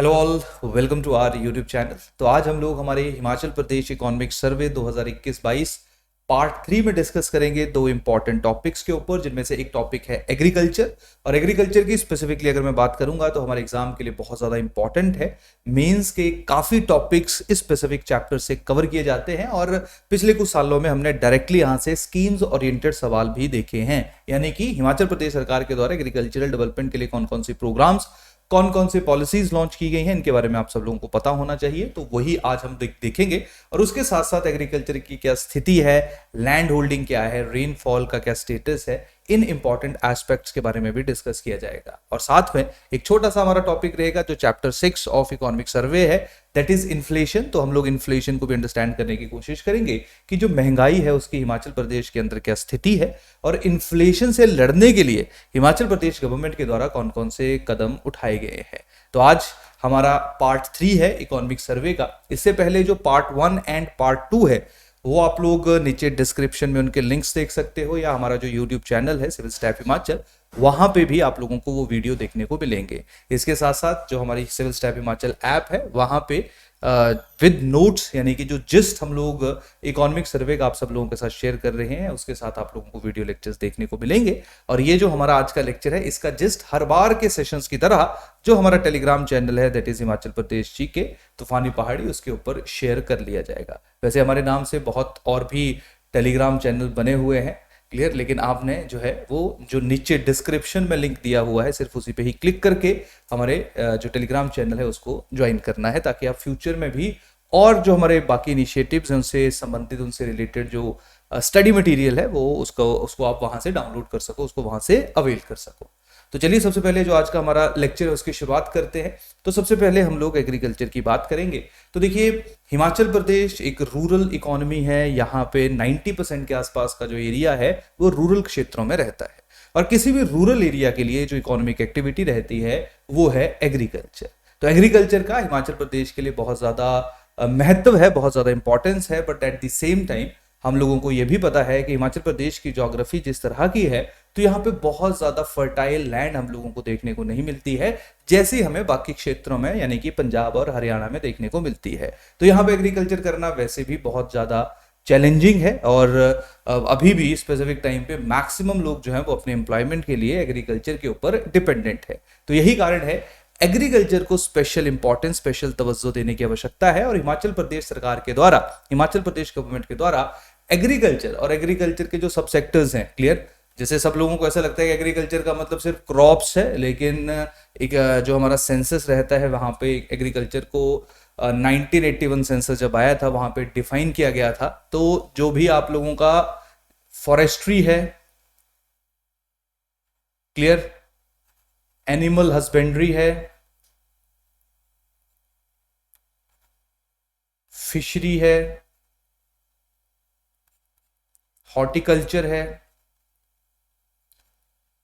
Hello all, welcome to our YouTube channel. तो आज हम लोग हमारे Himachal Pradesh economic survey 2021-22 part 3 में डिस्कस करेंगे दो इंपॉर्टेंट टॉपिक्स के ऊपर, जिनमें से एक टॉपिक है एग्रीकल्चर। और एग्रीकल्चर की स्पेसिफिकली अगर मैं बात करूंगा तो हमारे एग्जाम के लिए बहुत ज़्यादा इंपॉर्टेंट है। मेंस के काफ़ी टॉपिक्स इस स्पेसिफिक चैप्टर से कवर किए जाते हैं और पिछले कुछ सालों में हमने डायरेक्टली यहाँ से स्कीम्स ओरिएंटेड सवाल भी देखे हैं। यानी कि हिमाचल प्रदेश सरकार के द्वारा एग्रीकल्चरल डेवलपमेंट के लिए कौन कौन सी प्रोग्राम्स, कौन कौन से पॉलिसीज लॉन्च की गई हैं, इनके बारे में आप सब लोगों को पता होना चाहिए। तो वही आज हम देखेंगे। और उसके साथ साथ एग्रीकल्चर की क्या स्थिति है, लैंड होल्डिंग क्या है, रेनफॉल का क्या स्टेटस है, इन इंपॉर्टेंट एस्पेक्ट्स के बारे में भी डिस्कस किया जाएगा। और साथ में एक छोटा सा हमारा टॉपिक रहेगा जो चैप्टर 6 ऑफ इकोनॉमिक सर्वे है, दैट इज इन्फ्लेशन। तो हम लोग इन्फ्लेशन को भी अंडरस्टैंड करने की कोशिश करेंगे कि जो महंगाई है उसकी हिमाचल प्रदेश के अंदर क्या स्थिति है और इन्फ्लेशन से लड़ने के लिए हिमाचल प्रदेश गवर्नमेंट के द्वारा कौन कौन से कदम उठाए गए हैं। तो आज हमारा पार्ट 3 है इकोनॉमिक सर्वे का। इससे पहले जो पार्ट 1 एंड पार्ट 2 है वो आप लोग नीचे डिस्क्रिप्शन में उनके लिंक्स देख सकते हो, या हमारा जो यूट्यूब चैनल है सिविल स्टाफ हिमाचल, वहां पे भी आप लोगों को वो वीडियो देखने को मिलेंगे। इसके साथ साथ जो हमारी सिविल स्टाफ हिमाचल ऐप है वहां पे विद नोट्स, यानी कि जो जिस्ट हम लोग इकोनॉमिक सर्वे का आप सब लोगों के साथ शेयर कर रहे हैं, उसके साथ आप लोगों को वीडियो लेक्चर्स देखने को मिलेंगे। और ये जो हमारा आज का लेक्चर है इसका जिस्ट हर बार के सेशंस की तरह जो हमारा टेलीग्राम चैनल है दैट इज हिमाचल प्रदेश जी के तूफानी पहाड़ी, उसके ऊपर शेयर कर लिया जाएगा। वैसे हमारे नाम से बहुत और भी टेलीग्राम चैनल बने हुए हैं, क्लियर, लेकिन आपने जो है वो जो नीचे डिस्क्रिप्शन में लिंक दिया हुआ है सिर्फ उसी पे ही क्लिक करके हमारे जो टेलीग्राम चैनल है उसको ज्वाइन करना है, ताकि आप फ्यूचर में भी और जो हमारे बाकी इनिशिएटिव्स हैं उनसे संबंधित, उनसे रिलेटेड जो स्टडी मटेरियल है वो उसको आप वहां से डाउनलोड कर सको, उसको वहां से अवेल कर सको। तो चलिए सबसे पहले जो आज का हमारा लेक्चर है उसकी शुरुआत करते हैं। तो सबसे पहले हम लोग एग्रीकल्चर की बात करेंगे। तो देखिए, हिमाचल प्रदेश एक रूरल इकोनॉमी है। यहाँ पे 90% के आसपास का जो एरिया है वो रूरल क्षेत्रों में रहता है, और किसी भी रूरल एरिया के लिए जो इकोनॉमिक एक्टिविटी रहती है वो है एग्रीकल्चर। तो एग्रीकल्चर का हिमाचल प्रदेश के लिए बहुत ज्यादा महत्व है, बहुत ज्यादा इंपॉर्टेंस है। But at the same time हम लोगों को यह भी पता है कि हिमाचल प्रदेश की ज्योग्राफी जिस तरह की है, तो यहाँ पे बहुत ज्यादा फर्टाइल लैंड हम लोगों को देखने को नहीं मिलती है जैसे हमें बाकी क्षेत्रों में यानी कि पंजाब और हरियाणा में देखने को मिलती है। तो यहाँ पे एग्रीकल्चर करना वैसे भी बहुत ज्यादा चैलेंजिंग है, और अभी भी स्पेसिफिक टाइम पे मैक्सिमम लोग जो है वो अपने एम्प्लॉयमेंट के लिए एग्रीकल्चर के ऊपर डिपेंडेंट है। तो यही कारण है एग्रीकल्चर को स्पेशल इंपॉर्टेंस, स्पेशल तवज्जो देने की आवश्यकता है। और हिमाचल प्रदेश सरकार के द्वारा, हिमाचल प्रदेश गवर्नमेंट के द्वारा एग्रीकल्चर और एग्रीकल्चर के जो सब सेक्टर्स हैं, क्लियर, जैसे सब लोगों को ऐसा लगता है कि एग्रीकल्चर का मतलब सिर्फ क्रॉप्स है, लेकिन एक जो हमारा सेंसस रहता है वहां पे एग्रीकल्चर को 1981 सेंसस जब आया था वहां पे डिफाइन किया गया था। तो जो भी आप लोगों का फॉरेस्ट्री है, क्लियर, एनिमल हस्बेंड्री है, फिशरी है, हॉर्टिकल्चर है,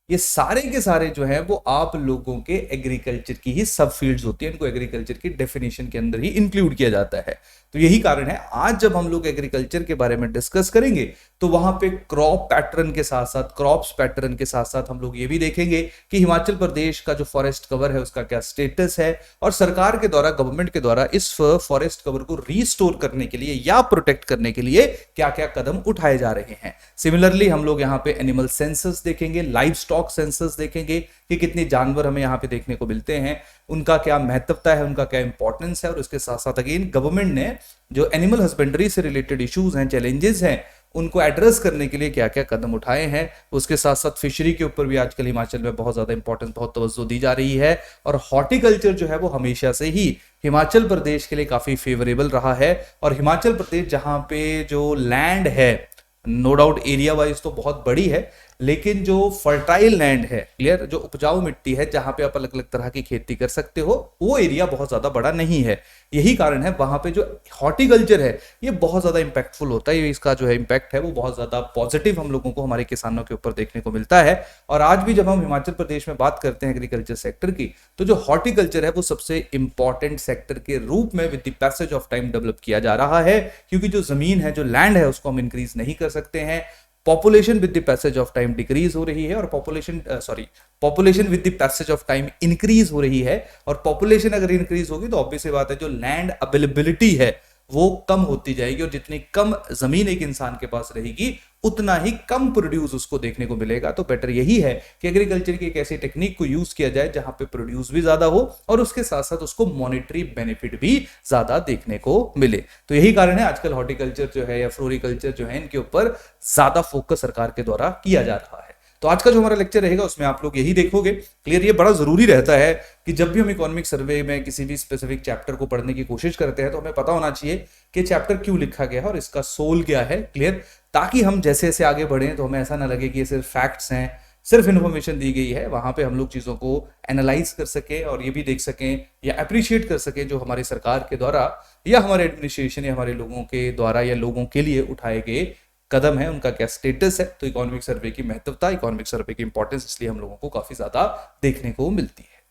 ये सारे के सारे जो है वो आप लोगों के एग्रीकल्चर की ही सब फील्ड्स होती है, इनको एग्रीकल्चर की डेफिनेशन के अंदर ही इंक्लूड किया जाता है। तो यही कारण है आज जब हम लोग एग्रीकल्चर के बारे में डिस्कस करेंगे तो वहां पे क्रॉप पैटर्न के साथ साथ, क्रॉप्स पैटर्न के साथ साथ हम लोग ये भी देखेंगे कि हिमाचल प्रदेश का जो फॉरेस्ट कवर है उसका क्या स्टेटस है, और सरकार के द्वारा, गवर्नमेंट के द्वारा इस फॉरेस्ट कवर को रीस्टोर करने के लिए या प्रोटेक्ट करने के लिए क्या क्या कदम उठाए जा रहे हैं। सिमिलरली हम लोग यहाँ पे एनिमल सेंसस देखेंगे, लाइव स्टॉक सेंसस देखेंगे कि कितने जानवर हमें यहाँ पे देखने को मिलते हैं, उनका क्या महत्वता है, उनका क्या इंपॉर्टेंस है। और उसके साथ साथ अगेन गवर्नमेंट ने जो एनिमल हस्बेंड्री से रिलेटेड इश्यूज हैं, चैलेंजेस हैं, उनको एड्रेस करने के लिए क्या क्या कदम उठाए हैं। उसके साथ साथ फिशरी के ऊपर भी आजकल हिमाचल में बहुत ज्यादा इंपॉर्टेंस, बहुत तवज्जो दी जा रही है। और हॉर्टिकल्चर जो है वो हमेशा से ही हिमाचल प्रदेश के लिए काफी फेवरेबल रहा है। और हिमाचल प्रदेश जहां पे जो लैंड है, नो डाउट एरिया वाइज तो बहुत बड़ी है, लेकिन जो फर्टाइल लैंड है, क्लियर, जो उपजाऊ मिट्टी है जहां पे आप अलग अलग तरह की खेती कर सकते हो, वो एरिया बहुत ज्यादा बड़ा नहीं है। यही कारण है वहां पे जो हॉर्टिकल्चर है ये बहुत ज्यादा इंपैक्टफुल होता है। इसका जो है इंपैक्ट है वो बहुत ज्यादा पॉजिटिव हम लोगों को, हमारे किसानों के ऊपर देखने को मिलता है। और आज भी जब हम हिमाचल प्रदेश में बात करते हैं एग्रीकल्चर सेक्टर की, तो जो हॉर्टिकल्चर है वो सबसे इंपॉर्टेंट सेक्टर के रूप में with the passage of time develop किया जा रहा है, क्योंकि जो जमीन है, जो लैंड है, उसको हम इंक्रीज नहीं कर सकते हैं। Population with the passage of time decrease हो रही है और population with the passage of time increase हो रही है, और पॉपुलेशन अगर इंक्रीज होगी तो ऑब्वियस सी बात है जो लैंड अवेलेबिलिटी है वो कम होती जाएगी, और जितनी कम जमीन एक इंसान के पास रहेगी उतना ही कम प्रोड्यूस उसको देखने को मिलेगा। तो बेटर यही है कि एग्रीकल्चर की एक ऐसी टेक्निक को यूज किया जाए जहां पे प्रोड्यूस भी ज्यादा हो और उसके साथ साथ उसको मॉनेटरी बेनिफिट भी ज्यादा देखने को मिले। तो यही कारण है आजकल हॉर्टिकल्चर जो है या फ्लोरिकल्चर जो है इनके ऊपर ज्यादा फोकस सरकार के द्वारा किया जा रहा है। तो आज का जो हमारा लेक्चर रहेगा उसमें आप लोग यही देखोगे। क्लियर, ये बड़ा जरूरी रहता है कि जब भी हम इकोनॉमिक सर्वे में किसी भी स्पेसिफिक चैप्टर को पढ़ने की कोशिश करते हैं तो हमें पता होना चाहिए कि चैप्टर क्यों लिखा गया है और इसका सोल क्या है। क्लियर, ताकि हम जैसे जैसे आगे बढ़े तो हमें ऐसा ना लगे कि ये सिर्फ फैक्ट्स हैं, सिर्फ इन्फॉर्मेशन दी गई है, वहां पे हम लोग चीजों को एनालाइज कर सके और ये भी देख सकें या अप्रिशिएट कर सकें जो हमारी सरकार के द्वारा या हमारे एडमिनिस्ट्रेशन या हमारे लोगों के द्वारा या लोगों के लिए उठाए गए कदम है, उनका क्या स्टेटस है। तो इकोनॉमिक सर्वे की महत्वता, इकोनॉमिक सर्वे की इंपॉर्टेंस इसलिए हम लोगों को काफी ज्यादा देखने को मिलती है।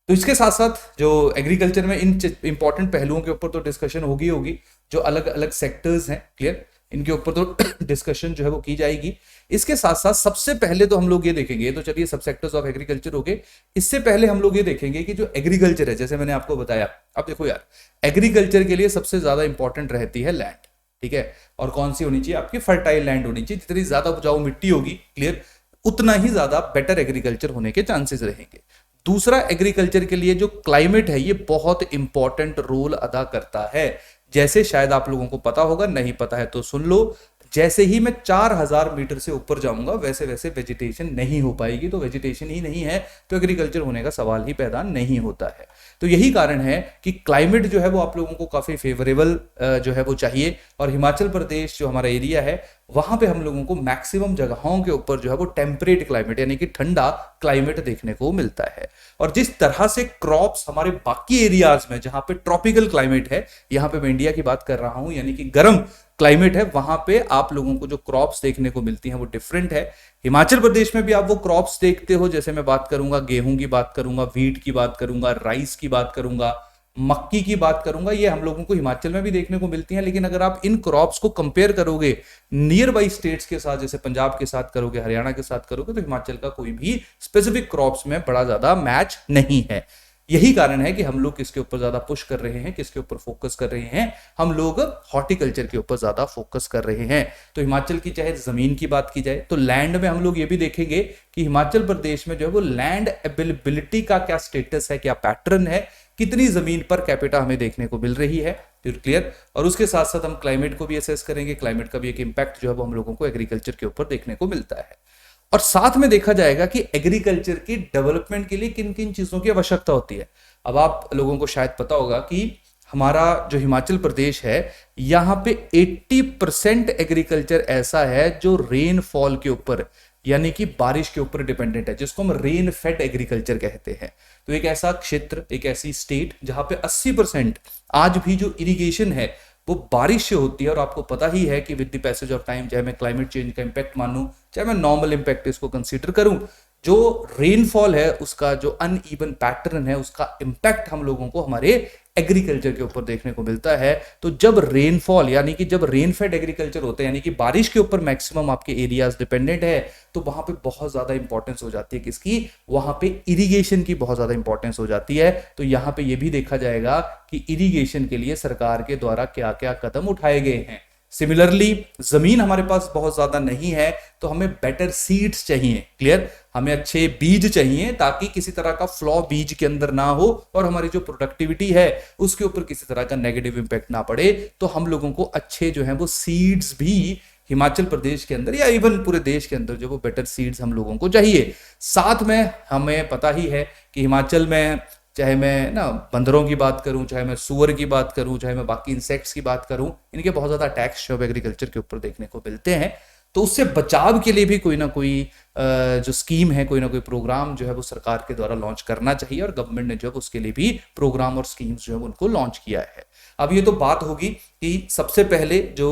तो इसके साथ साथ जो एग्रीकल्चर में इन इंपॉर्टेंट पहलुओं के ऊपर तो डिस्कशन होगी, जो अलग अलग सेक्टर्स हैं, क्लियर, इनके ऊपर तो डिस्कशन जो है वो की जाएगी। इसके साथ साथ सबसे पहले तो हम लोग ये देखेंगे, तो चलिए सब सेक्टर्स ऑफ एग्रीकल्चर हो गए, इससे पहले हम लोग ये देखेंगे कि जो एग्रीकल्चर है, जैसे मैंने आपको बताया, अब देखो यार, एग्रीकल्चर के लिए सबसे ज्यादा इंपॉर्टेंट रहती है लैंड, ठीक है, और कौन सी होनी चाहिए, आपकी फर्टाइल लैंड होनी चाहिए। जितनी ज्यादा उपजाऊ मिट्टी होगी, क्लियर, उतना ही ज्यादा बेटर एग्रीकल्चर होने के चांसेस रहेंगे। दूसरा, एग्रीकल्चर के लिए जो क्लाइमेट है ये बहुत इंपॉर्टेंट रोल अदा करता है। जैसे शायद आप लोगों को पता होगा, नहीं पता है तो सुन लो, जैसे ही मैं 4000 मीटर से ऊपर जाऊंगा वैसे वैसे वेजिटेशन नहीं हो पाएगी। तो वेजिटेशन ही नहीं है तो एग्रीकल्चर होने का सवाल ही पैदा नहीं होता है। तो यही कारण है कि क्लाइमेट जो है वो आप लोगों को काफी फेवरेबल जो है वो चाहिए, और हिमाचल प्रदेश जो हमारा एरिया है वहां पे हम लोगों को मैक्सिमम जगहों के ऊपर जो है वो टेम्परेट क्लाइमेट यानी कि ठंडा क्लाइमेट देखने को मिलता है। और जिस तरह से क्रॉप्स हमारे बाकी एरियाज में जहां पे ट्रॉपिकल क्लाइमेट है, यहां पे मैं इंडिया की बात कर रहा हूं यानी कि गर्म क्लाइमेट है, वहां पे आप लोगों को जो क्रॉप्स देखने को मिलती हैं वो डिफरेंट है। हिमाचल प्रदेश में भी आप वो क्रॉप्स देखते हो, जैसे मैं बात करूंगा गेहूं की बात करूंगा, व्हीट की बात करूंगा, राइस की बात करूंगा, मक्की की बात करूंगा, ये हम लोगों को हिमाचल में भी देखने को मिलती हैं। लेकिन अगर आप इन क्रॉप्स को कंपेयर करोगे नियर बाई स्टेट्स के साथ, जैसे पंजाब के साथ करोगे, हरियाणा के साथ करोगे, तो हिमाचल का कोई भी स्पेसिफिक क्रॉप्स में बड़ा ज्यादा मैच नहीं है। यही कारण है कि हम लोग किसके ऊपर ज्यादा पुश कर रहे हैं, किसके ऊपर फोकस कर रहे हैं, हम लोग हॉर्टिकल्चर के ऊपर ज्यादा फोकस कर रहे हैं। तो हिमाचल की चाहे जमीन की बात की जाए तो लैंड में हम लोग ये भी देखेंगे कि हिमाचल प्रदेश में जो है वो लैंड अवेलेबिलिटी का क्या स्टेटस है, क्या पैटर्न है, कितनी जमीन पर कैपिटा हमें देखने को मिल रही है। क्लियर, और उसके साथ साथ हम क्लाइमेट को भी असेस करेंगे, क्लाइमेट का भी एक इंपैक्ट जो है वो हम लोगों को एग्रीकल्चर के ऊपर देखने को मिलता है। और साथ में देखा जाएगा कि एग्रीकल्चर की डेवलपमेंट के लिए किन किन चीजों की आवश्यकता होती है। अब आप लोगों को शायद पता होगा कि हमारा जो हिमाचल प्रदेश है यहाँ पे 80% एग्रीकल्चर ऐसा है जो रेनफॉल के ऊपर यानी कि बारिश के ऊपर डिपेंडेंट है, जिसको हम रेन फेड एग्रीकल्चर कहते हैं। तो एक ऐसा क्षेत्र, एक ऐसी स्टेट जहां पे 80% आज भी जो इरिगेशन है वो बारिश से होती है। और आपको पता ही है कि with the passage of time, चाहे मैं क्लाइमेट चेंज का इंपैक्ट मानूं, चाहे मैं नॉर्मल इंपैक्ट इसको कंसीडर करूं, जो रेनफॉल है उसका जो अनइवन पैटर्न है उसका इंपैक्ट हम लोगों को हमारे एग्रीकल्चर के ऊपर देखने को मिलता है। तो जब रेनफॉल यानी कि जब रेनफेड एग्रीकल्चर होते हैं यानी कि बारिश के ऊपर मैक्सिमम आपके एरियाज डिपेंडेंट है, तो वहां पे बहुत ज्यादा इंपॉर्टेंस हो जाती है किसकी, वहां पे इरिगेशन की बहुत ज्यादा इंपॉर्टेंस हो जाती है। तो यहां पे ये भी देखा जाएगा कि इरिगेशन के लिए सरकार के द्वारा क्या क्या कदम उठाए गए हैं। सिमिलरली जमीन हमारे पास बहुत ज्यादा नहीं है तो हमें बेटर सीड्स चाहिए, क्लियर, हमें अच्छे बीज चाहिए ताकि किसी तरह का फ्लॉ बीज के अंदर ना हो और हमारी जो प्रोडक्टिविटी है उसके ऊपर किसी तरह का नेगेटिव इंपैक्ट ना पड़े। तो हम लोगों को अच्छे जो है वो सीड्स भी हिमाचल प्रदेश के अंदर या इवन पूरे देश के अंदर जो वो बेटर सीड्स हम लोगों को चाहिए। साथ में हमें पता ही है कि हिमाचल में चाहे मैं ना बंदरों की बात करूं, चाहे मैं सुअर की बात करूं, चाहे मैं बाकी इंसेक्ट्स की बात करूं, इनके बहुत ज्यादा अटैक्स जो एग्रीकल्चर के ऊपर देखने को मिलते हैं। तो उससे बचाव के लिए भी कोई ना कोई जो स्कीम है, कोई ना कोई प्रोग्राम जो है वो सरकार के द्वारा लॉन्च करना चाहिए और गवर्नमेंट ने जो है उसके लिए भी प्रोग्राम और स्कीम्स जो है उनको लॉन्च किया है। अब ये तो बात होगी कि सबसे पहले जो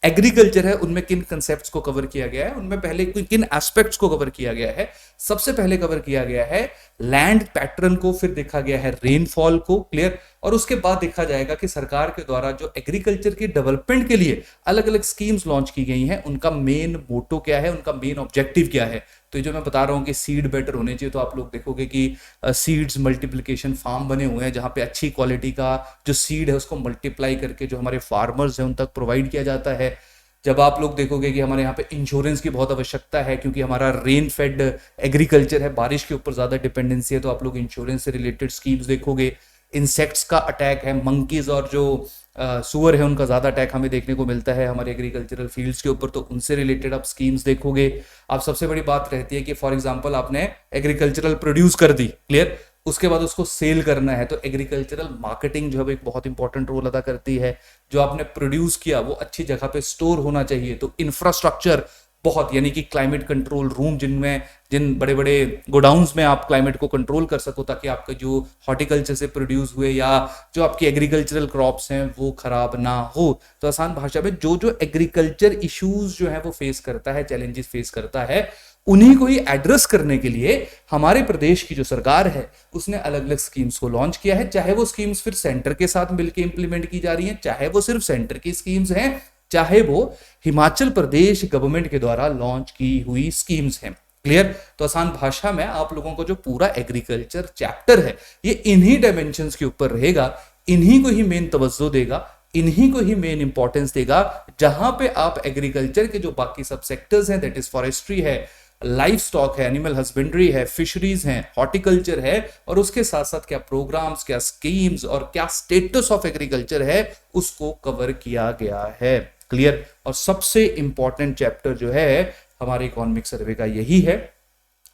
एग्रीकल्चर है उनमें किन कंसेप्ट्स को कवर किया गया है, उनमें पहले किन एस्पेक्ट्स को कवर किया गया है। सबसे पहले कवर किया गया है लैंड पैटर्न को, फिर देखा गया है रेनफॉल को, क्लियर, और उसके बाद देखा जाएगा कि सरकार के द्वारा जो एग्रीकल्चर की डेवलपमेंट के लिए अलग अलग स्कीम्स लॉन्च की गई हैं उनका मेन मोटो क्या है, उनका मेन ऑब्जेक्टिव क्या है। तो ये जो मैं बता रहा हूं कि सीड बेटर होने चाहिए, तो आप लोग देखोगे कि सीड्स मल्टीप्लिकेशन फार्म बने हुए हैं जहां पे अच्छी क्वालिटी का जो सीड है उसको मल्टीप्लाई करके जो हमारे फार्मर्स हैं उन तक प्रोवाइड किया जाता है। जब आप लोग देखोगे कि हमारे यहाँ पे इंश्योरेंस की बहुत आवश्यकता है क्योंकि हमारा रेन फेड एग्रीकल्चर है, बारिश के ऊपर ज्यादा डिपेंडेंसी है, तो आप लोग इंश्योरेंस से रिलेटेड स्कीम्स देखोगे। इंसेक्ट्स का अटैक है, मंकीज और जो सुअर है उनका ज्यादा अटैक हमें देखने को मिलता है हमारे एग्रीकल्चरल फील्ड्स के ऊपर, तो उनसे रिलेटेड आप स्कीम्स देखोगे। आप सबसे बड़ी बात रहती है कि फॉर एग्जांपल आपने एग्रीकल्चरल प्रोड्यूस कर दी, क्लियर, उसके बाद उसको सेल करना है, तो एग्रीकल्चरल मार्केटिंग जो है एक बहुत इंपॉर्टेंट रोल अदा करती है। जो आपने प्रोड्यूस किया वो अच्छी जगह पे स्टोर होना चाहिए, तो इंफ्रास्ट्रक्चर बहुत, यानी कि क्लाइमेट कंट्रोल रूम, जिन बड़े बड़े गोडाउन्स में आप क्लाइमेट को कंट्रोल कर सको ताकि आपका जो हॉर्टिकल्चर से प्रोड्यूस हुए या जो आपकी एग्रीकल्चरल क्रॉप्स हैं वो खराब ना हो। तो आसान भाषा में जो जो एग्रीकल्चर इश्यूज जो है वो फेस करता है, चैलेंजेस फेस करता है, उन्हीं को ही एड्रेस करने के लिए हमारे प्रदेश की जो सरकार है उसने अलग अलग स्कीम्स को लॉन्च किया है। चाहे वो स्कीम्स फिर सेंटर के साथ मिलकर इंप्लीमेंट की जा रही हैं, चाहे वो सिर्फ सेंटर की स्कीम्स हैं, चाहे वो हिमाचल प्रदेश गवर्नमेंट के द्वारा लॉन्च की हुई स्कीम्स हैं, क्लियर। तो आसान भाषा में आप लोगों को जो पूरा एग्रीकल्चर चैप्टर है ये इन्हीं डायमेंशंस के ऊपर रहेगा, इन्हीं को ही मेन तवज्जो देगा, इन्हीं को ही मेन इंपॉर्टेंस देगा। जहां पे आप एग्रीकल्चर के जो बाकी सब सेक्टर्स हैं, दैट इज फॉरेस्ट्री है, लाइफ स्टॉक है, एनिमल हस्बेंड्री है, फिशरीज है, हॉर्टिकल्चर है, और उसके साथ साथ क्या प्रोग्राम्स, क्या स्कीम्स और क्या स्टेटस ऑफ एग्रीकल्चर है उसको कवर किया गया है, क्लियर। और सबसे इंपॉर्टेंट चैप्टर जो है हमारे इकोनॉमिक सर्वे का यही है।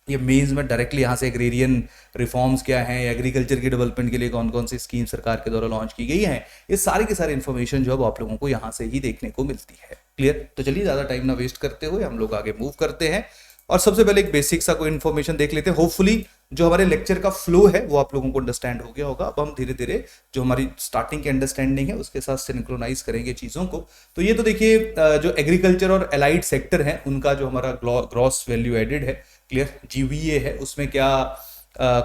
ये मेंस में डायरेक्टली यहाँ से एग्रीरियन रिफॉर्म्स क्या हैं, एग्रीकल्चर की डेवलपमेंट के लिए कौन कौन सी स्कीम सरकार के द्वारा लॉन्च की गई हैं, ये सारी की सारी इन्फॉर्मेशन जो है वो आप लोगों को यहाँ से ही देखने को मिलती है, क्लियर। तो चलिए ज़्यादा टाइम ना वेस्ट करते हुए हम लोग आगे मूव करते हैं और सबसे पहले एक बेसिक सा कोई इन्फॉर्मेशन देख लेते हैं। होपफुली जो हमारे लेक्चर का फ्लो है वो आप लोगों को अंडरस्टैंड हो गया होगा। अब हम धीरे धीरे जो हमारी स्टार्टिंग की अंडरस्टैंडिंग है उसके साथ सिंक्रोनाइज करेंगे चीज़ों को। तो ये तो देखिए जो एग्रीकल्चर और एलाइड सेक्टर है उनका जो हमारा ग्रॉस वैल्यू एडेड है, क्लियर, जीवीए है, उसमें क्या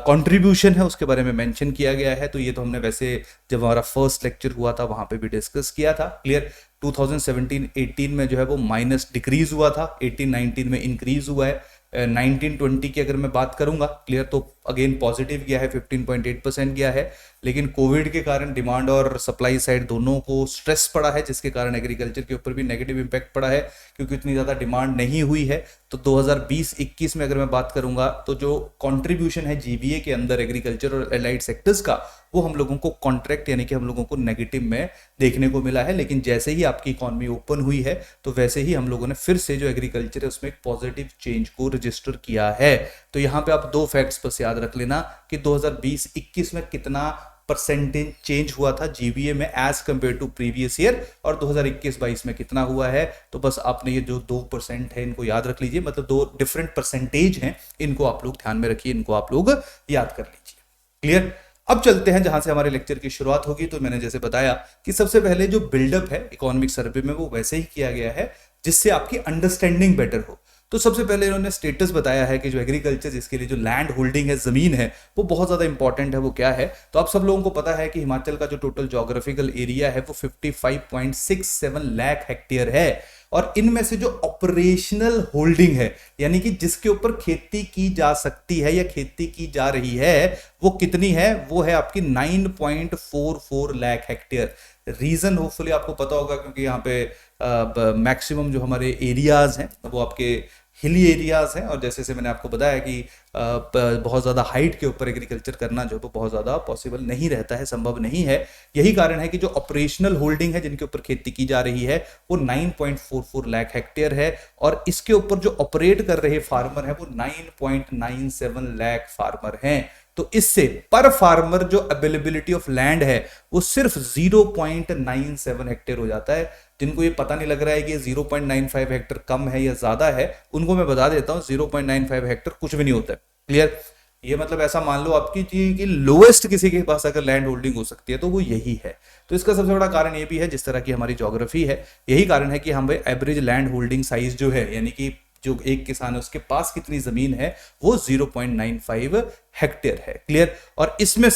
कंट्रीब्यूशन है उसके बारे में मेंशन किया गया है। तो ये तो हमने वैसे जब हमारा फर्स्ट लेक्चर हुआ था वहां पे भी डिस्कस किया था, क्लियर। 2017-18 में जो है वो माइनस डिक्रीज हुआ था, 18-19 में इंक्रीज हुआ है, 19-20 की अगर मैं बात करूंगा, क्लियर, तो अगेन पॉजिटिव गया है, 15.8% गया है। लेकिन कोविड के कारण डिमांड और सप्लाई साइड दोनों को स्ट्रेस पड़ा है, जिसके कारण एग्रीकल्चर के ऊपर भी नेगेटिव इंपैक्ट पड़ा है क्योंकि इतनी ज़्यादा डिमांड नहीं हुई है। तो 2020-21 में अगर मैं बात करूंगा तो जो कंट्रीब्यूशन है जीवीए के अंदर एग्रीकल्चर और एलाइड सेक्टर्स का वो हम लोगों को कॉन्ट्रैक्ट यानी कि हम लोगों को नेगेटिव में देखने को मिला है। लेकिन जैसे ही आपकी इकोनॉमी ओपन हुई है तो वैसे ही हम लोगों ने फिर से जो एग्रीकल्चर है उसमें एक पॉजिटिव चेंज को रजिस्टर किया है। तो यहाँ पे आप दो फैक्ट्स बस याद रख लेना कि 2020-21 में कितना परसेंटेज चेंज हुआ था जीवीए में as compare to previous year, और 2021-22 में कितना हुआ है। तो बस आपने ये जो 2% है इनको याद रख लीजिए, मतलब दो डिफरेंट परसेंटेज हैं, इनको आप लोग ध्यान में रखिए, इनको आप लोग याद कर लीजिए, क्लियर। अब चलते हैं जहां से हमारे लेक्चर की शुरुआत होगी। तो मैंने जैसे बताया कि सबसे पहले जो बिल्डअप है इकोनॉमिक सर्वे में वो वैसे ही किया गया है जिससे आपकी अंडरस्टैंडिंग बेटर हो। तो सबसे पहले इन्होंने स्टेटस बताया है कि जो एग्रीकल्चर जिसके लिए जो लैंड होल्डिंग है, जमीन है, वो बहुत ज्यादा इंपॉर्टेंट है। वो क्या है, तो आप सब लोगों को पता है कि हिमाचल का जो टोटल ज्योग्राफिकल एरिया है वो 55.67 लाख हेक्टेयर है, और इनमें से जो ऑपरेशनल होल्डिंग है यानी कि जिसके ऊपर खेती की जा सकती है या खेती की जा रही है वो कितनी है, वो है आपकी 9.44 लाख हेक्टेयर। रीजन होपफुली आपको पता होगा क्योंकि यहाँ पे मैक्सिमम जो हमारे एरियाज हैं वो आपके हिली एरियाज हैं, और जैसे से मैंने आपको बताया कि बहुत ज़्यादा हाइट के ऊपर एग्रीकल्चर करना जो है बहुत ज़्यादा पॉसिबल नहीं रहता है, संभव नहीं है। यही कारण है कि जो ऑपरेशनल होल्डिंग है जिनके ऊपर खेती की जा रही है वो 9.44 लाख हेक्टेयर है, और इसके ऊपर जो ऑपरेट कर रहे फार्मर है वो 9.97 लाख फार्मर हैं। तो इससे पर फार्मर जो अवेलेबिलिटी ऑफ लैंड है वो सिर्फ 0.97 हेक्टेयर हो जाता है। जिनको ये पता नहीं लग रहा है कि 0.95 हेक्टेयर कम है या ज्यादा है, उनको मैं बता देता हूं 0.95 हेक्टेयर कुछ भी नहीं होता है, क्लियर। ये मतलब ऐसा मान लो आपकी कि लोएस्ट किसी के पास अगर लैंड होल्डिंग हो सकती है तो वो यही है। तो इसका सबसे बड़ा कारण ये भी है, जिस तरह की हमारी ज्योग्राफी है, यही कारण है कि हम एवरेज लैंड होल्डिंग साइज जो है, यानी कि जो एक किसान है उसके पास कितनी जमीन है, वो 0.95 हेक्टेयर है। क्लियर। और इसमें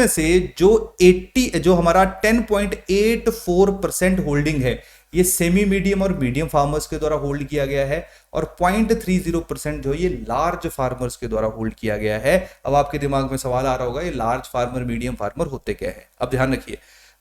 से जो हमारा 10.84% होल्डिंग है, ये सेमी मीडियम और मीडियम फार्मर्स के द्वारा होल्ड किया गया है, और 0.30% जो ये लार्ज फार्मर्स के द्वारा होल्ड किया गया है। अब आपके दिमाग में सवाल आ रहा होगा, ये लार्ज फार्मर मीडियम फार्मर होते क्या है। अब ध्यान रखिए,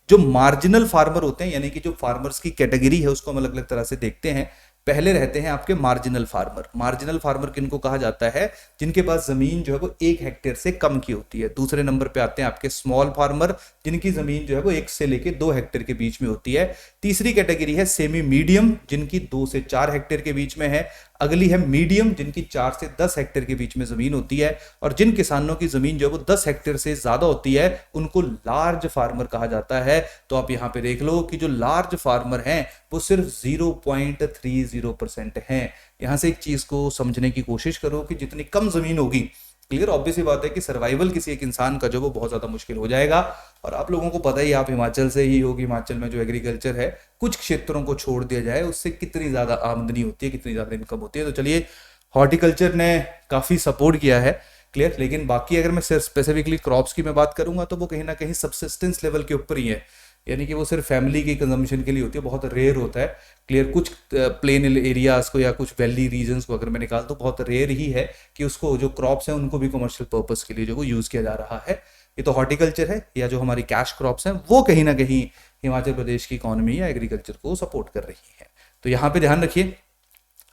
जो मार्जिनल फार्मर होते हैं, यानी कि जो फार्मर्स की कैटेगरी है उसको हम अलग अलग तरह से देखते हैं। पहले रहते हैं आपके मार्जिनल फार्मर। मार्जिनल फार्मर किनको कहा जाता है, जिनके पास जमीन जो है वो 1 हेक्टेयर से कम की होती है। दूसरे नंबर पे आते हैं आपके स्मॉल फार्मर, जिनकी जमीन जो है वो 1 से लेके 2 हेक्टेयर के बीच में होती है। तीसरी कैटेगरी है सेमी मीडियम, जिनकी 2 से 4 हेक्टेयर के बीच में है। अगली है मीडियम, जिनकी 4 से 10 हेक्टेयर के बीच में जमीन होती है। और जिन किसानों की जमीन जो है वो 10 हेक्टेयर से ज्यादा होती है, उनको लार्ज फार्मर कहा जाता है। तो आप यहां पे देख लो कि जो लार्ज फार्मर हैं वो सिर्फ 0.30% हैं। यहां से एक चीज को समझने की कोशिश करो कि जितनी कम जमीन होगी, क्लियर, ऑब्वियस ही बात है कि सर्वाइवल किसी एक इंसान का जो वो बहुत ज्यादा मुश्किल हो जाएगा। और आप लोगों को पता ही, आप हिमाचल से ही हो, हिमाचल में जो एग्रीकल्चर है, कुछ क्षेत्रों को छोड़ दिया जाए उससे कितनी ज्यादा आमदनी होती है, कितनी ज्यादा इनकम होती है। तो चलिए, हॉर्टिकल्चर ने काफी सपोर्ट किया है, क्लियर। लेकिन बाकी अगर मैं सिर्फ स्पेसिफिकली क्रॉप्स की मैं बात करूंगा तो वो कहीं ना कहीं सबसिस्टेंस लेवल के ऊपर ही है, यानी कि वो सिर्फ फैमिली की कंजम्पशन के लिए होती है, बहुत रेयर होता है। क्लियर। कुछ प्लेन एरियाज को या कुछ वैली रीजन्स को अगर मैं निकाल तो बहुत रेयर ही है कि उसको जो क्रॉप्स हैं उनको भी कमर्शियल पर्पस के लिए जो वो यूज किया जा रहा है। ये तो हॉर्टिकल्चर है, या जो हमारी कैश क्रॉप्स हैं वो कहीं ना कहीं हिमाचल प्रदेश की इकोनॉमी या एग्रीकल्चर को सपोर्ट कर रही है। तो यहाँ पे ध्यान रखिए,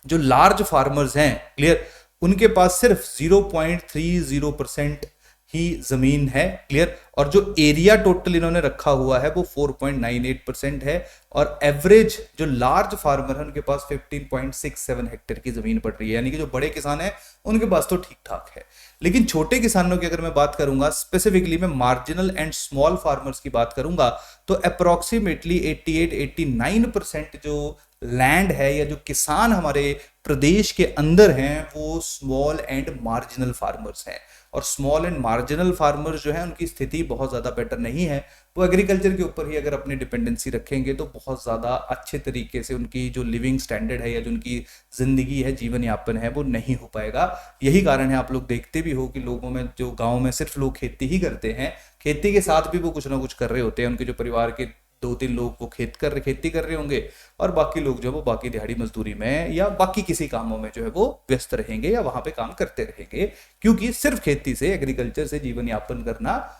जो लार्ज फार्मर्स हैं, क्लियर, उनके पास सिर्फ 0.30% ही जमीन है, क्लियर। और जो एरिया टोटल इन्होंने रखा हुआ है वो 4.98% है। और एवरेज जो लार्ज फार्मर है उनके पास 15.67 हेक्टेयर की जमीन पड़ रही है, यानी कि जो बड़े किसान हैं उनके पास तो ठीक ठाक है। लेकिन छोटे किसानों की अगर मैं बात करूंगा, स्पेसिफिकली मैं मार्जिनल एंड स्मॉल फार्मर्स की बात करूंगा, तो अप्रोक्सीमेटली 88-89% जो लैंड है या जो किसान हमारे प्रदेश के अंदर हैं वो स्मॉल एंड मार्जिनल फार्मर्स हैं। और स्मॉल एंड मार्जिनल फार्मर्स जो है उनकी स्थिति बहुत ज्यादा बेटर नहीं है। वो एग्रीकल्चर के ऊपर ही अगर अपनी डिपेंडेंसी रखेंगे तो बहुत ज्यादा अच्छे तरीके से उनकी जो लिविंग स्टैंडर्ड है या जो उनकी जिंदगी है, जीवन यापन है, वो नहीं हो पाएगा। यही कारण है, आप लोग देखते भी हो कि लोगों में, जो गाँव में सिर्फ लोग खेती ही करते हैं, खेती के साथ भी वो कुछ ना कुछ कर रहे होते हैं। उनके जो परिवार के 2-3 लोग वो खेती कर रहे होंगे, और बाकी लोग जो है वो बाकी दिहाड़ी मजदूरी में या बाकी किसी कामों में जो है वो व्यस्त रहेंगे या वहां पे काम करते रहेंगे, क्योंकि सिर्फ खेती से, एग्रीकल्चर से जीवन यापन करना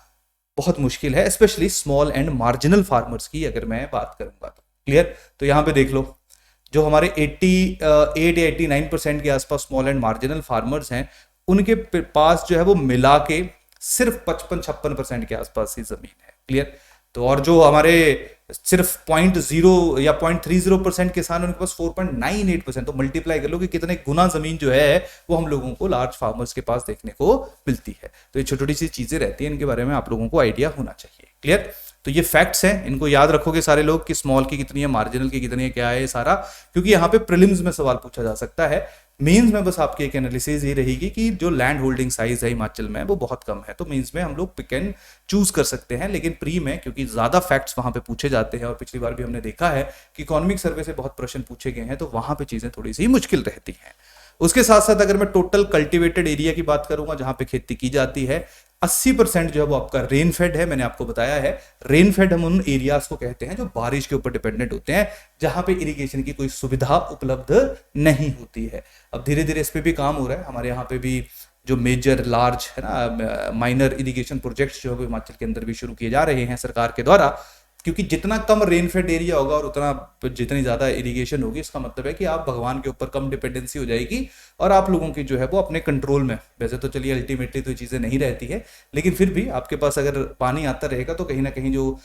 बहुत मुश्किल है, specially small and marginal farmers की अगर मैं बात करूंगा तो। क्लियर। तो यहां पे देख लो, जो हमारे 88 या 89% के आसपास स्मॉल एंड मार्जिनल फार्मर्स हैं, उनके पास जो है वो मिला के सिर्फ 55-56% के आसपास ही जमीन है। क्लियर। तो और जो हमारे सिर्फ 0.0 या 0.30% किसान, उनके पास 4.98%। तो मल्टीप्लाई कर लो कि कितने गुना जमीन जो है वो हम लोगों को लार्ज फार्मर्स के पास देखने को मिलती है। तो ये छोटी छोटी सी चीजें रहती हैं, इनके बारे में आप लोगों को आइडिया होना चाहिए। क्लियर। तो ये फैक्ट्स हैं, इनको याद रखोगे सारे लोग कि स्मॉल की कितनी है, मार्जिनल की कितनी है, क्या है सारा, क्योंकि यहाँ पे प्रीलिम्स में सवाल पूछा जा सकता है। मेंस में बस आपकी एक एनालिसिस ये रहेगी कि जो लैंड होल्डिंग साइज है हिमाचल में वो बहुत कम है, तो मेंस में हम लोग पिक एंड चूज कर सकते हैं। लेकिन प्री में क्योंकि ज्यादा फैक्ट्स वहां पे पूछे जाते हैं, और पिछली बार भी हमने देखा है कि इकोनॉमिक सर्वे से बहुत प्रश्न पूछे गए हैं, तो वहां पे चीजें थोड़ी सी मुश्किल रहती हैं। उसके साथ साथ अगर मैं टोटल कल्टिवेटेड एरिया की बात करूंगा जहां पे खेती की जाती है, 80% जो है वो आपका रेन फेड है। मैंने आपको बताया है, रेन फेड हम उन एरियाज को कहते हैं जो बारिश के ऊपर डिपेंडेंट होते हैं, जहां पे इरिगेशन की कोई सुविधा उपलब्ध नहीं होती है। अब धीरे धीरे इस पे भी काम हो रहा है, हमारे यहाँ पे भी जो मेजर लार्ज है ना, माइनर इरिगेशन प्रोजेक्ट्स जो है वो हिमाचल के अंदर भी शुरू किए जा रहे हैं सरकार के द्वारा, क्योंकि जितना कम रेनफेड एरिया होगा और उतना जितनी ज्यादा इरिगेशन होगी, इसका मतलब है कि आप भगवान के ऊपर कम डिपेंडेंसी हो जाएगी और आप लोगों की जो है वो अपने कंट्रोल में। वैसे तो चलिए अल्टीमेटली तो ये चीजें नहीं रहती है, लेकिन फिर भी आपके पास अगर पानी आता रहेगा तो कहीं ना कहीं जो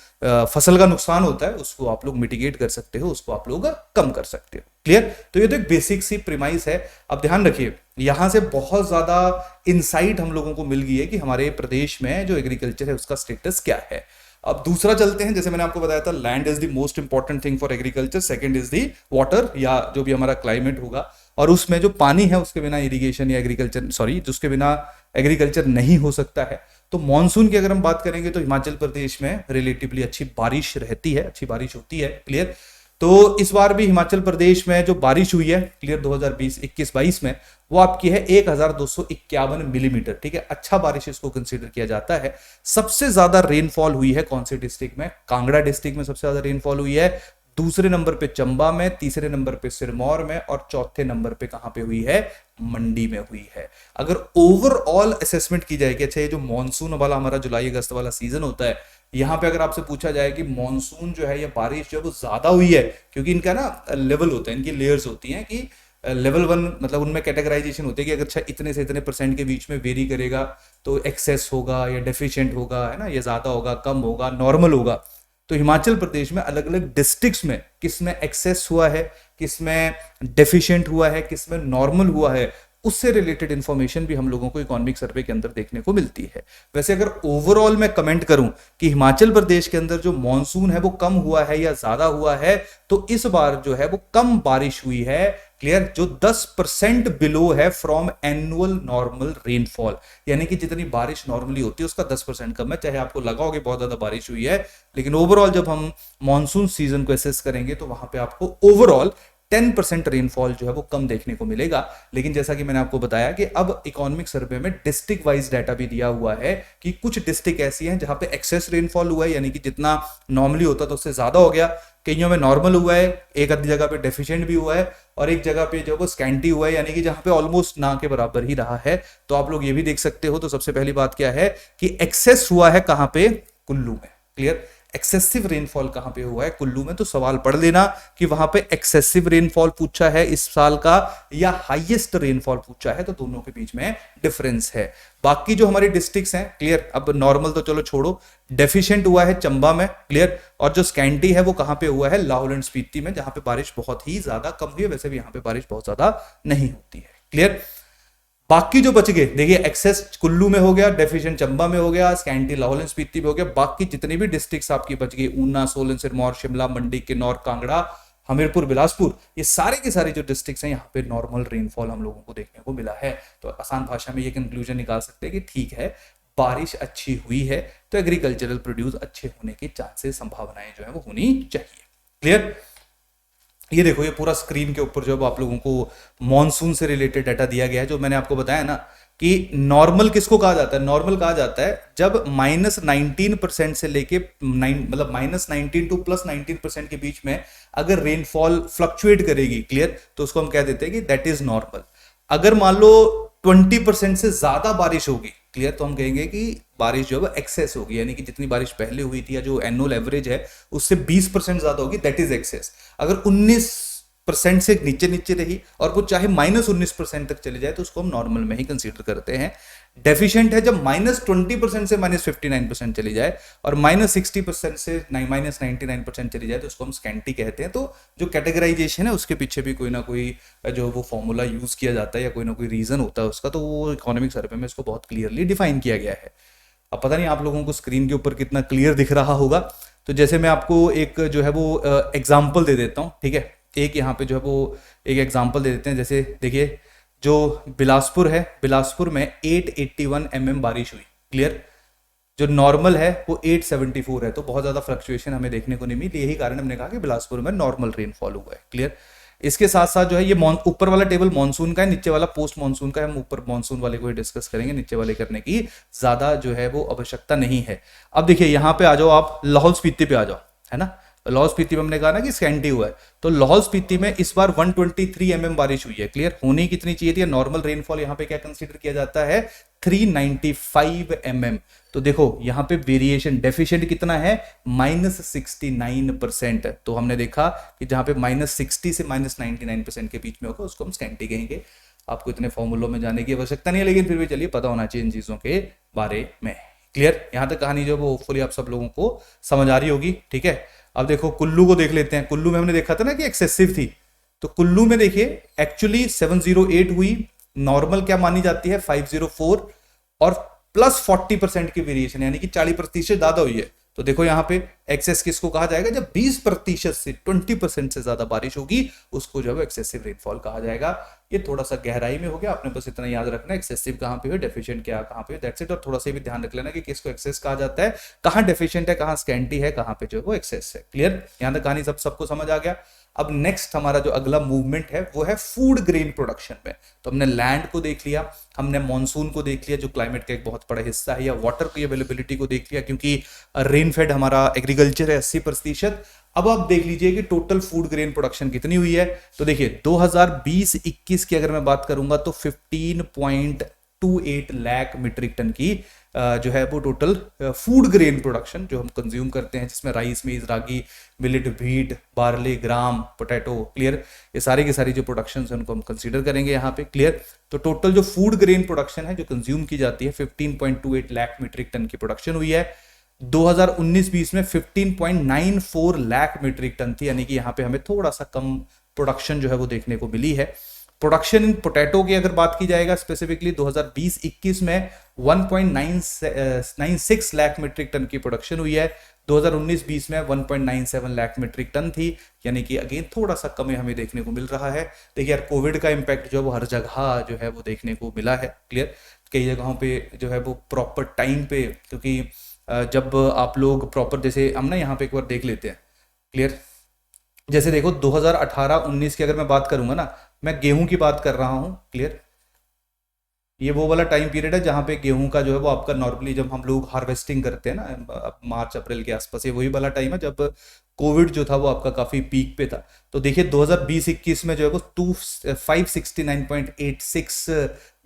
फसल का नुकसान होता है उसको आप लोग मिटिगेट कर सकते हो, उसको आप लोग कम कर सकते हो। क्लियर। तो ये तो एक बेसिक सी प्रीमाइस है। अब ध्यान रखिए, यहां से बहुत ज्यादा इंसाइट हम लोगों को मिल गई है कि हमारे प्रदेश में जो एग्रीकल्चर है उसका स्टेटस क्या है। अब दूसरा चलते हैं, जैसे मैंने आपको बताया था land is the most important thing for agriculture, second is the water या जो भी हमारा क्लाइमेट होगा, और उसमें जो पानी है उसके बिना इरिगेशन या एग्रीकल्चर जिसके बिना एग्रीकल्चर नहीं हो सकता है। तो मानसून की अगर हम बात करेंगे तो हिमाचल प्रदेश में रिलेटिवली अच्छी बारिश रहती है, अच्छी बारिश होती है। क्लियर। तो इस बार भी हिमाचल प्रदेश में जो बारिश हुई है क्लियर 2021-22 में, वो आपकी है 1251 मिलीमीटर। ठीक है, अच्छा बारिश इसको कंसीडर किया जाता है। सबसे ज्यादा रेनफॉल हुई है कौन से डिस्ट्रिक्ट में? कांगड़ा डिस्ट्रिक्ट में सबसे ज्यादा रेनफॉल हुई है, दूसरे नंबर पे चंबा में, तीसरे नंबर पे सिरमौर में, और चौथे नंबर पे कहां पे हुई है? मंडी में हुई है। अगर ओवरऑल असेसमेंट की जाए कि अच्छा ये जो मॉनसून वाला हमारा जुलाई अगस्त वाला सीजन होता है, यहां पे अगर आपसे पूछा जाए कि मॉनसून जो है या बारिश जो है वो ज्यादा हुई है, क्योंकि इनका ना लेवल होता है, इनकी लेयर्स होती हैं कि लेवल 1 मतलब उनमें कैटेगराइजेशन होती है कि अगर अच्छा इतने से इतने परसेंट के बीच में वेरी करेगा तो एक्सेस होगा या डेफिशिएंट होगा, है ना, ये ज्यादा होगा, कम होगा, नॉर्मल होगा। तो हिमाचल प्रदेश में अलग अलग डिस्ट्रिक्ट्स में किसमें एक्सेस हुआ है, किसमें डेफिशिएंट हुआ है, किसमें नॉर्मल हुआ है, उससे रिलेटेड इंफॉर्मेशन भी हम लोगों को इकोनॉमिक सर्वे के अंदर देखने को मिलती है। वैसे अगर ओवरऑल मैं कमेंट करूं कि हिमाचल प्रदेश के अंदर जो मॉनसून है वो कम हुआ है या ज्यादा हुआ है, तो इस बार जो है वो कम बारिश हुई है। क्लियर। जो 10% बिलो है फ्रॉम एनुअल नॉर्मल रेनफॉल, यानी कि जितनी बारिश नॉर्मली होती है उसका 10% कम है। चाहे आपको लगा हो कि बहुत ज्यादा बारिश हुई है, लेकिन ओवरऑल जब हम मॉनसून सीजन को एसेस करेंगे तो वहां पे आपको ओवरऑल 10% रेनफॉल जो है वो कम देखने को मिलेगा। लेकिन जैसा कि मैंने आपको बताया कि अब इकोनॉमिक सर्वे में डिस्ट्रिक्ट वाइज डाटा भी दिया हुआ है कि कुछ डिस्ट्रिक्ट ऐसी हैं जहां पे एक्सेस रेनफॉल हुआ है, यानी कि जितना नॉर्मली होता तो उससे ज्यादा हो गया, कईयों में नॉर्मल हुआ है, एक आधी जगह पे डेफिशिएंट भी हुआ है, और एक जगह पे जो वो स्कैंटी हुआ है, यानी कि जहां पे ऑलमोस्ट ना के बराबर ही रहा है। तो आप लोग ये भी देख सकते हो। तो सबसे पहली बात क्या है कि एक्सेस हुआ है कहां पे? कुल्लू में। क्लियर। एक्सेसिव रेनफॉल कहां पे हुआ है? कुल्लू में। तो सवाल पढ़ लेना कि वहां पे एक्सेसिव रेनफॉल पूछा है इस साल का या हाईएस्ट रेनफॉल पूछा है, तो दोनों के बीच में डिफरेंस है। बाकी जो हमारे डिस्ट्रिक्ट्स हैं, क्लियर, अब नॉर्मल तो चलो छोड़ो, डेफिशिएंट हुआ है चंबा में। क्लियर। और जो स्कैंटी है वो कहां पे हुआ है? लाहौल एंड स्पीति में, जहां पे बारिश बहुत ही ज्यादा कम हुई है। वैसे भी यहां पे बारिश बहुत ज्यादा नहीं होती है। क्लियर। बाकी जो बच गए देखिए, एक्सेस कुल्लू में हो गया, डेफिशिएंट चंबा में हो गया, स्कैंटी लाहौल एंड स्पीति में हो गया। बाकी जितने भी डिस्ट्रिक्ट्स आपकी बच गई, ऊना, सोलन, सिरमौर, शिमला, मंडी, किन्नौर, कांगड़ा, हमीरपुर, बिलासपुर, ये सारे के सारे जो डिस्ट्रिक्ट्स हैं यहाँ पे नॉर्मल रेनफॉल हम लोगों को देखने को मिला है। तो आसान भाषा में ये कंक्लूजन निकाल सकते हैं कि ठीक है, बारिश अच्छी हुई है तो एग्रीकल्चरल प्रोड्यूस अच्छे होने के चांसेस, संभावनाएं जो है वो होनी चाहिए। क्लियर। ये देखो, ये पूरा स्क्रीन के ऊपर जो आप लोगों को मॉनसून से रिलेटेड डाटा दिया गया है। जो मैंने आपको बताया ना कि नॉर्मल किसको कहा जाता है? नॉर्मल कहा जाता है जब -19% से लेके मतलब -19 टू +19% के बीच में अगर रेनफॉल फ्लक्चुएट करेगी, क्लियर, तो उसको हम कह देते हैं कि दैट इज नॉर्मल। अगर मान लो 20% से ज्यादा बारिश होगी, क्लियर, तो हम कहेंगे कि बारिश जो है एक्सेस होगी, यानी कि जितनी बारिश पहले हुई थी या जो एनुअल एवरेज है उससे 20% ज्यादा होगी, दैट इज एक्सेस। अगर 19% से नीचे नीचे रही और वो चाहे -19% तक चले जाए तो उसको हम नॉर्मल में ही कंसीडर करते हैं। डेफिशिएंट है जब -20% से -59% चली जाए और -60% से -99% चली जाए तो उसको हम स्कैंटी कहते हैं। तो जो कैटेगराइजेशन है उसके पीछे भी कोई ना कोई जो वो फॉर्मूला यूज किया जाता है या कोई ना कोई रीजन होता है उसका, तो वो इकोनॉमिक सर्वे में इसको बहुत क्लियरली डिफाइन किया गया है। अब पता नहीं आप लोगों को स्क्रीन के ऊपर कितना क्लियर दिख रहा होगा। तो जैसे मैं आपको एक जो है वो एग्जाम्पल दे देता हूँ, ठीक है, एक यहाँ पे जो है वो एक एग्जाम्पल दे देते हैं। जैसे देखिए, जो बिलासपुर है, बिलासपुर में 881 mm बारिश हुई। क्लियर। जो नॉर्मल है वो 874 है, तो बहुत ज्यादा फ्लक्चुएशन हमें देखने को नहीं मिली। यही कारण हमने कहा कि बिलासपुर में नॉर्मल रेनफॉल हुआ है। क्लियर। इसके साथ साथ जो है ये ऊपर वाला टेबल मानसून का है, नीचे वाला पोस्ट मानसून का है। हम ऊपर मानसून वाले को ही डिस्कस करेंगे, नीचे वाले करने की ज्यादा जो है वो आवश्यकता नहीं है। अब देखिए यहाँ पे आ जाओ, आप लाहौल स्पीति पे आ जाओ, है ना। लाहौल स्पीति में हमने कहा ना कि स्कैंटी हुआ है, तो लाहौल स्पीति में इस बार 123 mm बारिश हुई है। क्लियर। होनी कितनी चाहिए थी? नॉर्मल रेनफॉल यहाँ पे क्या कंसीडर किया जाता है? 395 mm। तो देखो यहाँ पे वेरिएशन, डेफिशिएंट कितना है? -69%। तो हमने देखा कि जहां पे -60 से -99% के बीच में होगा उसको हम स्कैंटी कहेंगे। आपको इतने फॉर्मूलों में जाने की आवश्यकता नहीं है, लेकिन फिर भी चलिए पता होना चाहिए इन चीजों के बारे में। क्लियर। यहां तक कहानी जो वो होपफुली आप सब लोगों को समझ आ रही होगी। ठीक है। अब देखो कुल्लू को देख लेते हैं। कुल्लू में हमने देखा था ना कि एक्सेसिव थी, तो कुल्लू में देखिए एक्चुअली 708 हुई, नॉर्मल क्या मानी जाती है? 504, और +40% की वेरिएशन, यानी कि 40% ज्यादा हुई है। तो देखो यहाँ पे एक्सेस किसको कहा जाएगा? जब 20% से 20% से ज्यादा बारिश होगी उसको जो है एक्सेसिव रेनफॉल कहा जाएगा। ये थोड़ा सा गहराई में हो गया, आपने बस इतना याद रखना एक्सेसिव कहाँ पे हो, डेफिशिएंट क्या कहाँ पे हो, दैट्स इट। और थोड़ा सा भी ध्यान रख लेना कि किसको एक्सेस कहा जाता है, कहाँ डेफिशिएंट है, कहाँ स्कैंटी है, कहाँ पे जो है वो एक्सेस है। क्लियर, यहाँ तक कहानी सबको समझ आ गया। अब नेक्स्ट हमारा जो अगला मूवमेंट है वो है फूड ग्रेन प्रोडक्शन में। तो हमने लैंड को देख लिया, हमने मॉनसून को देख लिया जो क्लाइमेट का एक बहुत बड़ा हिस्सा है, या वाटर की अवेलेबिलिटी को देख लिया क्योंकि रेन फेड हमारा एग्रीकल्चर है 80%। अब आप देख लीजिए कि टोटल फूड ग्रेन प्रोडक्शन कितनी हुई है। तो देखिए 2020-21 की अगर मैं बात करूंगा तो 15.28 लाख मीट्रिक टन की जो है वो टोटल फूड ग्रेन प्रोडक्शन जो हम कंज्यूम करते हैं, जिसमें राइस, मेज, रागी, मिलेट, व्हीट, बार्ले, ग्राम, पोटैटो, क्लियर, ये सारी की सारी जो प्रोडक्शन है उनको हम कंसीडर करेंगे यहाँ पे। क्लियर, तो टोटल जो फूड ग्रेन प्रोडक्शन है जो कंज्यूम की जाती है 15.28 लाख मीट्रिक टन की प्रोडक्शन हुई है। 2019-20 में 15.94 लाख मीट्रिक टन थी, यानी कि यहाँ पे हमें थोड़ा सा कम प्रोडक्शन जो है वो देखने को मिली है। प्रोडक्शन इन पोटैटो की अगर बात की जाएगा स्पेसिफिकली 2020-21 में 1.96 लाख मीट्रिक टन की प्रोडक्शन हुई है। 2019-20 में 1.97 लाख मीट्रिक टन थी, यानी कि अगेन थोड़ा सा कमी हमें देखने को मिल रहा है। देखिए यार कोविड का इम्पैक्ट जो है वो हर जगह जो है वो देखने को मिला है। क्लियर, कई जगहों पे जो है वो प्रॉपर टाइम पे, क्योंकि जब आप लोग प्रॉपर, जैसे हम ना यहाँ पे एक बार देख लेते हैं। क्लियर, जैसे देखो 2018-19 की अगर मैं बात करूंगा ना, मैं गेहूं की बात कर रहा हूं। क्लियर, ये वो वाला टाइम पीरियड है जहां पे गेहूं का जो है वो आपका नॉर्मली जब हम लोग हार्वेस्टिंग करते हैं ना मार्च अप्रैल के आसपास, ये वही वाला टाइम है जब कोविड जो था वो आपका काफी पीक पे था। तो देखिए 2020-21 में जो है वो 569.86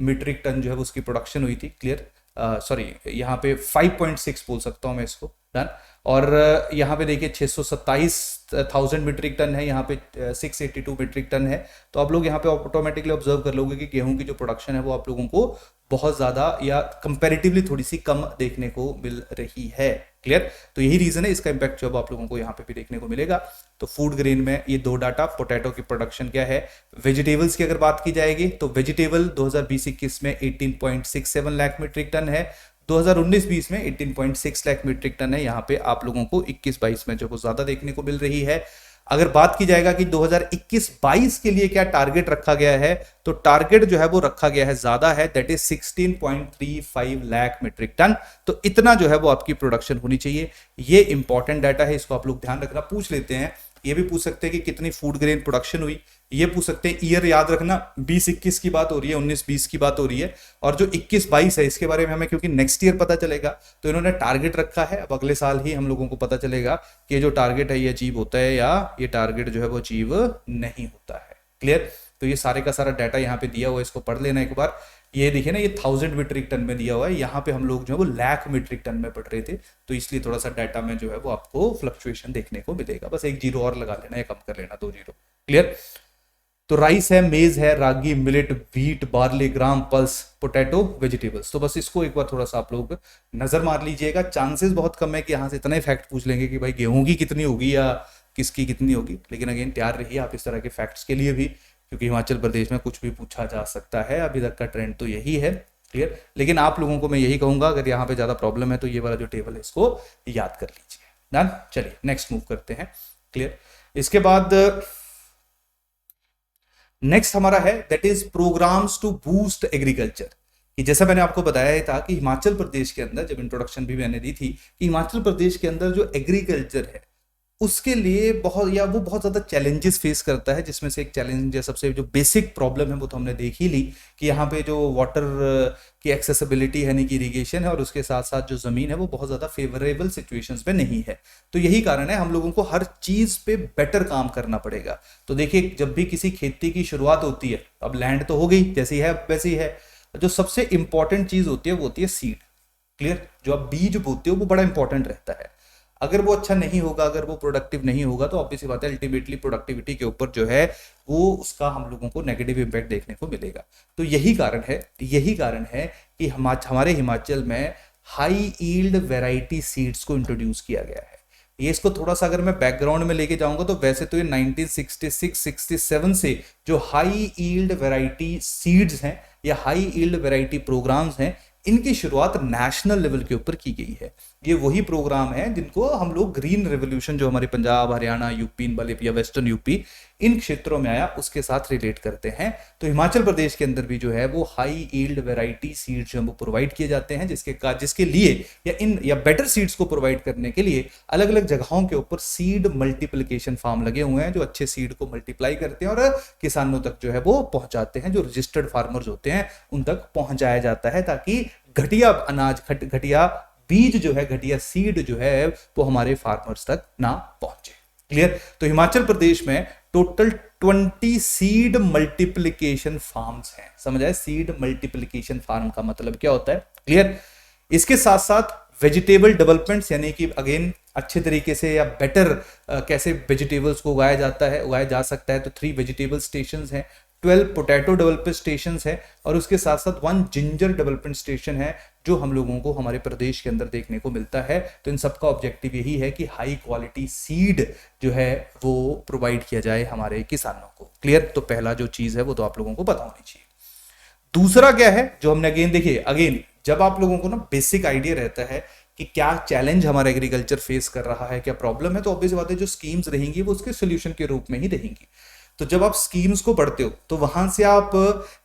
मीट्रिक टन जो है वो उसकी प्रोडक्शन हुई थी। क्लियर, सॉरी यहाँ पे 5.6 बोल सकता हूँ मैं इसको, डन। और यहाँ पे देखिए 627,000 मीट्रिक टन है, यहाँ पे 682 मीट्रिक टन है। तो आप लोग यहाँ पे ऑटोमेटिकली ऑब्जर्व कर लोगे कि गेहूं की जो प्रोडक्शन है वो आप लोगों को बहुत ज्यादा या कंपैरेटिवली थोड़ी सी कम देखने को मिल रही है। क्लियर, तो यही रीजन है, इसका इंपैक्ट जो आप लोगों को यहाँ पे भी देखने को मिलेगा। तो फूड ग्रेन में ये दो डाटा, पोटैटो की प्रोडक्शन क्या है। वेजिटेबल्स की अगर बात की जाएगी तो वेजिटेबल 2020-21 में 18.67 लाख मीट्रिक टन है, 2019-20 में 18.6 लाख मीट्रिक टन है। यहाँ पे आप लोगों को 21-22 में जो वो ज्यादा देखने को मिल रही है। अगर बात की जाएगा कि 2021-22 के लिए क्या टारगेट रखा गया है, तो टारगेट जो है वो रखा गया है ज्यादा है, that is 16.35 lakh metric ton. तो इतना जो है वो आपकी प्रोडक्शन होनी चाहिए। ये इंपॉर्टेंट डाटा है, इसको आप लोग ध्यान रखना। पूछ लेते हैं, ये भी पूछ सकते हैं कि कितनी फूड ग्रेन प्रोडक्शन हुई, ये पूछ सकते हैं। ईयर याद रखना, 20-21 की बात हो रही है, 19-20 की बात हो रही है। और जो 21-22 है इसके बारे में हमें क्योंकि नेक्स्ट ईयर पता चलेगा, तो इन्होंने टारगेट रखा है। अब अगले साल ही हम लोगों को पता चलेगा कि ये जो टारगेट है ये अचीव होता है या ये टारगेट जो है वो अचीव नहीं होता है। क्लियर, तो ये सारे का सारा डाटा यहाँ पे दिया हुआ है, इसको पढ़ लेना एक बार। ये देखिए ना, ये 1000 मीट्रिक टन में दिया हुआ है, यहाँ पे हम लोग जो है वो लाख मीट्रिक टन में पढ़ रहे थे, तो इसलिए थोड़ा सा डाटा में जो है वो आपको फ्लक्चुएशन देखने को मिलेगा। बस एक जीरो और लगा लेना या कम कर लेना, 2 जीरो। क्लियर, तो राइस है, मेज है, रागी, मिलेट, व्हीट, बार्ले, ग्राम, पल्स, पोटैटो, वेजिटेबल्स। तो बस इसको एक बार थोड़ा सा आप लोग नजर मार लीजिएगा। चांसेस बहुत कम है कि यहाँ से इतना ही फैक्ट पूछ लेंगे कि भाई गेहूं की कितनी होगी या किसकी कितनी होगी, लेकिन अगेन तैयार रहिए आप इस तरह के फैक्ट्स के लिए भी, क्योंकि हिमाचल प्रदेश में कुछ भी पूछा जा सकता है। अभी तक का ट्रेंड तो यही है। क्लियर, लेकिन आप लोगों को मैं यही कहूंगा, अगर यहाँ पे ज्यादा प्रॉब्लम है तो ये वाला जो टेबल है इसको याद कर लीजिए। डन, चलिए नेक्स्ट मूव करते हैं। क्लियर, इसके बाद नेक्स्ट हमारा है that is programs to boost agriculture. कि जैसा मैंने आपको बताया था कि हिमाचल प्रदेश के अंदर, जब इंट्रोडक्शन भी मैंने दी थी, कि हिमाचल प्रदेश के अंदर जो एग्रीकल्चर है उसके लिए वो बहुत ज्यादा चैलेंजेस फेस करता है, जिसमें से एक चैलेंज या सबसे जो बेसिक प्रॉब्लम है वो तो हमने देख ही ली कि यहाँ पे जो वाटर की एक्सेसिबिलिटी है, यानी कि इरिगेशन है, और उसके साथ साथ जो जमीन है वो बहुत ज्यादा फेवरेबल सिचुएशंस में नहीं है। तो यही कारण है हम लोगों को हर चीज पे बेटर काम करना पड़ेगा। तो देखिए जब भी किसी खेती की शुरुआत होती है, अब लैंड तो हो गई जैसी है वैसी है, जो सबसे इंपॉर्टेंट चीज होती है वो होती है सीड। क्लियर, जो आप बीज बोते हो वो बड़ा इंपॉर्टेंट रहता है। अगर वो अच्छा नहीं होगा, अगर वो प्रोडक्टिव नहीं होगा, तो ऑब्वियस बात है अल्टीमेटली प्रोडक्टिविटी के ऊपर जो है वो उसका हम लोगों को नेगेटिव इंपैक्ट देखने को मिलेगा। तो यही कारण है कि हमारे हिमाचल में हाई ईल्ड वैरायटी सीड्स को इंट्रोड्यूस किया गया है। ये इसको थोड़ा सा अगर मैं बैकग्राउंड में लेके जाऊंगा तो वैसे तो ये 1966-67 से जो हाई ईल्ड वैरायटी सीड्स हैं या हाई ईल्ड वैरायटी प्रोग्राम्स हैं, इनकी शुरुआत नेशनल लेवल के ऊपर की गई है। ये वही प्रोग्राम है जिनको हम लोग ग्रीन रेवोल्यूशन, जो हमारे पंजाब, हरियाणा, यूपी वाले या वेस्टर्न यूपी इन क्षेत्रों में आया, उसके साथ रिलेट करते हैं। तो हिमाचल प्रदेश के अंदर भी जो है वो हाई यील्ड वैरायटी सीड्स जो प्रोवाइड किए जाते हैं, जिसके लिए या बेटर सीड्स को प्रोवाइड करने के लिए अलग अलग जगहों के ऊपर सीड मल्टीप्लिकेशन फार्म लगे हुए हैं, जो अच्छे सीड को मल्टीप्लाई करते हैं और किसानों तक जो है वो पहुंचाते हैं। जो रजिस्टर्ड फार्मर्स होते हैं उन तक पहुंचाया जाता है, ताकि घटिया अनाज, घटिया बीज जो है, घटिया सीड जो है वो हमारे फार्मर्स तक ना पहुंचे। क्लियर? तो हिमाचल प्रदेश में टोटल 20 सीड मल्टीप्लिकेशन फार्म्स हैं। समझ आए? सीड मल्टीप्लिकेशन फार्म का मतलब क्या होता है? क्लियर? इसके साथ साथ वेजिटेबल डेवलपमेंट्स, यानी कि अगेन अच्छे तरीके से या बेटर कैसे वेजिटेबल्स को उगाया जा सकता है, तो 3 वेजिटेबल स्टेशंस हैं, 12 पोटैटो डेवलपमेंट स्टेशंस हैं, और उसके साथ साथ 1 जिंजर डेवलपमेंट स्टेशन है, जो हम लोगों को हमारे प्रदेश के अंदर देखने को मिलता है। तो इन सबका ऑब्जेक्टिव यही है कि हाई क्वालिटी सीड जो है वो प्रोवाइड किया जाए हमारे किसानों को। क्लियर? तो पहला जो चीज है वो तो आप लोगों को पता होनी चाहिए। दूसरा क्या है जो हमने अगेन जब आप लोगों को ना बेसिक आइडिया रहता है कि क्या चैलेंज हमारा एग्रीकल्चर फेस कर रहा है, क्या प्रॉब्लम है, तो ऑब्वियस बात है जो स्कीम्स रहेंगी वो उसके सोल्यूशन के रूप में ही रहेंगी। तो जब आप स्कीम्स को पढ़ते हो तो वहां से आप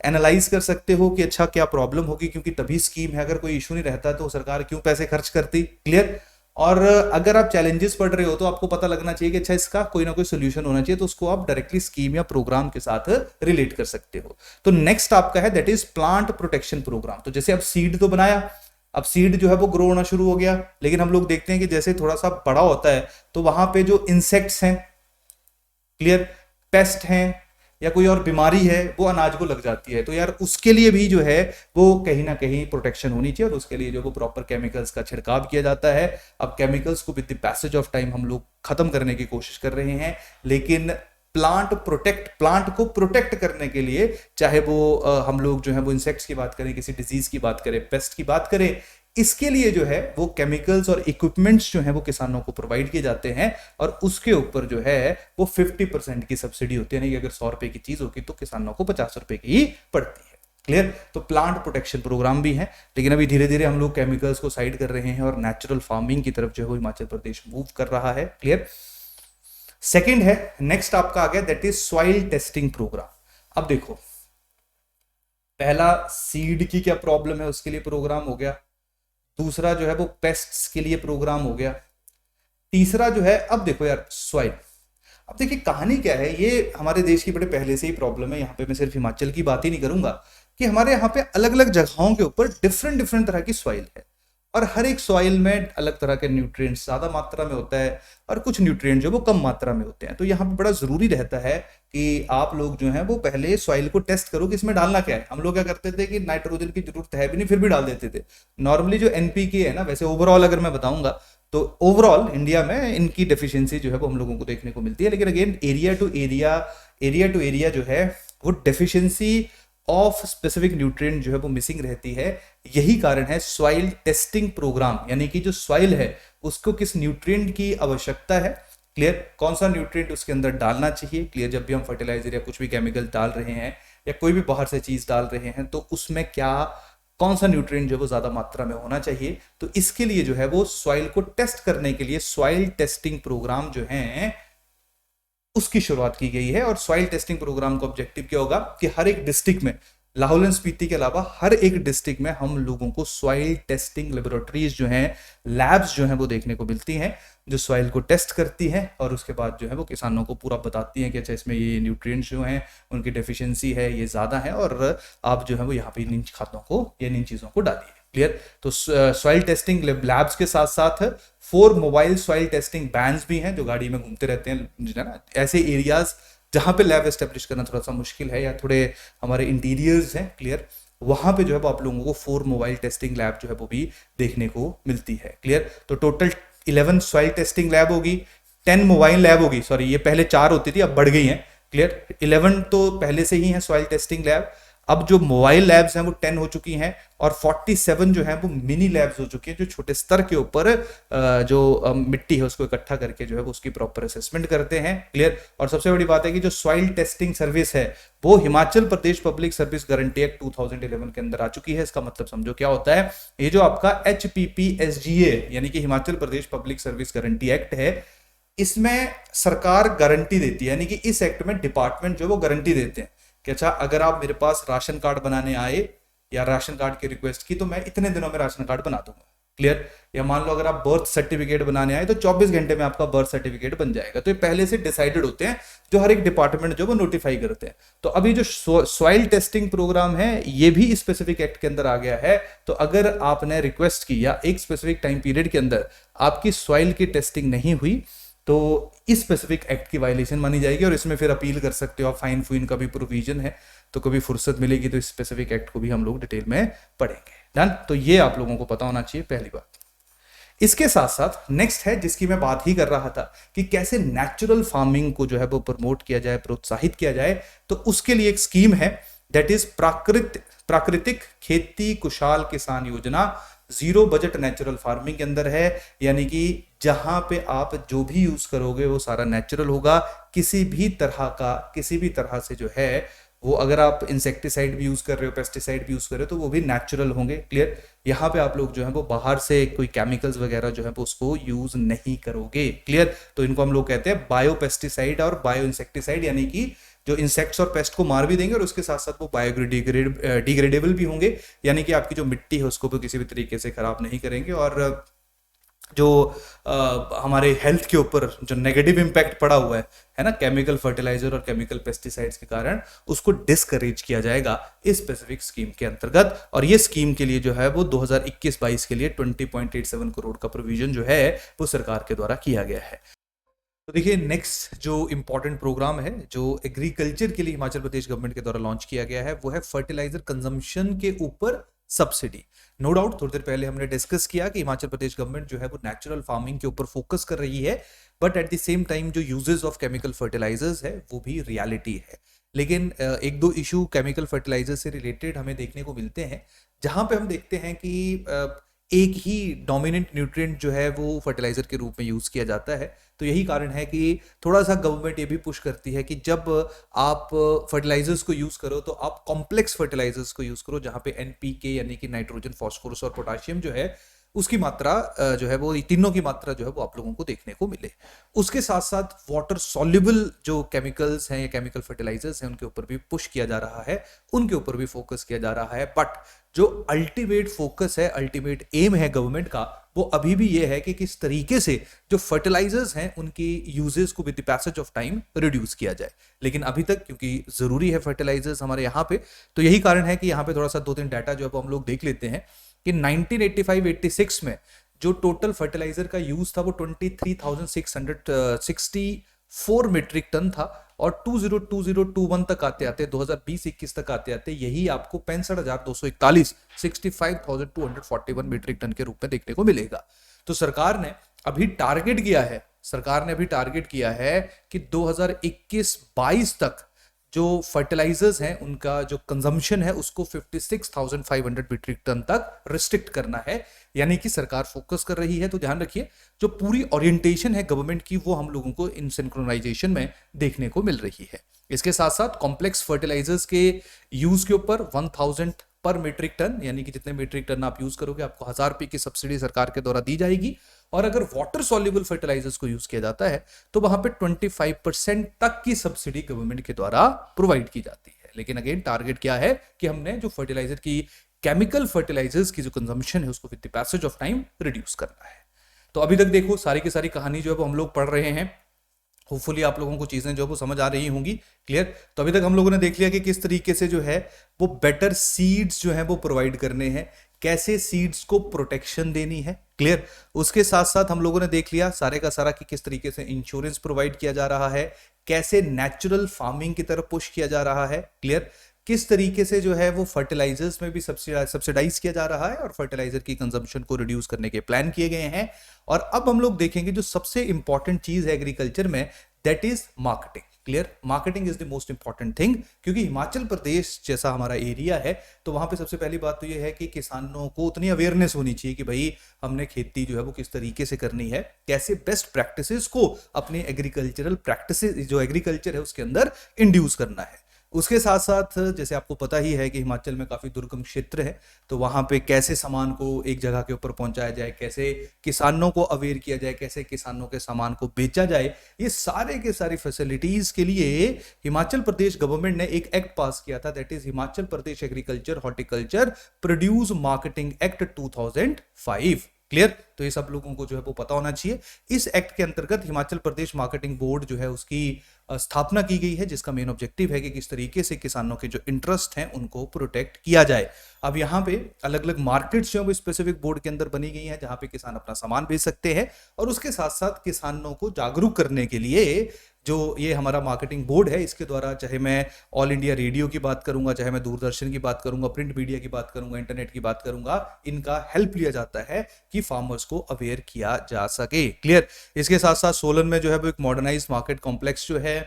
एनालाइज कर सकते हो कि अच्छा क्या प्रॉब्लम होगी, क्योंकि तभी स्कीम है। अगर कोई इशू नहीं रहता तो सरकार क्यों पैसे खर्च करती? क्लियर? और अगर आप चैलेंजेस पढ़ रहे हो तो आपको पता लगना चाहिए कि अच्छा इसका कोई ना कोई सोल्यूशन होना चाहिए, तो उसको आप डायरेक्टली स्कीम या प्रोग्राम के साथ रिलेट कर सकते हो। तो नेक्स्ट आपका है that is plant protection program. तो जैसे अब सीड तो बनाया, अब सीड जो है वो ग्रो होना शुरू हो गया, लेकिन हम लोग देखते हैं कि जैसे थोड़ा सा बड़ा होता है तो वहां पे जो इंसेक्ट्स हैं, क्लियर, पेस्ट हैं या कोई और बीमारी है वो अनाज को लग जाती है। तो यार उसके लिए भी जो है वो कहीं ना कहीं प्रोटेक्शन होनी चाहिए, और उसके लिए जो वो प्रॉपर केमिकल्स का छिड़काव किया जाता है। अब केमिकल्स को with the passage of time हम लोग खत्म करने की कोशिश कर रहे हैं, लेकिन प्लांट को प्रोटेक्ट करने के लिए, चाहे वो हम लोग जो है वो इंसेक्ट्स की बात करें, किसी डिजीज की बात करें, पेस्ट की बात करें, इसके लिए जो है वो केमिकल्स और इक्विपमेंट्स जो है वो किसानों को प्रोवाइड किए जाते हैं, और उसके ऊपर जो है वो 50% की सब्सिडी होती है। नहीं, अगर 100 रुपए की चीज होगी तो किसानों को 50 रुपए की ही पड़ती है। क्लियर? तो प्लांट प्रोटेक्शन प्रोग्राम भी है, लेकिन अभी धीरे धीरे हम लोग केमिकल्स को साइड कर रहे हैं और नेचुरल फार्मिंग की तरफ जो है वो हिमाचल प्रदेश मूव कर रहा है। क्लियर? सेकेंड है, नेक्स्ट आपका आ गया that is soil testing program. अब देखो, पहला सीड की क्या प्रॉब्लम है उसके लिए प्रोग्राम हो गया, दूसरा जो है वो पेस्ट्स के लिए प्रोग्राम हो गया, तीसरा जो है अब देखो यार सॉइल। अब देखिए कहानी क्या है, ये हमारे देश की बड़े पहले से ही प्रॉब्लम है। यहाँ पे मैं सिर्फ हिमाचल की बात ही नहीं करूंगा कि हमारे यहाँ पे अलग अलग जगहों के ऊपर डिफरेंट तरह की सॉइल है, और हर एक सॉइल में अलग तरह के न्यूट्रिएंट्स ज्यादा मात्रा में होता है और कुछ न्यूट्रिएंट जो वो कम मात्रा में होते हैं। तो यहाँ पे बड़ा जरूरी रहता है कि आप लोग जो है वो पहले सॉइल को टेस्ट करो कि इसमें डालना क्या है। हम लोग क्या करते थे कि नाइट्रोजन की जरूरत है भी नहीं फिर भी डाल देते थे। नॉर्मली जो एनपीके है ना, वैसे ओवरऑल अगर मैं बताऊंगा तो ओवरऑल इंडिया में इनकी डेफिशिएंसी जो है वो हम लोगों को देखने को मिलती है, लेकिन अगेन एरिया टू एरिया जो है वो डेफिशिएंसी ऑफ स्पेसिफिक न्यूट्रिएंट जो है वो मिसिंग रहती है। यही कारण है सॉइल टेस्टिंग प्रोग्राम, यानी कि जो सॉइल है उसको किस न्यूट्रिएंट की आवश्यकता है, क्लियर, कौन सा न्यूट्रिएंट उसके अंदर डालना चाहिए, क्लियर, जब भी हम फर्टिलाइजर या कुछ भी केमिकल डाल रहे हैं या कोई भी बाहर से चीज डाल रहे हैं तो उसमें क्या कौन सा न्यूट्रिएंट जो है वो ज्यादा मात्रा में होना चाहिए। तो इसके लिए जो है वो सॉइल को टेस्ट करने के लिए सॉइल टेस्टिंग प्रोग्राम जो है उसकी शुरुआत की गई है। और सॉइल टेस्टिंग प्रोग्राम का ऑब्जेक्टिव क्या होगा कि हर एक डिस्ट्रिक्ट में, लाहौल एंड स्पीति के अलावा हर एक डिस्ट्रिक्ट में हम लोगों को सॉइल टेस्टिंग लेबोरेटरीज जो हैं, लैब्स जो हैं वो देखने को मिलती हैं, जो सॉइल को टेस्ट करती हैं और उसके बाद जो है वो किसानों को पूरा बताती हैं कि अच्छा इसमें ये न्यूट्रिएंट्स जो हैं उनकी डेफिशिएंसी है, ये ज़्यादा है, और आप जो है वो यहाँ पे इन खादों को या इन चीज़ों को डालिए। क्लियर? तो सॉइल टेस्टिंग लैब्स के साथ साथ 4 मोबाइल सॉइल टेस्टिंग वैन्स भी हैं जो गाड़ी में घूमते रहते हैं ना। ऐसे एरियाज जहां पे लैब एस्टेब्लिश करना थोड़ा सा मुश्किल है या थोड़े हमारे इंटीरियर्स हैं, क्लियर, वहां पे जो है वो आप लोगों को 4 मोबाइल टेस्टिंग लैब जो है वो भी देखने को मिलती है। क्लियर? तो टोटल 11 सॉइल टेस्टिंग लैब होगी, 10 मोबाइल लैब होगी, सॉरी ये पहले 4 होती थी अब बढ़ गई हैं। क्लियर? 11 तो पहले से ही है सॉइल टेस्टिंग लैब। अब जो मोबाइल लैब्स हैं वो 10 हो चुकी हैं और 47 जो है वो मिनी लैब्स हो चुकी हैं, जो छोटे स्तर के ऊपर जो मिट्टी है उसको इकट्ठा करके जो है वो उसकी प्रॉपर असेसमेंट करते हैं। क्लियर। और सबसे बड़ी बात है कि जो सॉइल टेस्टिंग सर्विस है वो हिमाचल प्रदेश पब्लिक सर्विस गारंटी एक्ट 2011 के अंदर आ चुकी है। इसका मतलब समझो क्या होता है, ये जो आपका HPPSGA यानी कि Himachal Pradesh public service guarantee act है, इसमें सरकार गारंटी देती है, यानी कि इस एक्ट में डिपार्टमेंट जो वो गारंटी देते हैं कि अच्छा अगर आप मेरे पास राशन कार्ड बनाने आए या राशन कार्ड की रिक्वेस्ट की तो मैं इतने दिनों में राशन कार्ड बना दूंगा। क्लियर। या मान लो अगर आप बर्थ सर्टिफिकेट बनाने आए तो 24 घंटे में आपका बर्थ सर्टिफिकेट बन जाएगा। तो ये पहले से डिसाइडेड होते हैं, जो हर एक डिपार्टमेंट जो वो नोटिफाई करते हैं। तो अभी जो सॉइल टेस्टिंग प्रोग्राम है ये भी स्पेसिफिक एक्ट के अंदर आ गया है। तो अगर आपने रिक्वेस्ट की या एक स्पेसिफिक टाइम पीरियड के अंदर आपकी सॉइल की टेस्टिंग नहीं हुई तो इस स्पेसिफिक एक्ट की वायलेशन मानी जाएगी और इसमें फिर अपील कर सकते हो आप, फाइन फुइन का भी प्रोविजन है। तो कभी फुर्सत मिलेगी तो इस स्पेसिफिक एक्ट को भी हम लोग डिटेल में पढ़ेंगे। डन। तो ये आप लोगों को पता होना चाहिए, पहली बात। इसके साथ साथ नेक्स्ट है जिसकी मैं बात ही कर रहा था कि कैसे नेचुरल फार्मिंग को जो है वो प्रमोट किया जाए, प्रोत्साहित किया जाए। तो उसके लिए एक स्कीम है, दैट इज प्राकृतिक खेती कुशल किसान योजना। जीरो बजट नेचुरल फार्मिंग के अंदर है, यानी कि जहां पे आप जो भी यूज करोगे वो सारा नेचुरल होगा। किसी भी तरह से जो है वो, अगर आप इंसेक्टिसाइड भी यूज कर रहे हो, पेस्टिसाइड भी यूज कर रहे हो, तो वो भी नेचुरल होंगे। क्लियर। यहाँ पे आप लोग जो है वो बाहर से कोई केमिकल्स वगैरह जो है वो उसको यूज नहीं करोगे। क्लियर। तो इनको हम लोग कहते हैं बायो पेस्टिसाइड और बायो इंसेक्टिसाइड, यानी कि जो इंसेक्ट्स और पेस्ट को मार भी देंगे और उसके साथ साथ वो बायोडिग्रेडेबल भी होंगे, यानी कि आपकी जो मिट्टी है उसको भी किसी भी तरीके से खराब नहीं करेंगे। और जो हमारे हेल्थ के ऊपर जो नेगेटिव इम्पैक्ट पड़ा हुआ है ना, केमिकल फर्टिलाइजर और केमिकल पेस्टिसाइड्स के कारण, उसको डिस्करेज किया जाएगा इस स्पेसिफिक स्कीम के अंतर्गत। और ये स्कीम के लिए जो है वो 2021-22 के लिए 20.87 करोड़ का प्रोविजन जो है वो सरकार के द्वारा किया गया है। तो देखिए नेक्स्ट जो इंपॉर्टेंट प्रोग्राम है जो एग्रीकल्चर के लिए हिमाचल प्रदेश गवर्नमेंट के द्वारा लॉन्च किया गया है वो है फर्टिलाइजर कंजम्पशन के ऊपर सब्सिडी। नो डाउट थोड़ी देर पहले हमने डिस्कस किया कि हिमाचल प्रदेश गवर्नमेंट जो है वो नेचुरल फार्मिंग के ऊपर फोकस कर रही है, but at the same time जो यूजेस ऑफ केमिकल फर्टिलाइजर्स है वो भी रियलिटी है। लेकिन एक दो इशू केमिकल फर्टिलाइजर से रिलेटेड हमें देखने को मिलते हैं, जहां पे हम देखते हैं कि एक ही डोमिनेंट न्यूट्रिएंट जो है वो फर्टिलाइजर के रूप में यूज किया जाता है। तो यही कारण है कि थोड़ा सा गवर्नमेंट ये भी पुश करती है कि जब आप फर्टिलाइजर्स को यूज करो तो आप कॉम्प्लेक्स फर्टिलाइजर्स को यूज करो, जहां पे NPK यानी कि नाइट्रोजन, फास्फोरस और पोटाशियम जो है उसकी मात्रा जो है वो, तीनों की मात्रा जो है वो आप लोगों को देखने को मिले। उसके साथ साथ वाटर सॉल्युबल जो केमिकल्स हैं या केमिकल फर्टिलाइजर्स हैं उनके ऊपर भी पुश किया जा रहा है, उनके ऊपर भी फोकस किया जा रहा है। बट जो अल्टीमेट फोकस है, अल्टीमेट एम है गवर्नमेंट का, वो अभी भी ये है कि किस तरीके से जो फर्टिलाइजर्स हैं उनकी यूजेस को with the passage of time reduce किया जाए। लेकिन अभी तक क्योंकि जरूरी है फर्टिलाइजर्स हमारे यहाँ पे, तो यही कारण है कि यहाँ पे थोड़ा सा 2-3 डाटा जो है हम लोग देख लेते हैं कि 1985-86 में जो टोटल फर्टिलाइजर का यूज था वो 23,664 मीट्रिक टन था, और 2020-21 तक आते आते 2020-21 तक आते आते यही आपको 65,241 65,241 मीट्रिक टन के रूप में देखने को मिलेगा। तो सरकार ने अभी टारगेट किया है कि 2021-22 तक जो फर्टिलाइजर्स हैं उनका जो कंजम्पशन है उसको 56,500 मीट्रिक टन तक रिस्ट्रिक्ट करना है, यानी कि सरकार फोकस कर रही है। तो ध्यान रखिए जो पूरी ओरिएंटेशन है गवर्नमेंट की वो हम लोगों को इन सिंक्रोनाइजेशन में देखने को मिल रही है। इसके साथ साथ कॉम्प्लेक्स फर्टिलाइजर्स के यूज के ऊपर 1000 पर मीट्रिक टन, यानी कि जितने मीट्रिक टन आप यूज करोगे आपको 1000 रुपए की सब्सिडी सरकार के द्वारा दी जाएगी। और अगर वाटर सॉल्युबल फर्टिलाइजर्स को यूज किया जाता है तो वहां पे 25% तक की सब्सिडी गवर्नमेंट के द्वारा प्रोवाइड की जाती है। लेकिन अगेन टारगेट क्या है कि हमने जो फर्टिलाइजर की, केमिकल फर्टिलाइजर्स की जो कंजम्पशन है उसको with the passage of time reduce करना है। तो अभी तक देखो सारी की सारी कहानी जो है वो हम लोग पढ़ रहे हैं, होपफुली आप लोगों को चीजें जो है वो समझ आ रही होंगी। क्लियर। तो अभी तक हम लोगों ने देख लिया कि किस तरीके से जो है वो बेटर सीड्स जो है वो प्रोवाइड करने हैं, कैसे सीड्स को प्रोटेक्शन देनी है। क्लियर। उसके साथ साथ हम लोगों ने देख लिया सारे का सारा कि किस तरीके से इंश्योरेंस प्रोवाइड किया जा रहा है, कैसे नेचुरल फार्मिंग की तरफ पुश किया जा रहा है। क्लियर। किस तरीके से जो है वो फर्टिलाइजर्स में भी सब्सिडाइज किया जा रहा है और फर्टिलाइजर की कंजम्पशन को रिड्यूस करने के प्लान किए गए हैं। और अब हम लोग देखेंगे जो सबसे इंपॉर्टेंट चीज है एग्रीकल्चर में, that is marketing. Clear, marketing is the most important thing, क्योंकि हिमाचल प्रदेश जैसा हमारा एरिया है तो वहां पे सबसे पहली बात तो ये है कि किसानों को उतनी अवेयरनेस होनी चाहिए कि भाई हमने खेती जो है वो किस तरीके से करनी है, कैसे बेस्ट प्रैक्टिसेस को अपने एग्रीकल्चरल प्रैक्टिसेस जो एग्रीकल्चर है उसके अंदर इंड्यूस करना है। उसके साथ साथ जैसे आपको पता ही है कि हिमाचल में काफी दुर्गम क्षेत्र है, तो वहां पे कैसे सामान को एक जगह के ऊपर पहुंचाया जाए, कैसे किसानों को अवेयर किया जाए, कैसे किसानों के सामान को बेचा जाए, ये सारे के सारी फैसिलिटीज के लिए हिमाचल प्रदेश गवर्नमेंट ने एक एक्ट पास किया था, that is Himachal Pradesh agriculture horticulture produce marketing act 2005। Clear, तो ये सब लोगों को जो है वो पता होना चाहिए। इस एक्ट के अंतर्गत हिमाचल प्रदेश मार्केटिंग बोर्ड जो है उसकी स्थापना की गई है, जिसका मेन ऑब्जेक्टिव है कि किस तरीके से किसानों के जो इंटरेस्ट हैं उनको प्रोटेक्ट किया जाए। अब यहाँ पे अलग अलग मार्केट्स जो है वो स्पेसिफिक बोर्ड के अंदर बनी गई हैं, जहां पे किसान अपना सामान बेच सकते हैं, और उसके साथ साथ किसानों को जागरूक करने के लिए जो ये हमारा मार्केटिंग बोर्ड है, इसके द्वारा चाहे मैं ऑल इंडिया रेडियो की बात करूंगा, चाहे मैं दूरदर्शन की बात करूंगा, प्रिंट मीडिया की बात करूंगा, इंटरनेट की बात करूंगा, इनका हेल्प लिया जाता है कि फार्मर्स को अवेयर किया जा सके। क्लियर, इसके साथ साथ सोलन में जो है वो एक मॉडर्नाइज मार्केट कॉम्प्लेक्स जो है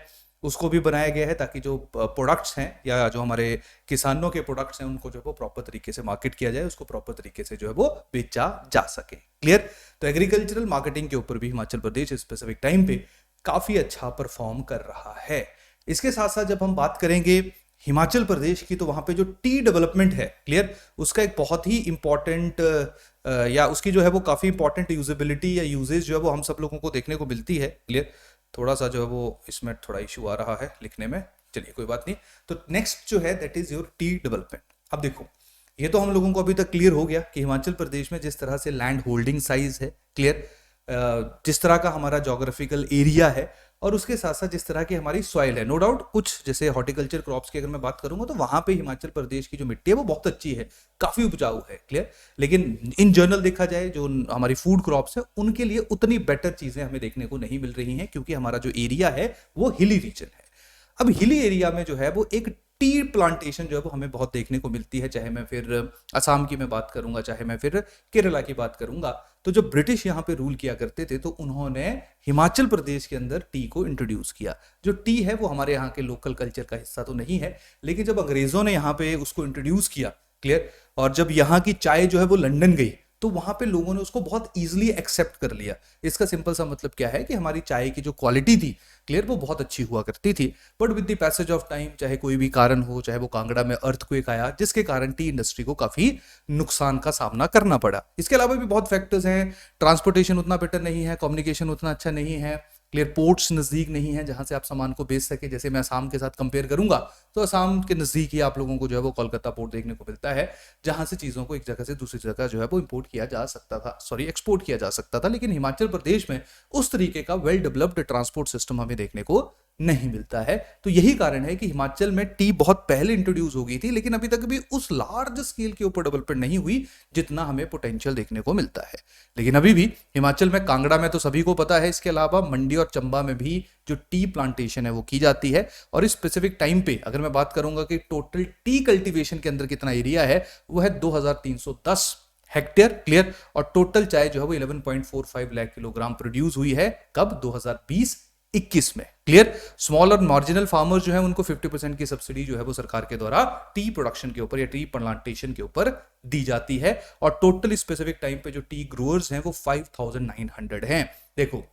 उसको भी बनाया गया है, ताकि जो प्रोडक्ट्स हैं या जो हमारे किसानों के प्रोडक्ट्स हैं उनको जो है वो प्रॉपर तरीके से मार्केट किया जाए, उसको प्रॉपर तरीके से जो है वो बेचा जा सके। क्लियर, तो एग्रीकल्चरल मार्केटिंग के ऊपर भी हिमाचल प्रदेश स्पेसिफिक टाइम पे काफी अच्छा परफॉर्म कर रहा है। इसके साथ साथ जब हम बात करेंगे हिमाचल प्रदेश की, तो वहां पे जो टी डेवलपमेंट है, क्लियर, उसका एक बहुत ही इंपॉर्टेंट या उसकी जो है वो काफी इंपॉर्टेंट यूजेबिलिटी या यूजेज जो है वो हम सब लोगों को देखने को मिलती है। क्लियर, थोड़ा सा जो है वो इसमें थोड़ा इशू आ रहा है लिखने में, चलिए कोई बात नहीं। तो नेक्स्ट जो है that is your T development. अब देखो, ये तो हम लोगों को अभी तक क्लियर हो गया कि हिमाचल प्रदेश में जिस तरह से लैंड होल्डिंग साइज है, क्लियर, जिस तरह का हमारा जोग्राफिकल एरिया है, और उसके साथ साथ जिस तरह की हमारी सॉइल है, नो डाउट कुछ जैसे हॉर्टिकल्चर क्रॉप्स की अगर मैं बात करूंगा तो वहां पे हिमाचल प्रदेश की जो मिट्टी है वो बहुत अच्छी है, काफी उपजाऊ है। क्लियर, लेकिन इन जनरल देखा जाए जो हमारी फूड क्रॉप्स है उनके लिए उतनी बेटर चीजें हमें देखने को नहीं मिल रही हैं, क्योंकि हमारा जो एरिया है वो हिली रीजन है। अब हिली एरिया में जो है वो एक टी प्लांटेशन जो है वो हमें बहुत देखने को मिलती है, चाहे मैं फिर असम की मैं बात करूंगा, चाहे मैं फिर केरला की बात करूंगा। तो जब ब्रिटिश यहाँ पे रूल किया करते थे तो उन्होंने हिमाचल प्रदेश के अंदर टी को इंट्रोड्यूस किया। जो टी है वो हमारे यहाँ के लोकल कल्चर का हिस्सा तो नहीं है, लेकिन जब अंग्रेजों ने यहाँ पे उसको इंट्रोड्यूस किया, क्लियर, और जब यहाँ की चाय जो है वो लंदन गई तो वहां पे लोगों ने उसको बहुत इजीली एक्सेप्ट कर लिया। इसका सिंपल सा मतलब क्या है कि हमारी चाय की जो क्वालिटी थी, क्लियर, वो बहुत अच्छी हुआ करती थी, but with the passage of time, चाहे कोई भी कारण हो, चाहे वो कांगड़ा में अर्थक्वेक आया जिसके कारण टी इंडस्ट्री को काफी नुकसान का सामना करना पड़ा। इसके अलावा भी बहुत फैक्टर्स हैं, ट्रांसपोर्टेशन उतना बेटर नहीं है, कम्युनिकेशन उतना अच्छा नहीं है, क्लियर, पोर्ट्स नजदीक नहीं है जहां से आप सामान को बेच सके। जैसे मैं असम के साथ कंपेयर करूंगा तो असम के नजदीक ही आप लोगों को जो है वो कोलकाता पोर्ट देखने को मिलता है, जहां से चीजों को एक जगह से दूसरी जगह जो है वो इंपोर्ट किया जा सकता था, सॉरी एक्सपोर्ट किया जा सकता था। लेकिन हिमाचल प्रदेश में उस तरीके का वेल डेवलप्ड ट्रांसपोर्ट सिस्टम हमें देखने को नहीं मिलता है। तो यही कारण है कि हिमाचल में टी बहुत पहले इंट्रोड्यूस हो गई थी, लेकिन अभी तक भी उस लार्ज स्केल के ऊपर डेवलपमेंट नहीं हुई जितना हमें पोटेंशियल देखने को मिलता है। लेकिन अभी भी हिमाचल में कांगड़ा में तो सभी को पता है, इसके अलावा मंडी और चंबा में भी जो टी प्लांटेशन है वो की जाती है। और इस स्पेसिफिक टाइम पे अगर मैं बात करूंगा कि टोटल टी कल्टीवेशन के अंदर कितना एरिया है, वो है 2310 हेक्टेयर, क्लियर, और टोटल चाय जो है वो 11.45 लाख किलोग्राम प्रोड्यूस हुई है, कब, 2020-21 में। क्लियर, स्मॉल और मार्जिनल फार्मर जो है उनको 50% की सब्सिडी जो है वो सरकार के द्वारा टी प्रोडक्शन के ऊपर या टी प्लांटेशन के ऊपर दी जाती है। और टोटल स्पेसिफिक टाइम पे जो टी ग्रोअर्स हैं वो 5900 हैं। देखो,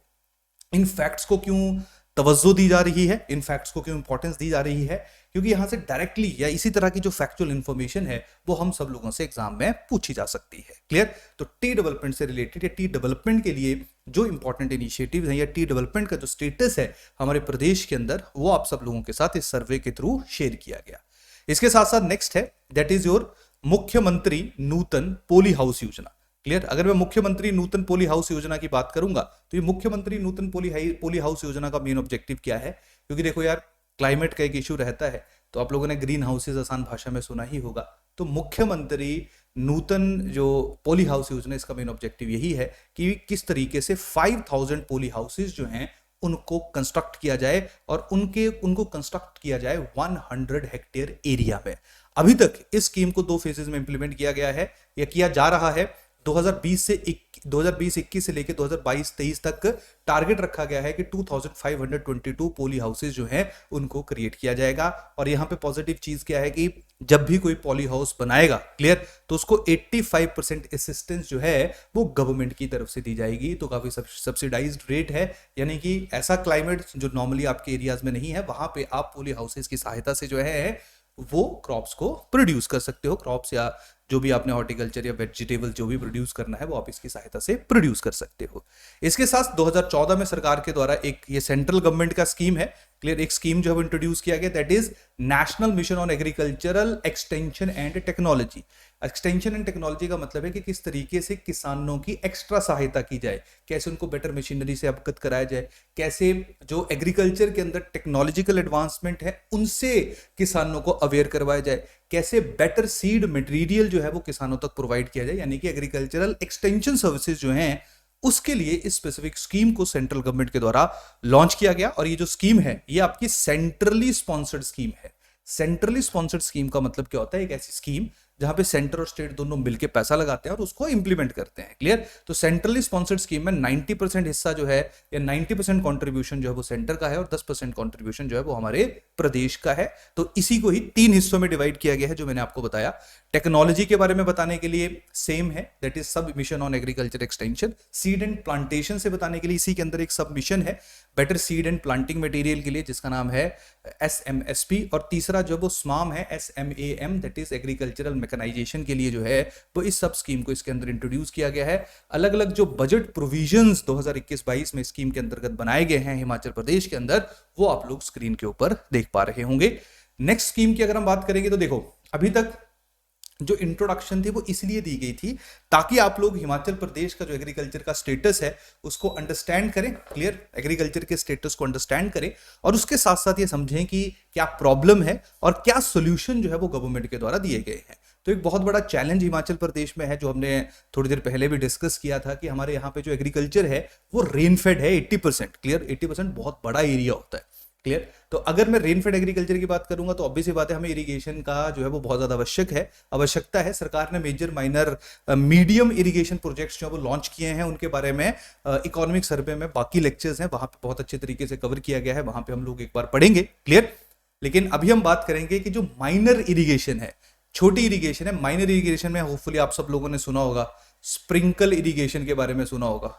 इन फैक्ट्स को क्यों तवज्जो दी जा रही है, इन फैक्ट्स को क्यों इंपॉर्टेंस दी जा रही है, क्योंकि यहां से डायरेक्टली या इसी तरह की जो फैक्चुअल इंफॉर्मेशन है वो हम सब लोगों से एग्जाम में पूछी जा सकती है। क्लियर, तो टी डेवलपमेंट से रिलेटेड या टी डेवलपमेंट के लिए जो इंपॉर्टेंट इनिशिएटिव्स हैं या टी डेवलपमेंट का जो स्टेटस है हमारे प्रदेश के अंदर, वो आप सब लोगों के साथ इस सर्वे के थ्रू शेयर किया गया। इसके साथ साथ नेक्स्ट है दैट इज योर मुख्यमंत्री नूतन पोली हाउस योजना। क्लियर, अगर मैं मुख्यमंत्री नूतन पोली हाउस योजना की बात करूंगा तो ये मुख्यमंत्री नूतन पोली हाउस योजना का मेन ऑब्जेक्टिव क्या है, क्योंकि देखो यार, क्लाइमेट का एक इशू रहता है, तो आप लोगों ने ग्रीन हाउसेज आसान भाषा में सुना ही होगा। तो मुख्यमंत्री नूतन जो पोली हाउस योजना, इसका मेन ऑब्जेक्टिव यही है कि किस तरीके से 5000 पोली हाउसेज जो हैं उनको कंस्ट्रक्ट किया जाए, और उनको कंस्ट्रक्ट किया जाए 100 हेक्टेयर एरिया में। अभी तक इस स्कीम को 2 फेजेस में इंप्लीमेंट किया गया है या किया जा रहा है। 2020-21 से लेकर 2022-23 तक टारगेट रखा गया है कि 2522 पोली हाउसेज जो हैं उनको क्रिएट किया जाएगा। और यहां पे पॉजिटिव चीज क्या है कि जब भी कोई पॉली हाउस बनाएगा, क्लियर, तो उसको 85% असिस्टेंस जो है वो गवर्नमेंट की तरफ से दी जाएगी। तो काफी सब्सिडाइज्ड रेट है, यानी कि ऐसा क्लाइमेट जो नॉर्मली आपके एरियाज में नहीं है, वहां पे आप पॉली हाउसेज की सहायता से जो है वो क्रॉप्स को प्रोड्यूस कर सकते हो। क्रॉप्स या जो भी आपने हॉर्टिकल्चर या वेजिटेबल जो भी प्रोड्यूस करना है वो आप इसकी सहायता से प्रोड्यूस कर सकते हो। इसके साथ 2014 में सरकार के द्वारा एक ये सेंट्रल गवर्नमेंट का स्कीम है, क्लियर, एक स्कीम जो है इंट्रोड्यूस किया गया, that is national mission on agricultural extension and technology. Extension and technology का मतलब है कि किस तरीके से किसानों की एक्स्ट्रा सहायता की जाए, कैसे उनको बेटर मशीनरी से अवगत कराया जाए, कैसे जो एग्रीकल्चर के अंदर टेक्नोलॉजिकल एडवांसमेंट है उनसे किसानों को अवेयर करवाया जाए, कैसे बेटर सीड मटेरियल जो है वो किसानों तक प्रोवाइड किया जाए, यानी कि एग्रीकल्चरल एक्सटेंशन सर्विसेज जो हैं उसके लिए इस स्पेसिफिक स्कीम को सेंट्रल गवर्नमेंट के द्वारा लॉन्च किया गया। और ये जो स्कीम है ये आपकी सेंट्रली स्पॉन्सर्ड स्कीम है। सेंट्रली स्पॉन्सर्ड स्कीम का मतलब क्या होता है? एक ऐसी स्कीम जहां पे सेंटर और स्टेट दोनों मिलकर पैसा लगाते हैं और उसको इंप्लीमेंट करते हैं, क्लियर। तो सेंट्रली स्पॉन्सर्ड स्कीम में 90% हिस्सा जो है या 90% कॉन्ट्रीब्यूशन जो है वो सेंटर का है और 10% कॉन्ट्रीब्यूशन जो है वो हमारे प्रदेश का है। तो इसी को ही 3 हिस्सों में डिवाइड किया गया है जो मैंने आपको बताया। टेक्नोलॉजी के बारे में बताने के लिए सेम है, दैट इज सब mission on agriculture extension. Seed and plantation से बताने के लिए इसी के अंदर एक सब मिशन है better seed and planting material के लिए, जिसका नाम है SMSP। और तीसरा जो वो SMAM है, SMAM, that is agricultural mechanization के लिए जो है वो इस सब स्कीम को इसके अंदर इंट्रोड्यूस किया गया है। अलग अलग जो बजट प्रोविजंस 2021-22 में स्कीम के अंतर्गत बनाए गए हैं हिमाचल प्रदेश के अंदर, वो आप लोग स्क्रीन के ऊपर देख पा रहे होंगे। नेक्स्ट स्कीम की अगर हम बात करेंगे तो देखो, अभी तक जो इंट्रोडक्शन थी वो इसलिए दी गई थी ताकि आप लोग हिमाचल प्रदेश का जो एग्रीकल्चर का स्टेटस है उसको अंडरस्टैंड करें, क्लियर, एग्रीकल्चर के स्टेटस को अंडरस्टैंड करें और उसके साथ साथ ये समझें कि क्या प्रॉब्लम है और क्या सोल्यूशन जो है वो गवर्नमेंट के द्वारा दिए गए हैं। तो एक बहुत बड़ा चैलेंज हिमाचल प्रदेश में है जो हमने थोड़ी देर पहले भी डिस्कस किया था कि हमारे यहाँ पे जो एग्रीकल्चर है वो रेनफेड है 80%, क्लियर, 80% बहुत बड़ा एरिया होता है, क्लियर। तो अगर मैं रेनफेड एग्रीकल्चर की बात करूंगा तो ऑब्वियस सी बात है हमें इरिगेशन का जो है वो बहुत ज्यादा आवश्यकता है। सरकार ने major minor medium irrigation projects जो है वो लॉन्च किए हैं, उनके बारे में इकोनॉमिक सर्वे में बाकी लेक्चर्स हैं, वहां पे बहुत अच्छे तरीके से कवर किया गया है, वहां पे हम लोग एक बार पढ़ेंगे, क्लियर। लेकिन अभी हम बात करेंगे कि जो माइनर इरिगेशन है, छोटी इरिगेशन है, माइनर इरिगेशन में होपफुली आप सब लोगों ने सुना होगा, स्प्रिंकल इरिगेशन के बारे में सुना होगा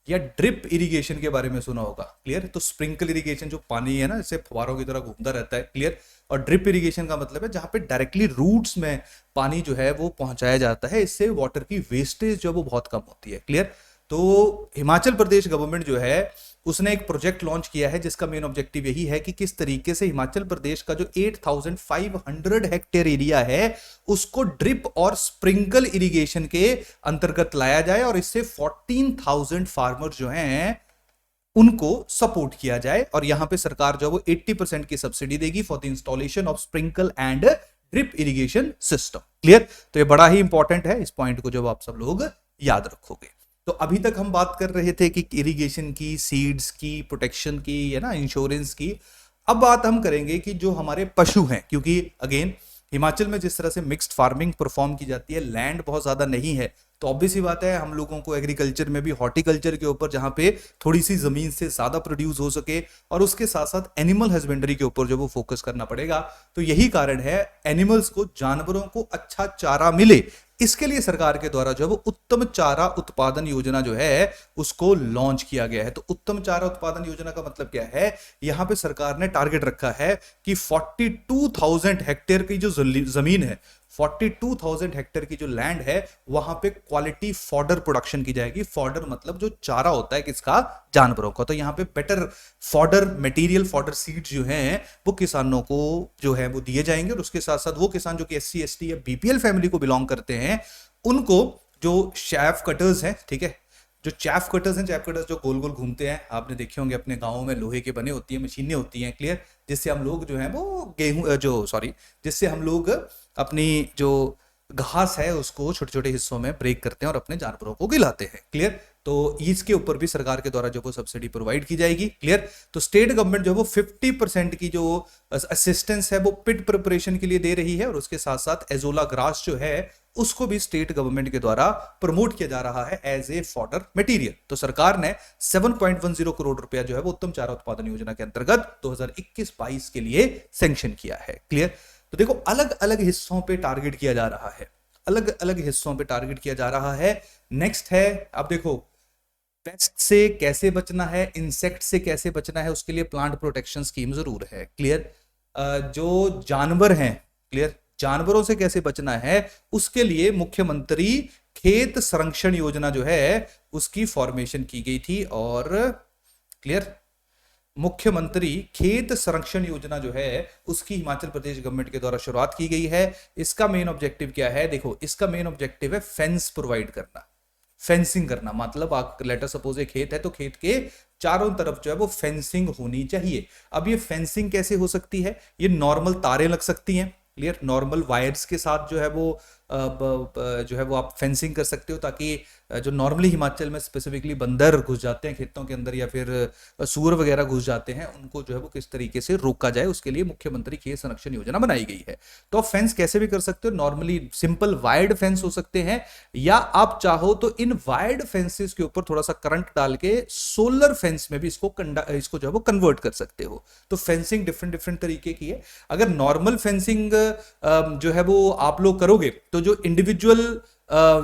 या ड्रिप इरिगेशन के बारे में सुना होगा, क्लियर। तो स्प्रिंकल इरिगेशन जो पानी है ना जैसे फुवारों की तरह घूमता रहता है, क्लियर। और ड्रिप इरिगेशन का मतलब है जहां पे डायरेक्टली रूट्स में पानी जो है वो पहुंचाया जाता है, इससे वाटर की वेस्टेज जो है वो बहुत कम होती है, क्लियर। तो हिमाचल प्रदेश गवर्नमेंट जो है उसने एक प्रोजेक्ट लॉन्च किया है जिसका मेन ऑब्जेक्टिव यही है कि किस तरीके से हिमाचल प्रदेश का जो 8500 हेक्टेयर एरिया है उसको ड्रिप और स्प्रिंकल इरिगेशन के अंतर्गत लाया जाए और इससे 14,000 फार्मर जो हैं उनको सपोर्ट किया जाए। और यहां पे सरकार जो है वो 80% की सब्सिडी देगी for the installation of sprinkle and drip irrigation system, clear. तो ये बड़ा ही इंपॉर्टेंट है, इस पॉइंट को जब आप सब लोग याद रखोगे। तो अभी तक हम बात कर रहे थे कि इरिगेशन की, सीड्स की, प्रोटेक्शन की, है ना, इंश्योरेंस की। अब बात हम करेंगे कि जो हमारे पशु हैं, क्योंकि अगेन हिमाचल में जिस तरह से मिक्स्ड फार्मिंग परफॉर्म की जाती है, लैंड बहुत ज्यादा नहीं है, तो ऑब्वियस ही बात है हम लोगों को एग्रीकल्चर में भी हॉर्टिकल्चर के ऊपर जहां पे थोड़ी सी जमीन से ज्यादा प्रोड्यूस हो सके और उसके साथ साथ एनिमल हस्बेंड्री के ऊपर जो वो फोकस करना पड़ेगा। तो यही कारण है एनिमल्स को, जानवरों को अच्छा चारा मिले, इसके लिए सरकार के द्वारा जो है वो उत्तम चारा उत्पादन योजना जो है उसको लॉन्च किया गया है। तो उत्तम चारा उत्पादन योजना का मतलब क्या है? यहां पे सरकार ने टारगेट रखा है कि 42,000 हेक्टेयर की जो जमीन है, 42,000 हेक्टेयर की जो लैंड है, वहां पे क्वालिटी फॉडर प्रोडक्शन की जाएगी। फॉडर मतलब जो चारा होता है किसका? जानवरों का। तो यहां पे better fodder material, fodder seeds जो हैं वो किसानों को जो है वो दिए जाएंगे। और उसके साथ साथ वो किसान जो कि SC ST या BPL फैमिली को बिलोंग करते हैं, उनको जो चैफ कटर्स हैं, ठीक है, जो चैफ कटर्स हैं, चैफ कटर्स जो गोल गोल घूमते हैं, आपने देखे होंगे अपने गाँव में, लोहे के बने होती है, मशीनें होती हैं, क्लियर, जिससे हम लोग जो है वो जिससे हम लोग अपनी जो घास है उसको छोटे छोटे हिस्सों में ब्रेक करते हैं और अपने जानवरों को खिलाते हैं, क्लियर। तो इसके ऊपर भी सरकार के द्वारा जो वो सब्सिडी प्रोवाइड की जाएगी, क्लियर। तो स्टेट गवर्नमेंट जो है वो 50% की जो असिस्टेंस है वो पिट प्रिपरेशन के लिए दे रही है और उसके साथ साथ एजोला ग्रास जो है उसको भी स्टेट गवर्नमेंट के द्वारा प्रमोट किया जा रहा है एज ए फॉडर मटेरियल। तो सरकार ने 7.10 करोड़ रुपया जो है वो उत्तम चारा उत्पादन योजना के अंतर्गत 2021-22 के लिए सैंक्शन किया है। क्लियर। तो देखो अलग अलग हिस्सों पे टारगेट किया जा रहा है, अलग अलग हिस्सों पे टारगेट किया जा रहा है। नेक्स्ट है, अब देखो पेस्ट से कैसे बचना है, इंसेक्ट से कैसे बचना है, उसके लिए प्लांट प्रोटेक्शन स्कीम जरूर है। क्लियर। जो जानवर हैं, क्लियर, जानवरों से कैसे बचना है उसके लिए मुख्यमंत्री खेत संरक्षण योजना जो है उसकी फॉर्मेशन की गई थी। और क्लियर, मुख्यमंत्री खेत संरक्षण योजना जो है उसकी हिमाचल प्रदेश गवर्नमेंट के द्वारा शुरुआत की गई है। इसका मेन ऑब्जेक्टिव क्या है, देखो इसका मेन ऑब्जेक्टिव है फेंस प्रोवाइड करना, फेंसिंग करना। मतलब आप लेटर सपोज एक खेत है तो खेत के चारों तरफ जो है वो फेंसिंग होनी चाहिए। अब ये फेंसिंग कैसे हो सकती है, ये नॉर्मल तारें लग सकती हैं, क्लियर, नॉर्मल वायर्स के साथ जो है वो जो है वो आप फेंसिंग कर सकते हो, ताकि जो नॉर्मली हिमाचल में स्पेसिफिकली बंदर घुस जाते हैं खेतों के अंदर या फिर सूअर वगैरह घुस जाते हैं, उनको जो है वो किस तरीके से रोका जाए, उसके लिए मुख्यमंत्री खेत संरक्षण योजना बनाई गई है। तो आप फेंस कैसे भी कर सकते हो, नॉर्मली सिंपल वायर्ड फेंस हो सकते हैं, या आप चाहो तो इन वायर्ड फेंसेस के ऊपर थोड़ा सा करंट डाल के सोलर फेंस में भी इसको जो है वो कन्वर्ट कर सकते हो। तो फेंसिंग डिफरेंट डिफरेंट तरीके की है। अगर नॉर्मल फेंसिंग जो है वो आप लोग करोगे तो जो इंडिविजुअल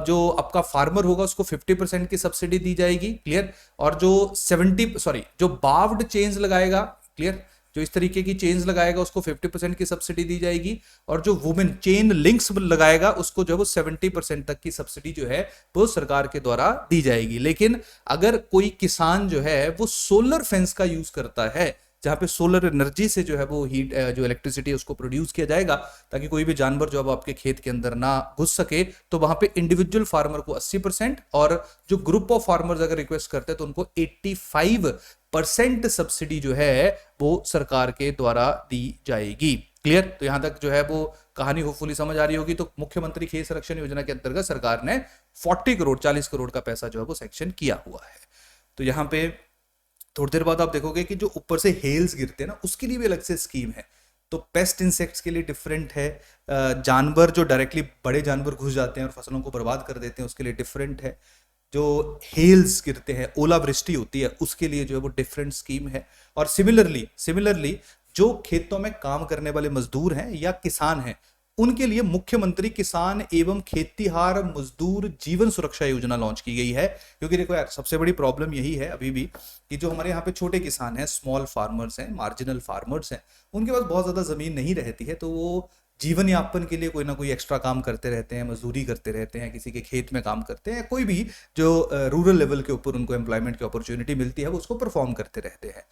जो आपका फार्मर होगा उसको 50% की सब्सिडी दी जाएगी। क्लियर। और जो बाव्ड चेन्स लगाएगा, क्लियर, जो इस तरीके की चेन्स लगाएगा उसको 50% की सब्सिडी दी जाएगी। और जो वुमेन चेन लिंक्स लगाएगा उसको जो है वो 70% तक की सब्सिडी जो है वो सरकार के द्वारा दी जाएगी। लेकिन अगर कोई किसान जो है वो सोलर फेंस का यूज करता है, जहां पे सोलर एनर्जी से जो है वो हीट जो इलेक्ट्रिसिटी है उसको प्रोड्यूस किया जाएगा, ताकि कोई भी जानवर जो अब आपके खेत के अंदर ना घुस सके, तो वहां पे इंडिविजुअल फार्मर को 80% और जो ग्रुप ऑफ फार्मर्स अगर रिक्वेस्ट करते हैं तो उनको 85% सब्सिडी जो है वो सरकार के द्वारा दी जाएगी। क्लियर। तो यहां तक जो है वो कहानी होपफुली समझ आ रही होगी। तो मुख्यमंत्री खेत संरक्षण योजना के अंतर्गत सरकार ने 40 करोड़ का पैसा जो है वो सैंक्शन किया हुआ है। तो यहां पे थोड़ी देर बाद आप देखोगे कि जो ऊपर से हेल्स गिरते हैं ना, उसके लिए भी अलग से स्कीम है। तो पेस्ट इंसेक्ट्स के लिए डिफरेंट है, जानवर जो डायरेक्टली बड़े जानवर घुस जाते हैं और फसलों को बर्बाद कर देते हैं उसके लिए डिफरेंट है। जो हेल्स गिरते हैं, ओलावृष्टि होती है, उसके लिए जो है वो डिफरेंट स्कीम है। और सिमिलरली जो खेतों में काम करने वाले मजदूर हैं या किसान हैं, उनके लिए मुख्यमंत्री किसान एवं खेतीहार मजदूर जीवन सुरक्षा योजना लॉन्च की गई है। क्योंकि देखो यार, सबसे बड़ी प्रॉब्लम यही है अभी भी कि जो हमारे यहाँ पे छोटे किसान हैं, स्मॉल फार्मर्स हैं, मार्जिनल फार्मर्स हैं, उनके पास बहुत ज्यादा जमीन नहीं रहती है, तो वो जीवन यापन के लिए कोई ना कोई एक्स्ट्रा काम करते रहते हैं, मजदूरी करते रहते हैं, किसी के खेत में काम करते हैं, कोई भी जो रूरल लेवल के ऊपर उनको एम्प्लॉयमेंट की अपॉर्चुनिटी मिलती है वो उसको परफॉर्म करते रहते हैं।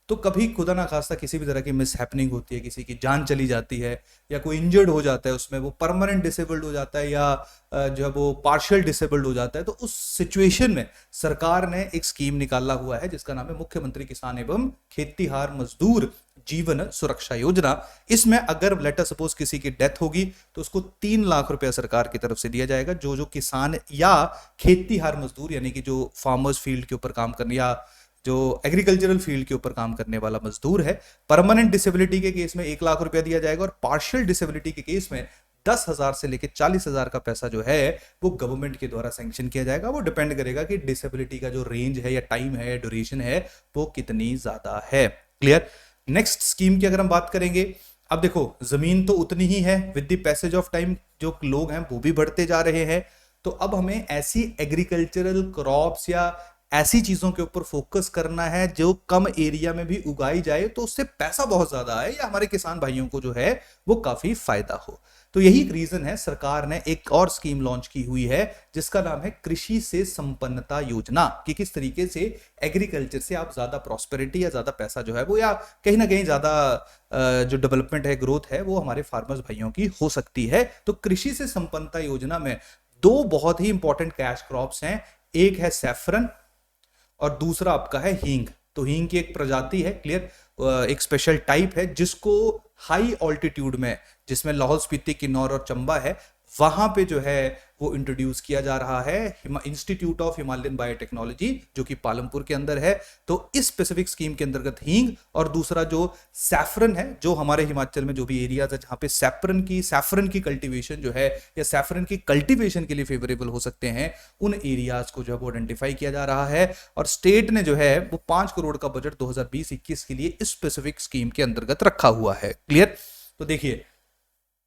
तो कभी खुदा ना खास्ता किसी भी तरह की मिस हैपनिंग होती है, किसी की जान चली जाती है या कोई इंजर्ड हो जाता है, उसमें वो परमानेंट डिसेबल्ड हो जाता है या जो है वो पार्शियल डिसेबल्ड हो जाता है, तो उस सिचुएशन में सरकार ने एक स्कीम निकाला हुआ है जिसका नाम है मुख्यमंत्री किसान एवं खेतीहार मजदूर जीवन सुरक्षा योजना। इसमें अगर लेटर सपोज किसी की डेथ होगी तो उसको 3 लाख रुपया सरकार की तरफ से दिया जाएगा। जो किसान या खेतीहार मजदूर यानी कि जो फार्मर्स फील्ड के ऊपर काम करने या जो एग्रीकल्चरल फील्ड के ऊपर काम करने वाला मजदूर है, परमानेंट डिसेबिलिटी के केस में 1 लाख रुपया दिया जाएगा और पार्शियल डिसेबिलिटी के केस में 10,000 से लेकर 40,000 का पैसा जो है वो गवर्नमेंट के द्वारा सैंक्शन किया जाएगा। वो डिपेंड करेगा कि डिसेबिलिटी का जो रेंज है या टाइम है या ड्यूरेशन है वो कितनी ज्यादा है। क्लियर। नेक्स्ट स्कीम की अगर हम बात करेंगे, अब देखो जमीन तो उतनी ही है, with the passage of time जो लोग हैं वो भी बढ़ते जा रहे हैं। तो अब हमें ऐसी एग्रीकल्चरल क्रॉप्स या ऐसी चीजों के ऊपर फोकस करना है जो कम एरिया में भी उगाई जाए, तो उससे पैसा बहुत ज्यादा आए या हमारे किसान भाइयों को जो है वो काफी फायदा हो। तो यही एक रीजन है सरकार ने एक और स्कीम लॉन्च की हुई है जिसका नाम है कृषि से संपन्नता योजना, कि किस तरीके से एग्रीकल्चर से आप ज्यादा प्रॉस्पेरिटी या ज्यादा पैसा जो है वो या कहीं ना कहीं ज्यादा जो डेवलपमेंट है, ग्रोथ है, वो हमारे फार्मर्स भाइयों की हो सकती है। तो कृषि से संपन्नता योजना में 2 बहुत ही इंपॉर्टेंट कैश क्रॉप्स हैं, एक है सैफरन और दूसरा आपका है हींग। तो हींग की एक प्रजाति है, क्लियर, एक स्पेशल टाइप है जिसको हाई ऑल्टीट्यूड में, जिसमें लाहौल स्पीति, किन्नौर और चंबा है, वहां पे जो है वो इंट्रोड्यूस किया जा रहा है इंस्टीट्यूट ऑफ हिमालयन बायोटेक्नोलॉजी जो कि पालमपुर के अंदर है। तो इस स्पेसिफिक स्कीम के अंतर्गत हींग और दूसरा जो सैफरन है, जो हमारे हिमाचल में जो भी एरियाज है जहां पे सैफरन की कल्टीवेशन जो है या सैफरन की कल्टीवेशन के लिए फेवरेबल हो सकते हैं, उन एरियाज को जो है वो आइडेंटिफाई किया जा रहा है। और स्टेट ने जो है वो 5 करोड़ का बजट 2020-21 के लिए इस स्पेसिफिक स्कीम के अंतर्गत रखा हुआ है। क्लियर? तो देखिए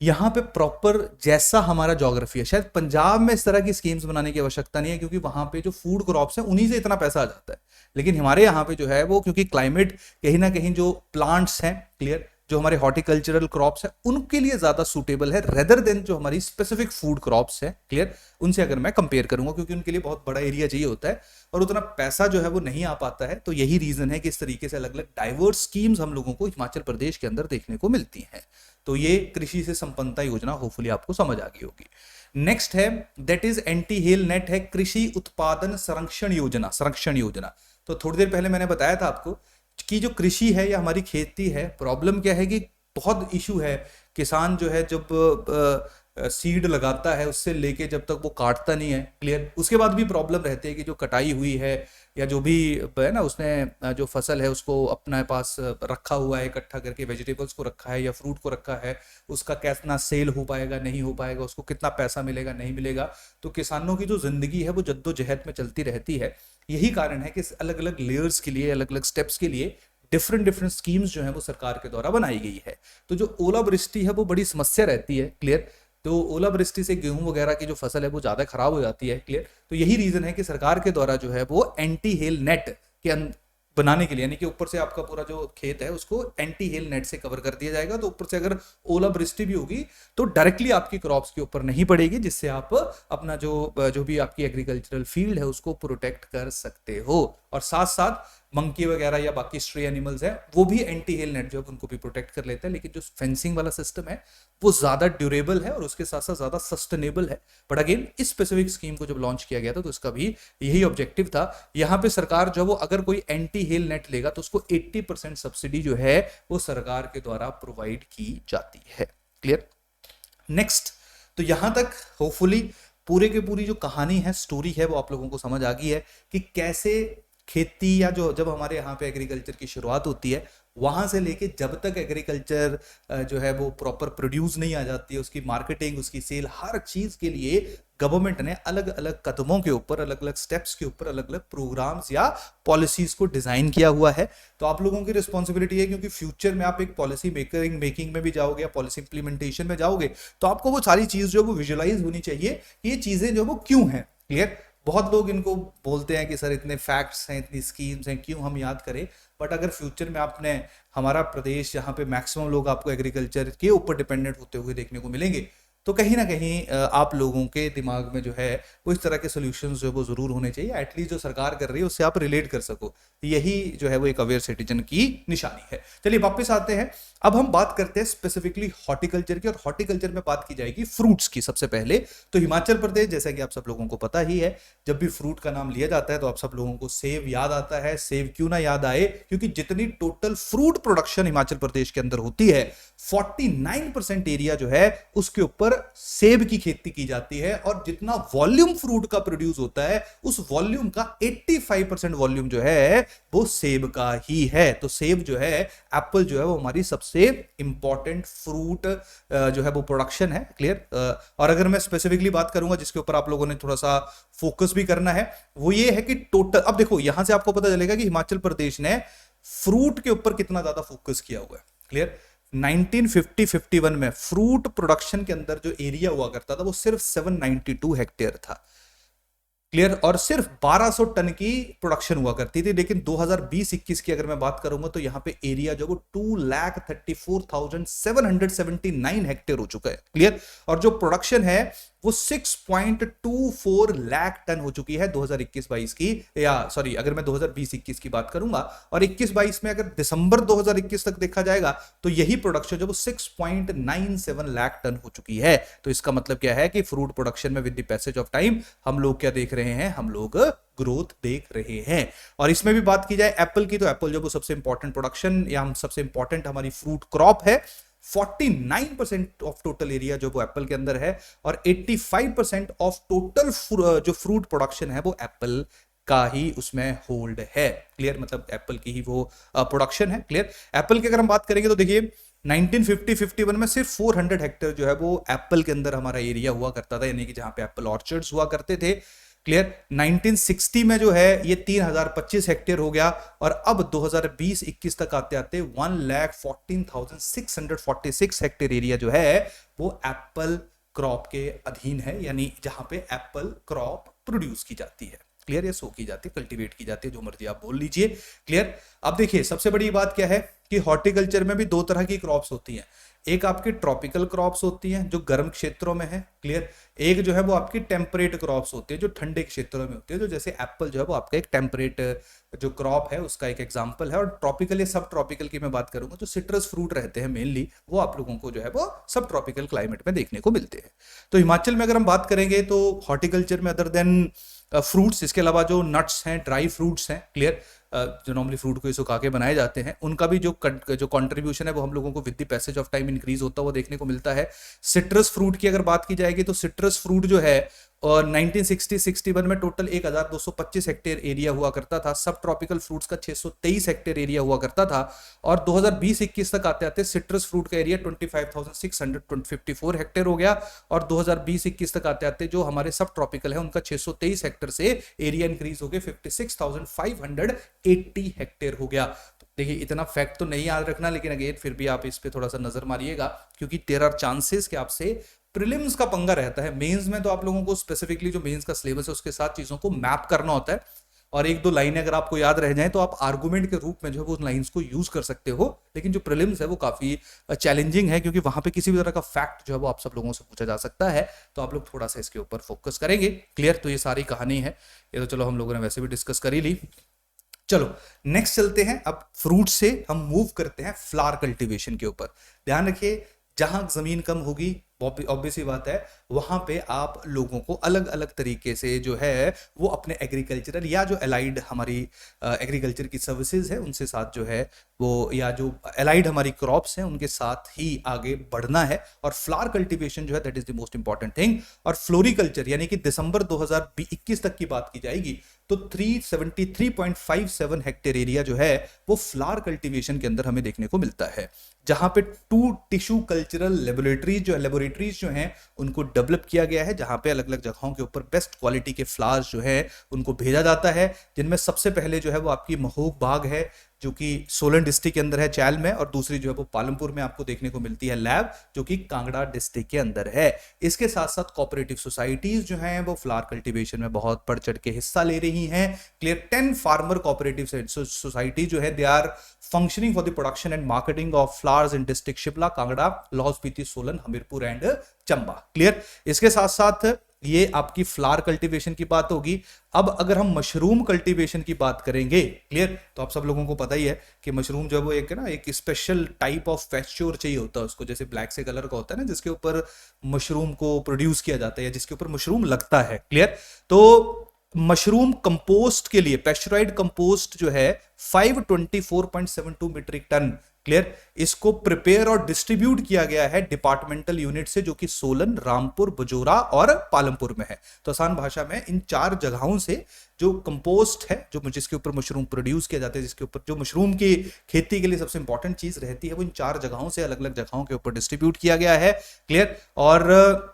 यहां पे प्रॉपर जैसा हमारा ज्योग्राफी है, शायद पंजाब में इस तरह की स्कीम्स बनाने की आवश्यकता नहीं है क्योंकि वहां पे जो फूड क्रॉप्स हैं उन्हीं से इतना पैसा आ जाता है। लेकिन हमारे यहाँ पे जो है वो क्योंकि क्लाइमेट कहीं ना कहीं जो प्लांट्स हैं, क्लियर, जो हमारे हॉर्टिकल्चरल क्रॉप्स हैं उनके लिए ज्यादा सूटेबल है रेदर देन जो हमारी स्पेसिफिक फूड क्रॉप्स है। क्लियर? उनसे अगर मैं कंपेयर करूंगा क्योंकि उनके लिए बहुत बड़ा एरिया चाहिए होता है और उतना पैसा जो है वो नहीं आ पाता है। तो यही रीजन है कि इस तरीके से अलग अलग डाइवर्स स्कीम्स हम लोगों को हिमाचल प्रदेश के अंदर देखने को मिलती हैं। तो ये कृषि से संपन्नता योजना होपफुली आपको समझ आ गई होगी। नेक्स्ट है that is anti hail net है कृषि उत्पादन संरक्षण योजना। तो थोड़ी देर पहले मैंने बताया था आपको कि जो कृषि है या हमारी खेती है, प्रॉब्लम क्या है कि बहुत इशू है। किसान जो है जब सीड लगाता है उससे लेके जब तक वो काटता नहीं है, क्लियर, उसके बाद भी प्रॉब्लम रहती है कि जो कटाई हुई है या जो भी है ना उसने जो फसल है उसको अपने पास रखा हुआ है, इकट्ठा करके वेजिटेबल्स को रखा है या फ्रूट को रखा है, उसका कितना सेल हो पाएगा नहीं हो पाएगा, उसको कितना पैसा मिलेगा नहीं मिलेगा। तो किसानों की जो जिंदगी है वो जद्दोजहद में चलती रहती है। यही कारण है कि अलग अलग लेयर्स के लिए, अलग अलग स्टेप्स के लिए डिफरेंट स्कीम्स जो है वो सरकार के द्वारा बनाई गई है। तो जो ओलावृष्टि है वो बड़ी समस्या रहती है। क्लियर? तो ओलावृष्टि से गेहूं वगैरह की जो फसल है वो ज्यादा खराब हो जाती है। क्लियर? तो यही रीजन है कि सरकार के द्वारा जो है वो एंटी हेल नेट के बनाने के लिए, यानी कि ऊपर से आपका पूरा जो खेत है उसको एंटी हेल नेट से कवर कर दिया जाएगा। तो ऊपर से अगर ओलावृष्टि भी होगी तो डायरेक्टली आपकी क्रॉप्स के ऊपर नहीं पड़ेगी, जिससे आप अपना जो भी आपकी एग्रीकल्चरल फील्ड है उसको प्रोटेक्ट कर सकते हो। और साथ साथ मंकी वगैरह या बाकी स्ट्रे एनिमल्स हैं वो भी एंटी हेल नेट जो है उनको भी प्रोटेक्ट कर लेते हैं। लेकिन जो फेंसिंग वाला सिस्टम है वो ज्यादा ड्यूरेबल है और उसके साथ साथ ज्यादा सस्टेनेबल है। बट अगेन इस स्पेसिफिक स्कीम को जब लॉन्च किया गया था तो इसका भी यही ऑब्जेक्टिव था। यहां पे सरकार जो वो अगर कोई एंटी हेल नेट लेगा तो उसको 80% सब्सिडी जो है वो सरकार के द्वारा प्रोवाइड की जाती है। क्लियर? नेक्स्ट, तो यहां तक होपफुली पूरे के पूरी जो कहानी है, स्टोरी है, वो आप लोगों को समझ आ गई है कि कैसे खेती या जो जब हमारे यहाँ पे एग्रीकल्चर की शुरुआत होती है वहां से लेके जब तक एग्रीकल्चर जो है वो प्रॉपर प्रोड्यूस नहीं आ जाती है, उसकी मार्केटिंग, उसकी सेल, हर चीज के लिए गवर्नमेंट ने अलग अलग कदमों के ऊपर, अलग अलग स्टेप्स के ऊपर अलग अलग प्रोग्राम्स या पॉलिसीज को डिजाइन किया हुआ है। तो आप लोगों की रिस्पॉन्सिबिलिटी है, क्योंकि फ्यूचर में आप एक पॉलिसी मेकिंग में भी जाओगे या पॉलिसी इंप्लीमेंटेशन में जाओगे तो आपको वो सारी चीज जो है वो विजुअलाइज होनी चाहिए कि ये चीजें जो वो क्यों है। क्लियर? बहुत लोग इनको बोलते हैं कि सर इतने फैक्ट्स हैं, इतनी स्कीम्स हैं, क्यों हम याद करें। बट अगर फ्यूचर में आपने हमारा प्रदेश जहाँ पे मैक्सिमम लोग आपको एग्रीकल्चर के ऊपर डिपेंडेंट होते हुए देखने को मिलेंगे तो कहीं ना कहीं आप लोगों के दिमाग में जो है वो इस तरह के सॉल्यूशंस जो है वो जरूर होने चाहिए, एटलीस्ट जो सरकार कर रही है उससे आप रिलेट कर सको। यही जो है वो एक अवेयर सिटीजन की निशानी है। चलिए वापस आते हैं, अब हम बात करते हैं स्पेसिफिकली हॉर्टिकल्चर की, और हॉर्टिकल्चर में बात की जाएगी फ्रूट्स की। सबसे पहले तो हिमाचल प्रदेश, जैसा कि आप सब लोगों को पता ही है, जब भी फ्रूट का नाम लिया जाता है तो आप सब लोगों को सेब याद आता है। सेब क्यों ना याद आए, क्योंकि जितनी total fruit production Himachal Pradesh के अंदर होती है 49% एरिया जो है उसके ऊपर सेब की खेती की जाती है, और जितना वॉल्यूम फ्रूट का प्रोड्यूस होता है उस वॉल्यूम का 85% वॉल्यूम जो है वो सेब का ही है। तो सेब जो है, एप्पल जो है, वो हमारी सबसे इंपॉर्टेंट फ्रूट जो है वो प्रोडक्शन है। क्लियर? और अगर मैं स्पेसिफिकली बात करूंगा जिसके ऊपर आप लोगों ने थोड़ा सा फोकस भी करना है, वो ये है कि टोटल, अब देखो यहां से आपको पता चलेगा कि हिमाचल प्रदेश ने फ्रूट के ऊपर कितना ज्यादा फोकस किया हुआ है। क्लियर? 1950-51 में फ्रूट प्रोडक्शन के अंदर जो एरिया हुआ करता था वो सिर्फ 792 हेक्टेयर था। क्लियर? और सिर्फ 1200 टन की प्रोडक्शन हुआ करती थी। लेकिन 2020-21 की अगर मैं बात करूंगा तो यहां पे एरिया जो वो 2,34,779 हेक्टेयर हो चुका है। क्लियर? और जो प्रोडक्शन है वो 6.24 लाख टन हो चुकी है 2021-22 की, या सॉरी अगर मैं 2020-21 की बात करूंगा, और 21-22 में अगर दिसंबर 2021 तक देखा जाएगा तो यही प्रोडक्शन जो वो 6.97 लाख टन हो चुकी है। तो इसका मतलब क्या है कि फ्रूट प्रोडक्शन में with the passage of time हम लोग क्या देख रहे हैं, हम लोग ग्रोथ देख रहे हैं। और इसमें भी बात की जाए एप्पल की, तो एप्पल जो वो सबसे इंपॉर्टेंट प्रोडक्शन या हम सबसे इंपॉर्टेंट हमारी फ्रूट क्रॉप है। 49% ऑफ टोटल एरिया जो वो एप्पल के अंदर है, और 85% ऑफ टोटल जो फ्रूट प्रोडक्शन है वो एप्पल का ही उसमें होल्ड है। क्लियर, मतलब एप्पल की ही वो प्रोडक्शन है। क्लियर, एप्पल की अगर हम बात करेंगे तो देखिए 1950-51 में सिर्फ 400 हेक्टेयर जो है वो एप्पल के अंदर हमारा एरिया हुआ करता था, यानी कि जहां पे एप्पल ऑर्चर्ड्स हुआ करते थे। क्लियर, 1960 में जो है ये 3025 हेक्टेयर हो गया, और अब 2020-21 तक आते आते 1,14,646 हेक्टेयर एरिया जो है वो एप्पल क्रॉप के अधीन है, यानी जहां पे एप्पल क्रॉप प्रोड्यूस की जाती है। क्लियर, ये सो की जाती है, कल्टीवेट की जाती है, जो मर्जी आप बोल लीजिए। क्लियर, अब देखिए सबसे बड़ी बात क्या है कि हॉर्टिकल्चर में भी दो तरह की क्रॉप्स होती हैं। एक आपकी ट्रॉपिकल क्रॉप्स होती हैं जो गर्म क्षेत्रों में है। क्लियर, एक जो है वो आपकी टेम्परेट क्रॉप्स होती है जो ठंडे क्षेत्रों में होती है, जो जैसे एप्पल जो है वो आपका एक टेम्परेट जो क्रॉप है उसका एक एग्जांपल है। और ट्रॉपिकल या सब ट्रॉपिकल की मैं बात करूंगा, जो सिट्रस फ्रूट रहते हैं मेनली, वो आप लोगों को जो है वो सब ट्रॉपिकल क्लाइमेट में देखने को मिलते हैं। तो हिमाचल में अगर हम बात करेंगे तो हॉर्टिकल्चर में अदर देन फ्रूट्स, इसके अलावा जो नट्स हैं, ड्राई फ्रूट्स हैं, क्लियर, जो नॉर्मली फ्रूट को सुखा के बनाए जाते हैं, उनका भी जो कंट्रीब्यूशन है वो हम लोगों को with the passage of time increase होता हुआ देखने को मिलता है। सिट्रस फ्रूट की अगर बात की जाएगी तो सिट्रस फ्रूट जो है और 1960-61 में टोटल 1225 हेक्टेयर एरिया हुआ करता था। सब ट्रॉपिकल फ्रूट्स का 623 हेक्टेयर एरिया हुआ करता था, और 2020-21 तक आते आते सिट्रस फ्रूट का एरिया 25,654 हेक्टेयर हो गया, और 2020-21 तक आते आते जो हमारे सब ट्रॉपिकल है उनका 623 हेक्टेयर से एरिया इंक्रीज हो गया 56,580 हेक्टेयर हो गया। देखिए इतना फैक्ट तो नहीं याद रखना, लेकिन अगेन फिर भी आप इस पे थोड़ा सा नजर मारिएगा, क्योंकि देयर आर चांसेस कि आपसे प्रीलिम्स का पंगा रहता है। मेंस में तो आप लोगों को स्पेसिफिकली जो मेंस का सिलेबस है उसके साथ चीजों को मैप करना होता है, और एक दो लाइनें अगर आपको याद रह जाएं तो आप आर्गुमेंट के रूप में जो है वो उन लाइंस को यूज कर सकते हो। लेकिन जो प्रीलिम्स है वो काफी चैलेंजिंग है, क्योंकि वहां पे किसी भी तरह का फैक्ट जो है वो आप सब लोगों से पूछा जा सकता है, तो आप लोग थोड़ा सा इसके ऊपर फोकस करेंगे। क्लियर, तो ये सारी कहानी है, ये तो चलो हम लोगों ने वैसे भी डिस्कस कर ही ली। चलो नेक्स्ट चलते हैं, अब फ्रूट से हम मूव करते हैं फ्लावर कल्टीवेशन के ऊपर। ध्यान रखिए, जहां जमीन कम होगी ऑब्वियस ही बात है वहां पे आप लोगों को अलग अलग तरीके से जो है वो अपने एग्रीकल्चरल या जो एलाइड हमारी एग्रीकल्चर की सर्विसेज है उनसे साथ जो है वो, या जो एलाइड हमारी क्रॉप्स हैं उनके साथ ही आगे बढ़ना है। और फ्लावर कल्टीवेशन जो है that is the most important thing. और फ्लोरिकल्चर यानी कि दिसंबर 2021 तक की बात की जाएगी तो 373.57 हेक्टेयर एरिया जो है वो फ्लावर कल्टीवेशन के अंदर हमें देखने को मिलता है, जहां पे 2 टिश्यू कल्चरल लेबोरेटरीज जो हैं उनको डेवलप किया गया है, जहां पे अलग अलग जगहों के ऊपर बेस्ट क्वालिटी के फ्लावर्स जो है उनको भेजा जाता है, जिनमें सबसे पहले जो है वो आपकी महोग बाग है जो कि सोलन डिस्ट्रिक्ट के अंदर है चैल में, और दूसरी जो है वो पालमपुर में आपको देखने को मिलती है लैब, जो कि कांगड़ा डिस्ट्रिक्ट के अंदर है। इसके साथ साथ कोऑपरेटिव सोसाइटीज जो हैं वो फ्लावर कल्टीवेशन में बहुत बढ़ चढ़ के हिस्सा ले रही हैं। क्लियर, 10 फार्मर कोऑपरेटिव सोसाइटी जो है they are functioning for the production and marketing of flowers in district Shimla, Kangra, Lahaul Spiti, Solan, Hamirpur and Chamba. Clear, इसके साथ साथ ये आपकी फ्लावर कल्टीवेशन की बात होगी। अब अगर हम मशरूम कल्टीवेशन की बात करेंगे, क्लियर, तो आप सब लोगों को पता ही है कि मशरूम जो है वो एक है ना एक स्पेशल टाइप ऑफ टेक्सचर चाहिए होता है उसको, जैसे ब्लैक से कलर का होता है ना जिसके ऊपर मशरूम को प्रोड्यूस किया जाता है या जिसके ऊपर मशरूम लगता है। क्लियर, तो मशरूम कंपोस्ट के लिए पेस्चराइड कंपोस्ट जो है 524.72 मीट्रिक टन, क्लियर, इसको प्रिपेयर और डिस्ट्रीब्यूट किया गया है डिपार्टमेंटल यूनिट से, जो कि सोलन, रामपुर, बजोरा और पालमपुर में है। तो आसान भाषा में इन 4 जगहों से जो कंपोस्ट है जो जिसके ऊपर मशरूम प्रोड्यूस किया जाता है, जिसके ऊपर जो मशरूम की खेती के लिए सबसे इंपॉर्टेंट चीज रहती है, वो इन 4 जगहों से अलग अलग जगहों के ऊपर डिस्ट्रीब्यूट किया गया है। क्लियर, और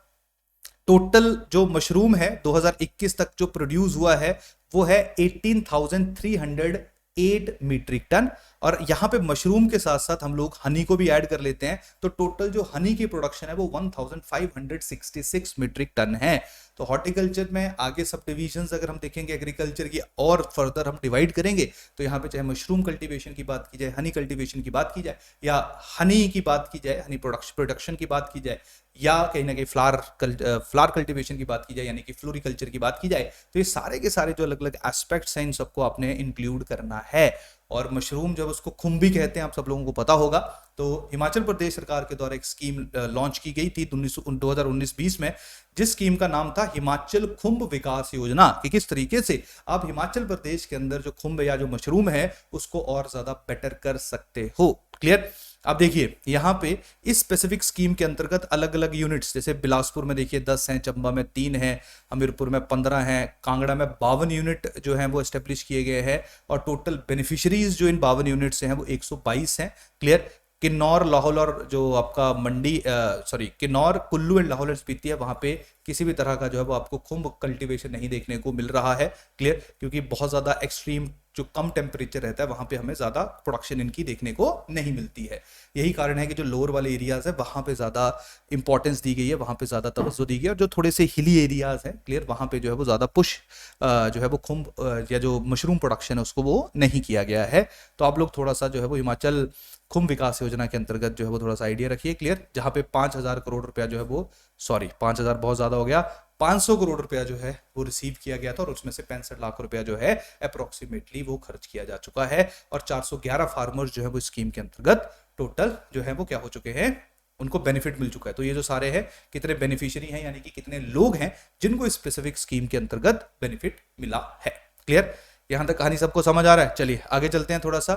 टोटल जो मशरूम है 2021 तक जो प्रोड्यूस हुआ है वो है 18,308 मीट्रिक टन। और यहां पे मशरूम के साथ साथ हम लोग हनी को भी ऐड कर लेते हैं, तो टोटल जो हनी की प्रोडक्शन है वो 1566 मीट्रिक टन है। तो हॉर्टिकल्चर में आगे सब डिविजन्स अगर हम देखेंगे एग्रीकल्चर की और फर्दर हम डिवाइड करेंगे, तो यहाँ पे चाहे मशरूम कल्टीवेशन की बात की जाए, हनी कल्टीवेशन की बात की जाए, या हनी की बात की जाए, हनी प्रोडक्शन की बात की जाए, या कहीं ना कहीं फ्लावर कल्टीवेशन की बात की जाए यानी कि फ्लोरिकल्चर की बात की जाए, तो ये सारे के सारे जो अलग अलग एस्पेक्ट्स हैं इन सबको आपने इंक्लूड करना है। और मशरूम जब उसको खुम्बी कहते हैं आप सब लोगों को पता होगा, तो हिमाचल प्रदेश सरकार के द्वारा एक स्कीम लॉन्च की गई थी 2019-20 में, जिस स्कीम का नाम था हिमाचल खुम्ब विकास योजना, कि किस तरीके से आप हिमाचल प्रदेश के अंदर जो खुम्ब या जो मशरूम है उसको और ज्यादा बेटर कर सकते हो। क्लियर। अब देखिए यहाँ पे इस स्पेसिफिक स्कीम के अंतर्गत अलग अलग यूनिट्स, जैसे बिलासपुर में देखिए 10 हैं, चंबा में 3 हैं, हमीरपुर में 15 हैं, कांगड़ा में 52 यूनिट जो हैं वो एस्टेब्लिश किए गए हैं, और टोटल बेनिफिशियरीज जो इन 52 यूनिट से हैं वो 122 हैं। क्लियर। किन्नौर, लाहौल और जो आपका मंडी किन्नौर, कुल्लू एंड लाहौल एंड स्पीति है, वहां पे किसी भी तरह का जो है वो आपको खुम्ब कल्टीवेशन नहीं देखने को मिल रहा है। क्लियर। क्योंकि बहुत ज्यादा एक्सट्रीम जो कम टेम्परेचर रहता है वहां पे हमें ज्यादा प्रोडक्शन इनकी देखने को नहीं मिलती है। यही कारण है कि जो लोअर वाले एरियाज है वहां पे ज्यादा इंपॉर्टेंस दी गई है, वहां पे ज्यादा तवज्जो दी गई है, और जो थोड़े से हिली एरियाज हैं, क्लियर, वहां पे जो है वो ज्यादा पुश जो है वो खुम्ब या जो मशरूम प्रोडक्शन है उसको वो नहीं किया गया है। तो आप लोग थोड़ा सा जो है वो हिमाचल खुम्ब विकास योजना के अंतर्गत जो है वो थोड़ा सा आइडिया रखिए। क्लियर। जहां पे 5,000 करोड़ रुपया जो है वो, सॉरी 5,000 बहुत ज्यादा हो गया, 500 करोड़ रुपया जो है वो रिसीव किया गया था, और उसमें से 65 लाख रुपया जो है अप्रोक्सीमेटली वो खर्च किया जा चुका है, और 411 फार्मर्स जो है वो स्कीम के अंतर्गत टोटल जो है वो क्या हो चुके हैं, उनको बेनिफिट मिल चुका है। तो ये जो सारे हैं कितने बेनिफिशियरी हैं, यानी कि कितने लोग हैं जिनको इस स्पेसिफिक स्कीम के अंतर्गत बेनिफिट मिला है। क्लियर। यहां तक कहानी सबको समझ आ रहा है। चलिए आगे चलते हैं थोड़ा सा।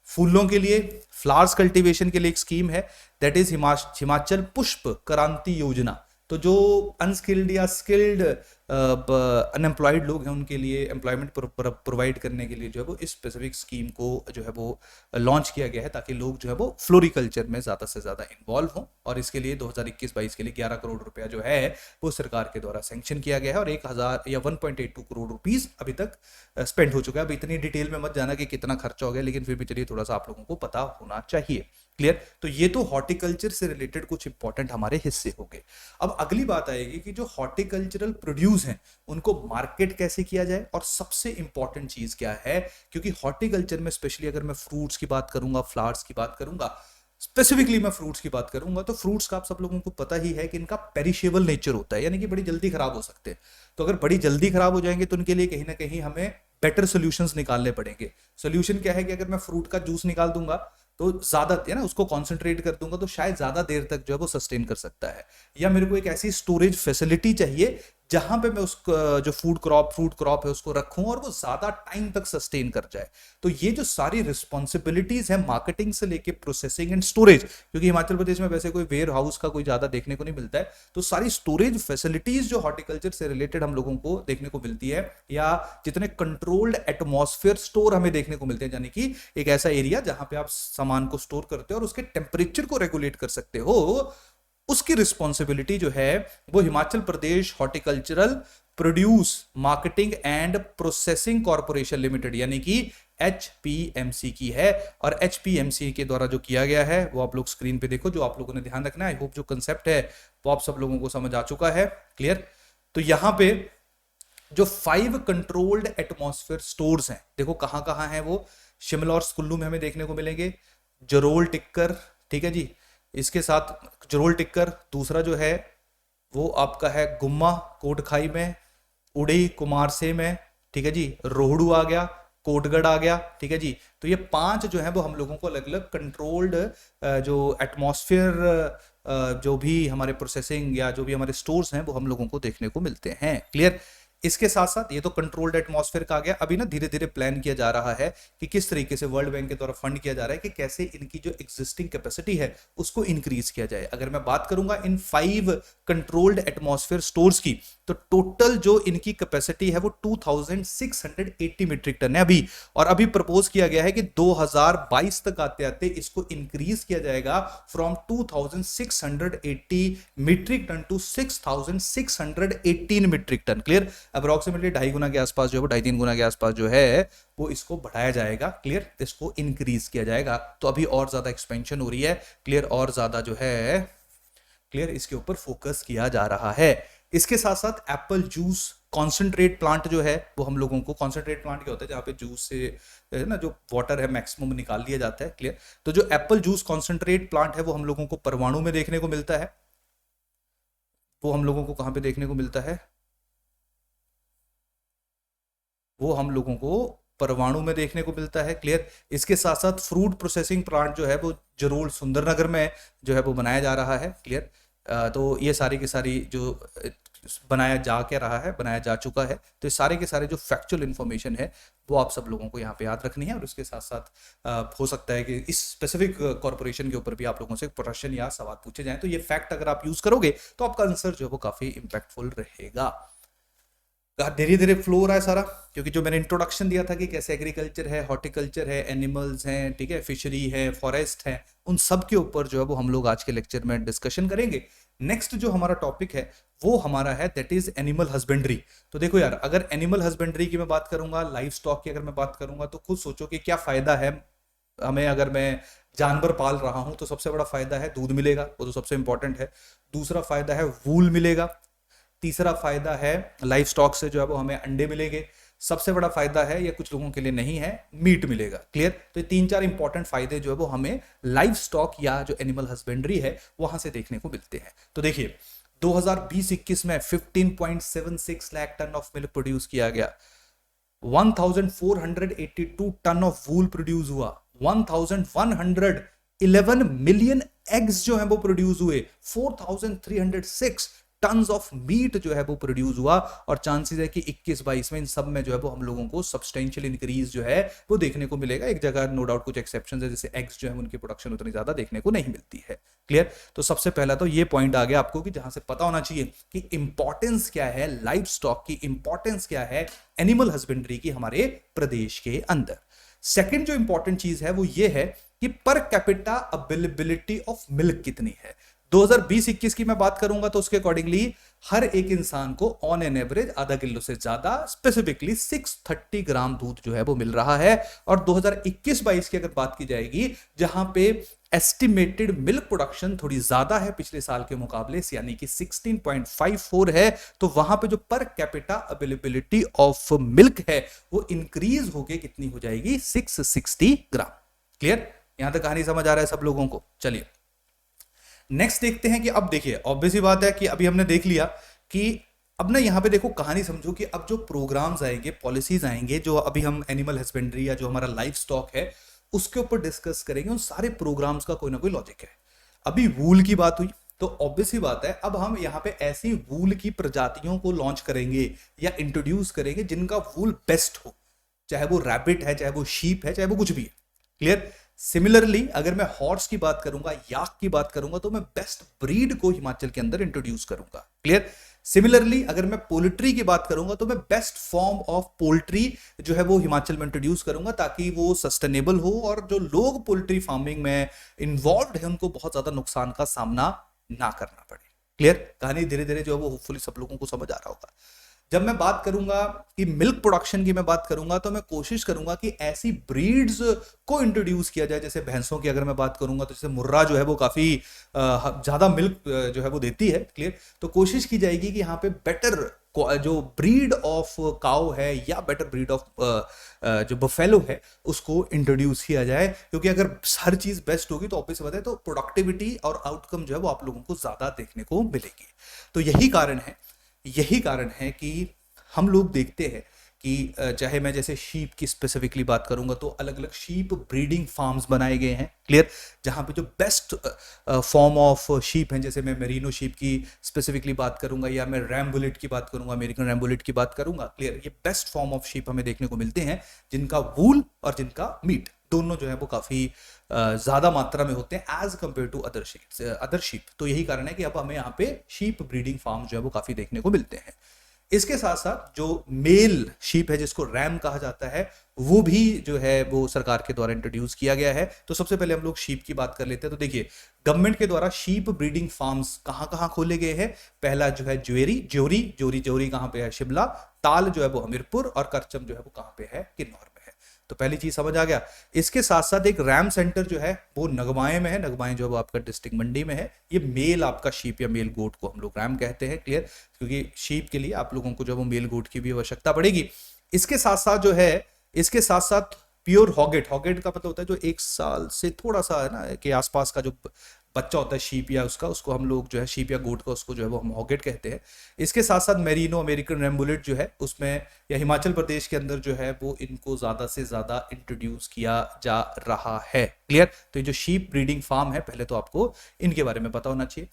फूलों के लिए, फ्लावर्स कल्टीवेशन के लिए एक स्कीम है, दैट इज हिमाचल पुष्प क्रांति योजना। तो जो अनस्किल्ड या स्किल्ड अनएम्प्लॉयड लोग हैं उनके लिए एम्प्लॉयमेंट प्रोवाइड करने के लिए जो है वो इस स्पेसिफिक स्कीम को जो है वो लॉन्च किया गया है, ताकि लोग जो है वो फ्लोरिकल्चर में ज्यादा से ज्यादा इन्वॉल्व हों। और इसके लिए 2021-22 के लिए 11 करोड़ रुपया जो है वो सरकार के द्वारा सैंक्शन किया गया है, और 1,000 या 1.82 करोड़ रुपीज अभी तक स्पेंड हो चुका है। अब इतनी डिटेल में मत जाना कि कितना खर्चा हो गया, लेकिन फिर भी चलिए थोड़ा सा आप लोगों को पता होना चाहिए। क्लियर। तो ये तो हॉर्टिकल्चर से रिलेटेड कुछ इंपॉर्टेंट हमारे हिस्से हो गए। अब अगली बात आएगी कि जो हॉर्टिकल्चरल प्रोड्यूस हैं उनको मार्केट कैसे किया जाए, और सबसे इंपॉर्टेंट चीज क्या है, क्योंकि हॉर्टिकल्चर में स्पेशली अगर मैं फ्रूट्स की बात करूंगा, फ्लावर्स की बात करूंगा, स्पेसिफिकली मैं फ्रूट्स की बात करूंगा, तो फ्रूट्स का आप सब लोगों को पता ही है कि इनका पेरिशेबल नेचर होता है, यानी कि बड़ी जल्दी खराब हो सकते हैं। तो अगर बड़ी जल्दी खराब हो जाएंगे तो उनके लिए कहीं ना कहीं हमें बेटर सोल्यूशंस निकालने पड़ेंगे। सोल्यूशन क्या है कि अगर मैं फ्रूट का जूस निकाल दूंगा तो ज्यादा है ना, उसको कॉन्सेंट्रेट कर दूंगा तो शायद ज्यादा देर तक जो है वो सस्टेन कर सकता है, या मेरे को एक ऐसी स्टोरेज फैसिलिटी चाहिए जहां पे मैं उसको जो फ्रूट क्रॉप है उसको रखूं और वो ज्यादा टाइम तक सस्टेन कर जाए। तो ये जो सारी रिस्पॉन्सिबिलिटीज है मार्केटिंग से लेके प्रोसेसिंग एंड स्टोरेज, क्योंकि हिमाचल प्रदेश में वैसे कोई वेयर हाउस का कोई ज्यादा देखने को नहीं मिलता है, तो सारी स्टोरेज फैसिलिटीज जो हॉर्टिकल्चर से रिलेटेड हम लोगों को देखने को मिलती है, या जितने कंट्रोल्ड एटमॉस्फेयर स्टोर हमें देखने को मिलते हैं, यानी कि एक ऐसा एरिया जहां पे आप सामान को स्टोर करते हो और उसके टेम्परेचर को रेगुलेट कर सकते हो, उसकी रिस्पॉन्सिबिलिटी जो है वो Himachal Pradesh horticultural produce marketing and processing corporation limited यानी कि HPMC की है। और HPMC के द्वारा जो किया गया है वो आप लोग स्क्रीन पे देखो, जो आप लोगों ने ध्यान रखना है। आई होप जो कंसेप्ट है वो आप सब लोगों को समझ आ चुका है। क्लियर। तो यहां पे जो 5 कंट्रोल्ड एटमॉस्फेयर स्टोर्स हैं, देखो कहां कहां हैं वो, शिमला और कुल्लू में हमें देखने को मिलेंगे, जरोल टिक्कर, ठीक है जी, इसके साथ जरोल टिक्कर, दूसरा जो है वो आपका है गुम्मा कोटखाई में, उड़ी कुमारसे में, ठीक है जी, रोहड़ू आ गया, कोटगढ़ आ गया, ठीक है जी। तो ये 5 जो है वो हम लोगों को अलग अलग कंट्रोल्ड जो एटमॉस्फेयर जो भी हमारे प्रोसेसिंग या जो भी हमारे स्टोर्स हैं वो हम लोगों को देखने को मिलते हैं। क्लियर। इसके साथ साथ ये तो कंट्रोल्ड एटमॉस्फेयर का आ गया। अभी ना धीरे धीरे प्लान किया जा रहा है कि किस तरीके से वर्ल्ड बैंक के द्वारा फंड किया जा रहा है कि कैसे इनकी जो एग्जिस्टिंग कैपेसिटी है उसको इंक्रीज किया जाए। अगर मैं बात करूंगा इन 5 कंट्रोल्ड एटमॉस्फेयर स्टोर्स की, तो टोटल जो इनकी कैपेसिटी है वो 2680 मीट्रिक टन है अभी, और अभी प्रपोज किया गया है कि 2022 तक आते आते इसको इंक्रीज किया जाएगा from 2680 metric ton to 6618 metric ton. Clear. Approximately 2.5 गुना के आसपास जो है, 2.5-3 गुना के आसपास जो है वो इसको बढ़ाया जाएगा। क्लियर। इसको इंक्रीज किया जाएगा। तो अभी और ज्यादा एक्सपेंशन हो रही है। क्लियर। और ज्यादा जो है क्लियर इसके ऊपर फोकस किया जा रहा है। इसके साथ साथ एप्पल जूस कॉन्सेंट्रेट प्लांट जो है वो हम लोगों को, कॉन्सेंट्रेट प्लांट क्या होता है जहां पे जूस से ना जो वाटर है मैक्सिमम निकाल लिया जाता है। क्लियर। तो जो एप्पल जूस कॉन्सेंट्रेट प्लांट है वो हम लोगों को परवाणु में देखने को मिलता है। वो हम लोगों को कहां पे देखने को मिलता है, वो हम लोगों को परवाणु में देखने को मिलता है। क्लियर। इसके साथ साथ फ्रूट प्रोसेसिंग प्लांट जो है वो जरोल सुंदरनगर में जो है वो बनाया जा रहा है। क्लियर। तो ये सारी की सारी जो बनाया जा क्या रहा है, बनाया जा चुका है। तो ये सारे के सारे जो फैक्चुअल इन्फॉर्मेशन है वो आप सब लोगों को यहाँ पे याद रखनी है, और उसके साथ साथ हो सकता है कि इस स्पेसिफिक कॉर्पोरेशन के ऊपर भी आप लोगों से प्रश्न या सवाल पूछे जाएं, तो ये फैक्ट अगर आप यूज करोगे तो आपका आंसर जो है वो काफी इंपैक्टफुल रहेगा। धीरे धीरे फ्लो हो रहा है सारा, क्योंकि जो मैंने इंट्रोडक्शन दिया था कि कैसे एग्रीकल्चर है, हॉर्टिकल्चर है, एनिमल्स हैं, ठीक है, फिशरी है, फॉरेस्ट है, उन सब के ऊपर जो है वो हम लोग आज के लेक्चर में डिस्कशन करेंगे। नेक्स्ट जो हमारा टॉपिक है वो हमारा है दैट इज एनिमल हस्बेंड्री। तो देखो यार, अगर एनिमल हस्बेंड्री की मैं बात करूंगा, लाइफ स्टॉक की अगर मैं बात करूंगा, तो खुद सोचो कि क्या फायदा है हमें। अगर मैं जानवर पाल रहा हूं तो सबसे बड़ा फायदा है दूध मिलेगा, वो तो सबसे इंपॉर्टेंट है। दूसरा फायदा है वूल मिलेगा। तीसरा फायदा है लाइफ स्टॉक से जो है वो हमें अंडे मिलेंगे। सबसे बड़ा फायदा है, ये कुछ लोगों के लिए नहीं है, मीट मिलेगा। क्लियर? तो ये 3-4 इंपॉर्टेंट फायदे जो है वो हमें लाइफ स्टॉक या जो एनिमल हस्बेंड्री है वहां से देखने को मिलते हैं। तो देखिए 2020-21 में 15.76 lakh ton of milk produce किया गया, 1482 टन ऑफ वूल प्रोड्यूस हुआ, 1111 मिलियन एग्स जो है वो प्रोड्यूस हुए, 4306 टन्स ऑफ मीट जो है वो प्रोड्यूस हुआ। और चांसेस है कि 21-22 में इन सब में जो है वो हम लोगों को सब्सटेंशियल इंक्रीज जो है वो देखने को मिलेगा। एक जगह नो डाउट कुछ एक्सेप्शंस है, जैसे एग्स जो है उनकी प्रोडक्शन उतनी ज्यादा देखने को नहीं मिलती है। क्लियर? तो सबसे पहला तो ये पॉइंट आ गया आपको कि जहां से पता होना चाहिए कि इंपॉर्टेंस क्या है लाइफ स्टॉक की, इंपॉर्टेंस क्या है एनिमल हस्बेंड्री की हमारे प्रदेश के अंदर। सेकेंड जो इंपॉर्टेंट चीज है वो ये है कि per capita availability of milk कितनी है। 2020-21 की मैं बात करूंगा तो उसके अकॉर्डिंगली हर एक इंसान को ऑन एन एवरेज आधा किलो से ज्यादा, स्पेसिफिकली 630 ग्राम दूध जो है वो मिल रहा है। और 2021-22 की अगर बात की जाएगी, जहां पे एस्टिमेटेड मिल्क प्रोडक्शन थोड़ी ज्यादा है पिछले साल के मुकाबले, यानी कि 16.54 है, तो वहां पे जो per capita availability of milk है वो इंक्रीज होके कितनी हो जाएगी, 660 ग्राम। क्लियर? यहां तक कहानी समझ आ रहा है सब लोगों को? चलिए नेक्स्ट देखते हैं कि अब देखिए ऑब्वियस ही बात है कि अभी हमने देख लिया कि अब ना यहाँ पे देखो कहानी समझो कि अब जो प्रोग्राम्स आएंगे, पॉलिसीज आएंगे, जो अभी हम एनिमल हस्बेंड्री या जो हमारा लाइफ स्टॉक है उसके ऊपर डिस्कस करेंगे, उन सारे प्रोग्राम्स का कोई ना कोई लॉजिक है। अभी वूल की बात हुई तो ऑब्वियस ही बात है अब हम यहाँ पे ऐसी वूल की प्रजातियों को लॉन्च करेंगे या इंट्रोड्यूस करेंगे जिनका वूल बेस्ट हो, चाहे वो रैबिट है, चाहे वो शीप है, चाहे वो कुछ भी है। क्लियर? सिमिलरली अगर मैं हॉर्स की बात करूंगा, याक की बात करूंगा, तो मैं बेस्ट ब्रीड को हिमाचल के अंदर इंट्रोड्यूस करूंगा। क्लियर? सिमिलरली अगर मैं पोल्ट्री की बात करूंगा तो मैं बेस्ट फॉर्म ऑफ पोल्ट्री जो है वो हिमाचल में इंट्रोड्यूस करूंगा, ताकि वो सस्टेनेबल हो और जो लोग पोल्ट्री फार्मिंग में इन्वॉल्व है उनको बहुत ज्यादा नुकसान का सामना ना करना पड़े। क्लियर? कहानी धीरे धीरे जो है वो होपफुली सब लोगों को समझ आ रहा होगा। जब मैं बात करूंगा कि मिल्क प्रोडक्शन की मैं बात करूंगा तो मैं कोशिश करूंगा कि ऐसी ब्रीड्स को इंट्रोड्यूस किया जाए, जैसे भैंसों की अगर मैं बात करूंगा तो जैसे मुर्रा जो है वो काफी ज्यादा मिल्क जो है वो देती है। क्लियर? तो कोशिश की जाएगी कि यहाँ पे बेटर जो ब्रीड ऑफ काउ है या बेटर ब्रीड ऑफ जो बफेलो है उसको इंट्रोड्यूस किया जाए, क्योंकि अगर हर चीज बेस्ट होगी तो ऑब्वियस बात है तो प्रोडक्टिविटी और आउटकम जो है वो आप लोगों को ज्यादा देखने को मिलेगी। तो यही कारण है कि हम लोग देखते हैं कि चाहे मैं जैसे शीप की स्पेसिफिकली बात करूंगा तो अलग अलग शीप ब्रीडिंग फार्म्स बनाए गए हैं। क्लियर? जहां पे जो बेस्ट फॉर्म ऑफ शीप हैं, जैसे मैं मेरिनो शीप की स्पेसिफिकली बात करूंगा या मैं रैम्बुलेट की बात करूंगा, अमेरिकन रैम्बुलेट की बात करूंगा। क्लियर? ये बेस्ट फॉर्म ऑफ शीप हमें देखने को मिलते हैं जिनका वूल और जिनका मीट दोनों जो है वो काफी ज्यादा मात्रा में होते हैं as compare to other sheep. तो यही कारण है कि अब हमें यहाँ पे शीप ब्रीडिंग फार्म जो है वो काफी देखने को मिलते हैं। इसके साथ साथ जो मेल शीप है जिसको रैम कहा जाता है वो भी जो है वो सरकार के द्वारा इंट्रोड्यूस किया गया है। तो सबसे पहले हम लोग शीप की बात कर लेते हैं। तो देखिए गवर्नमेंट के द्वारा शीप ब्रीडिंग फार्म्स कहां कहां खोले गए हैं। पहला जो है जोरी कहां पे है, शिमला। ताल जो है वो हमीरपुर और करचम जो है वो कहां पे है, किन्नौर में है। तो पहली चीज समझ आ गया। इसके साथ साथ एक रैम सेंटर जो है वो नगवाएं में है। नगवाएं जो है वो आपका डिस्ट्रिक्ट मंडी में है। ये मेल आपका शीप या मेल गोट को हम लोग रैम कहते हैं। क्लियर? क्योंकि शीप के लिए आप लोगों को जो वो मेल गोट की भी आवश्यकता पड़ेगी। इसके साथ साथ जो है इसके साथ साथ प्योर हॉगेट का मतलब होता है जो 1 साल से थोड़ा सा है ना के आसपास का जो बच्चा होता है शीप या उसको हम लोग जो है शीप या गोट का उसको जो है वो हम हॉगेट कहते हैं। इसके साथ साथ मेरिनो अमेरिकन रैम्बुलेट जो है उसमें या हिमाचल प्रदेश के अंदर जो है वो इनको ज्यादा से ज्यादा इंट्रोड्यूस किया जा रहा है। क्लियर? तो ये जो शीप ब्रीडिंग फार्म है पहले तो आपको इनके बारे में पता होना चाहिए।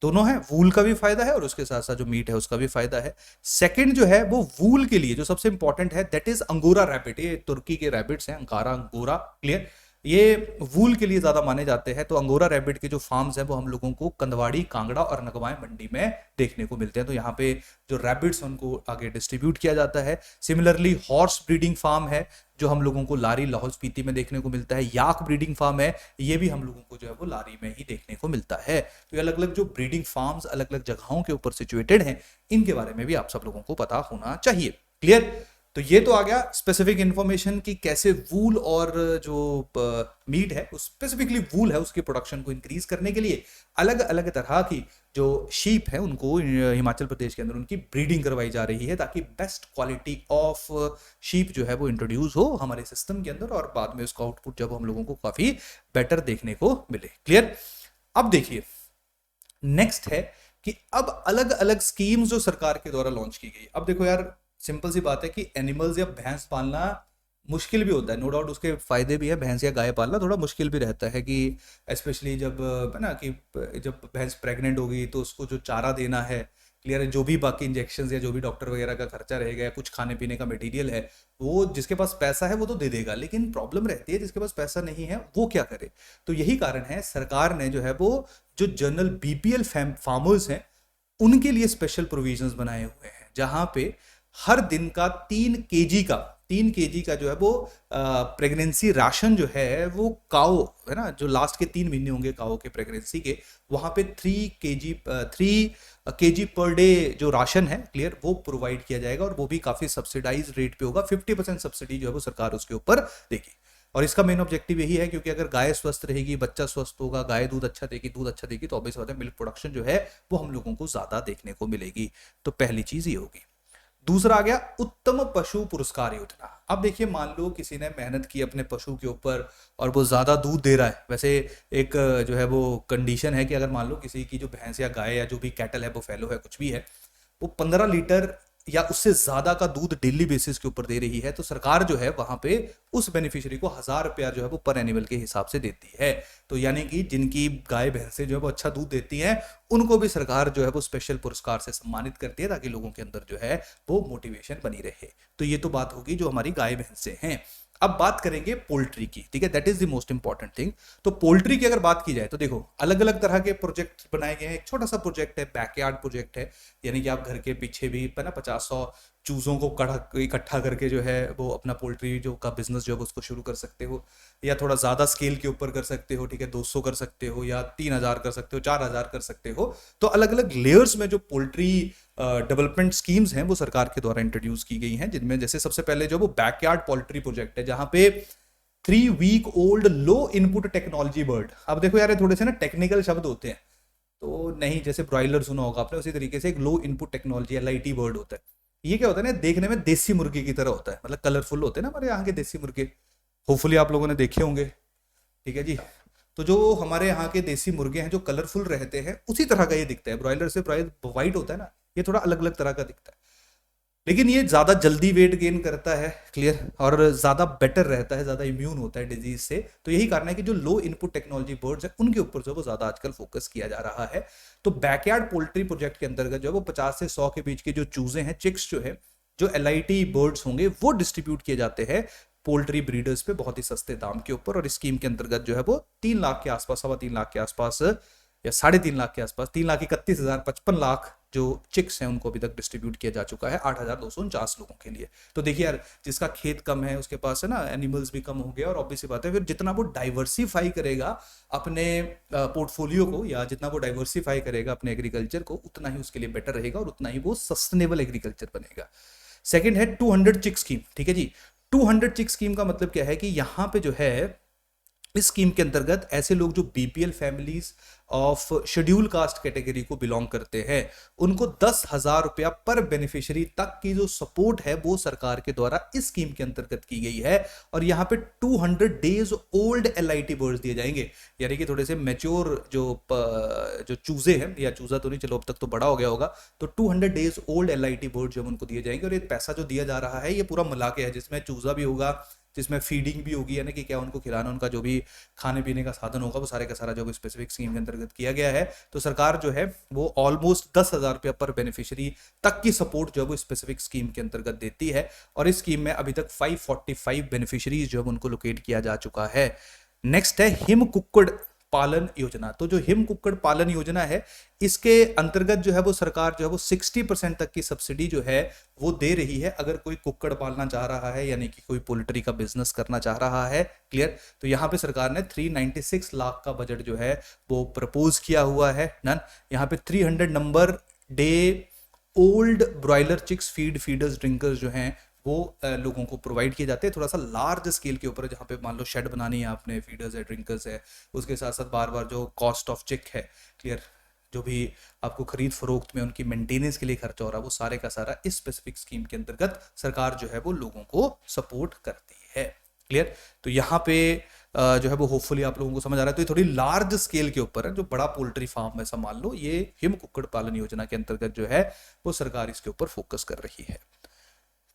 दोनों है, वूल का भी फायदा है और उसके साथ साथ जो मीट है उसका भी फायदा है। सेकंड जो है वो वूल के लिए जो सबसे इंपॉर्टेंट है दैट इज अंगोरा रैबिट, ये तुर्की के रैबिट्स हैं, अंकारा अंगोरा, क्लियर, ये वूल के लिए ज्यादा माने जाते हैं। तो अंगोरा रैबिट के जो फार्म्स हैं वो हम लोगों को कंदवाड़ी, कांगड़ा और नगवाएं मंडी में देखने को मिलते हैं। तो यहाँ पे जो रैबिट्स उनको आगे डिस्ट्रीब्यूट किया जाता है। सिमिलरली हॉर्स ब्रीडिंग फार्म है जो हम लोगों को लारी, लाहौल स्पीति में देखने को मिलता है। याक ब्रीडिंग फार्म है, ये भी हम लोगों को जो है वो लारी में ही देखने को मिलता है। तो ये अलग अलग जो ब्रीडिंग फार्म्स अलग अलग जगहों के ऊपर सिचुएटेड हैं, इनके बारे में भी आप सब लोगों को पता होना चाहिए, क्लियर। तो ये तो आ गया स्पेसिफिक इंफॉर्मेशन की कैसे वूल और जो मीट है, स्पेसिफिकली वूल है, उसके प्रोडक्शन को इंक्रीज करने के लिए अलग अलग तरह की जो शीप है उनको हिमाचल प्रदेश के अंदर उनकी ब्रीडिंग करवाई जा रही है, ताकि बेस्ट क्वालिटी ऑफ शीप जो है वो इंट्रोड्यूस हो हमारे सिस्टम के अंदर और बाद में उसका आउटपुट जब हम लोगों को काफी बेटर देखने को मिले, क्लियर। अब देखिए नेक्स्ट है कि अब अलग अलग स्कीम्स जो सरकार के द्वारा लॉन्च की गई। अब देखो यार, सिंपल सी बात है कि एनिमल्स या भैंस पालना मुश्किल भी होता है, नो डाउट उसके फायदे भी है। भैंस या गाय पालना थोड़ा मुश्किल भी रहता है कि स्पेशली जब है ना कि जब भैंस प्रेग्नेंट होगी तो उसको जो चारा देना है, क्लियर है, जो भी बाकी इंजेक्शन या जो भी डॉक्टर वगैरह का खर्चा रहेगा या कुछ खाने पीने का मटेरियल है, वो जिसके पास पैसा है वो तो दे देगा, लेकिन प्रॉब्लम रहती है जिसके पास पैसा नहीं है वो क्या करे। तो यही कारण है सरकार ने जो है वो जो जनरल बीपीएल फार्मर्स हैं उनके लिए स्पेशल प्रोविजंस बनाए हुए हैं, जहां पे हर दिन का 3 केजी का जो है वो प्रेगनेंसी राशन जो है वो काओ है ना, जो लास्ट के 3 महीने होंगे काओ के प्रेगनेंसी के, वहां पे 3 केजी पर डे जो राशन है, क्लियर, वो प्रोवाइड किया जाएगा और वो भी काफी सब्सिडाइज रेट पे होगा। 50% सब्सिडी जो है वो सरकार उसके ऊपर देगी। और इसका मेन ऑब्जेक्टिव यही है क्योंकि अगर गाय स्वस्थ रहेगी, बच्चा स्वस्थ होगा, गाय दूध अच्छा देगी तो ऑब्वियस बात है मिल्क प्रोडक्शन जो है वो हम लोगों को ज्यादा देखने को मिलेगी। तो पहली चीज ये होगी। दूसरा आ गया उत्तम पशु पुरस्कार योजना। अब देखिए, मान लो किसी ने मेहनत की अपने पशु के ऊपर और वो ज्यादा दूध दे रहा है। वैसे एक जो है वो कंडीशन है कि अगर मान लो किसी की जो भैंस या गाय या जो भी कैटल है, वो फैलो है, कुछ भी है, वो 15 लीटर या उससे ज्यादा का दूध डेली बेसिस के ऊपर दे रही है, तो सरकार जो है वहां पे उस बेनिफिशियरी को 1000 रुपया जो है वो पर एनिमल के हिसाब से देती है। तो यानी कि जिनकी गाय भैंसे जो है वो अच्छा दूध देती हैं, उनको भी सरकार जो है वो स्पेशल पुरस्कार से सम्मानित करती है, ताकि लोगों के अंदर जो है वो मोटिवेशन बनी रहे। तो ये तो बात होगी जो हमारी गाय भैंसे हैं। अब बात करेंगे पोल्ट्री की, ठीक है, that is the most important thing. तो पोल्ट्री की अगर बात की जाए तो देखो अलग अलग तरह के प्रोजेक्ट बनाए गए हैं। एक छोटा सा प्रोजेक्ट है, बैकयार्ड प्रोजेक्ट है, यानी कि आप घर के पीछे भी ना 50-100 चूजों को इकट्ठा करके जो है वो अपना पोल्ट्री जो का बिजनेस जो है उसको शुरू कर सकते हो, या थोड़ा ज्यादा स्केल के ऊपर कर सकते हो, ठीक है, 200 कर सकते हो या 3000 कर सकते हो, 4000 कर सकते हो। तो अलग अलग लेयर्स में जो पोल्ट्री डेवलपमेंट स्कीम्स हैं वो सरकार के द्वारा इंट्रोड्यूस की गई हैं, जिनमें जैसे सबसे पहले जो वो बैकयार्ड पोल्ट्री प्रोजेक्ट है, जहां पे 3 वीक ओल्ड लो इनपुट टेक्नोलॉजी बर्ड। अब देखो यार, थोड़े से ना टेक्निकल शब्द होते हैं तो नहीं, जैसे ब्रॉयलर सुना होगा आपने, उसी तरीके से एक लो इनपुट टेक्नोलॉजी LIT बर्ड होता है। ये क्या होता है ना, देखने में देसी मुर्गे की तरह होता है, मतलब कलरफुल होते हैं ना हमारे यहाँ के देसी मुर्गे, होपफुली आप लोगों ने देखे होंगे, ठीक है जी। तो जो हमारे यहाँ के देसी मुर्गे हैं जो कलरफुल रहते हैं, उसी तरह का ये दिखता है। ब्रॉयलर से व्हाइट होता है ना, ये थोड़ा अलग अलग तरह का दिखता है, लेकिन ये ज्यादा जल्दी वेट गेन करता है, क्लियर, और ज्यादा बेटर रहता है, ज्यादा इम्यून होता है डिजीज से। तो यही कारण है कि जो लो इनपुट टेक्नोलॉजी बर्ड्स है उनके ऊपर जो वो ज्यादा आजकल फोकस किया जा रहा है। तो बैकयार्ड पोल्ट्री प्रोजेक्ट के अंतर्गत जो है वो 50 से 100 के बीच के जो चूजे हैं, चिक्स जो है, जो LIT बर्ड्स होंगे, वो डिस्ट्रीब्यूट किए जाते हैं पोल्ट्री ब्रीडर्स पे बहुत ही सस्ते दाम के ऊपर। और इस स्कीम के अंतर्गत जो है वो 3 लाख के आसपास, 3.25 लाख के आसपास या 3.5 लाख के आसपास, 3,31,000, 55 लाख जो चिक्स हैं उनको अभी तक डिस्ट्रीब्यूट किया जा चुका है 8,249 लोगों के लिए। तो देखिए यार, जिसका खेत कम है उसके पास है ना एनिमल्स भी कम हो गया, और ऑब्वियस बात है फिर जितना वो डाइवर्सिफाई करेगा अपने पोर्टफोलियो को, या जितना वो डाइवर्सिफाई करेगा अपने एग्रीकल्चर को, उतना ही उसके लिए बेटर रहेगा और उतना ही वो सस्टेनेबल एग्रीकल्चर बनेगा। सेकेंड है 200 चिक स्कीम, ठीक है जी। 200 चिक स्कीम का मतलब क्या है कि यहाँ पे जो है इस स्कीम के अंतर्गत ऐसे लोग जो BPL families of schedule caste category को बिलोंग करते हैं, उनको 10,000 रुपया पर बेनिफिशियरी तक की जो सपोर्ट है वो सरकार के द्वारा इस स्कीम के अंतर्गत की गई है। और यहाँ पे 200 डेज ओल्ड LIT बर्ड्स दिए जाएंगे, यानी कि थोड़े से मैच्योर जो चूजे हैं, या चूजा तो नहीं, चलो अब तक तो बड़ा हो गया होगा, तो 200 डेज ओल्ड LIT बर्ड जो उनको दिए जाएंगे। और ये पैसा जो दिया जा रहा है ये पूरा मिला के है, जिसमें चूजा भी होगा, जिसमें फीडिंग भी होगी, यानी कि क्या उनको खिलाना, उनका जो भी खाने पीने का साधन होगा वो सारे का सारा जो स्पेसिफिक स्कीम के अंतर्गत किया गया है। तो सरकार जो है वो ऑलमोस्ट 10,000 रुपया पर बेनिफिशियरी तक की सपोर्ट जो है वो स्पेसिफिक स्कीम के अंतर्गत देती है। और इस स्कीम में अभी तक 545 बेनिफिशियरीज जो है उनको लोकेट किया जा चुका है। नेक्स्ट है हिम कुक्कुड़ पालन योजना। तो जो हिम कुक्कुड़ पालन योजना है, इसके अंतर्गत जो है वो सरकार जो है वो 60% तक की सब्सिडी जो है वो दे रही है अगर कोई कुक्कड़ पालना चाह रहा है, यानी कि कोई पोल्ट्री का बिजनेस करना चाह रहा है। क्लियर। तो यहाँ पे सरकार ने 396 लाख का बजट जो है वो प्रपोज किया हुआ है। नन यहाँ पे 300 number day old broiler chicks feeders drinkers जो हैं वो लोगों को प्रोवाइड किए जाते हैं। थोड़ा सा लार्ज स्केल के ऊपर, जहाँ पे मान लो शेड बनानी है आपने, फीडर्स है, ड्रिंकर्स है, उसके साथ साथ बार बार जो कॉस्ट ऑफ चिक है, क्लियर, जो भी आपको खरीद फरोख्त में उनकी मेंटेनेंस के लिए खर्चा हो रहा है, वो सारे का सारा इस स्पेसिफिक स्कीम के अंतर्गत सरकार जो है वो लोगों को सपोर्ट करती है। क्लियर। तो यहाँ पे जो है वो होपफुली आप लोगों को समझ आ रहा है। तो ये थोड़ी लार्ज स्केल के ऊपर है, जो बड़ा पोल्ट्री फार्म ऐसा मान लो, ये हिम कुक्कुड़ पालन योजना के अंतर्गत जो है वो सरकार इसके ऊपर फोकस कर रही है।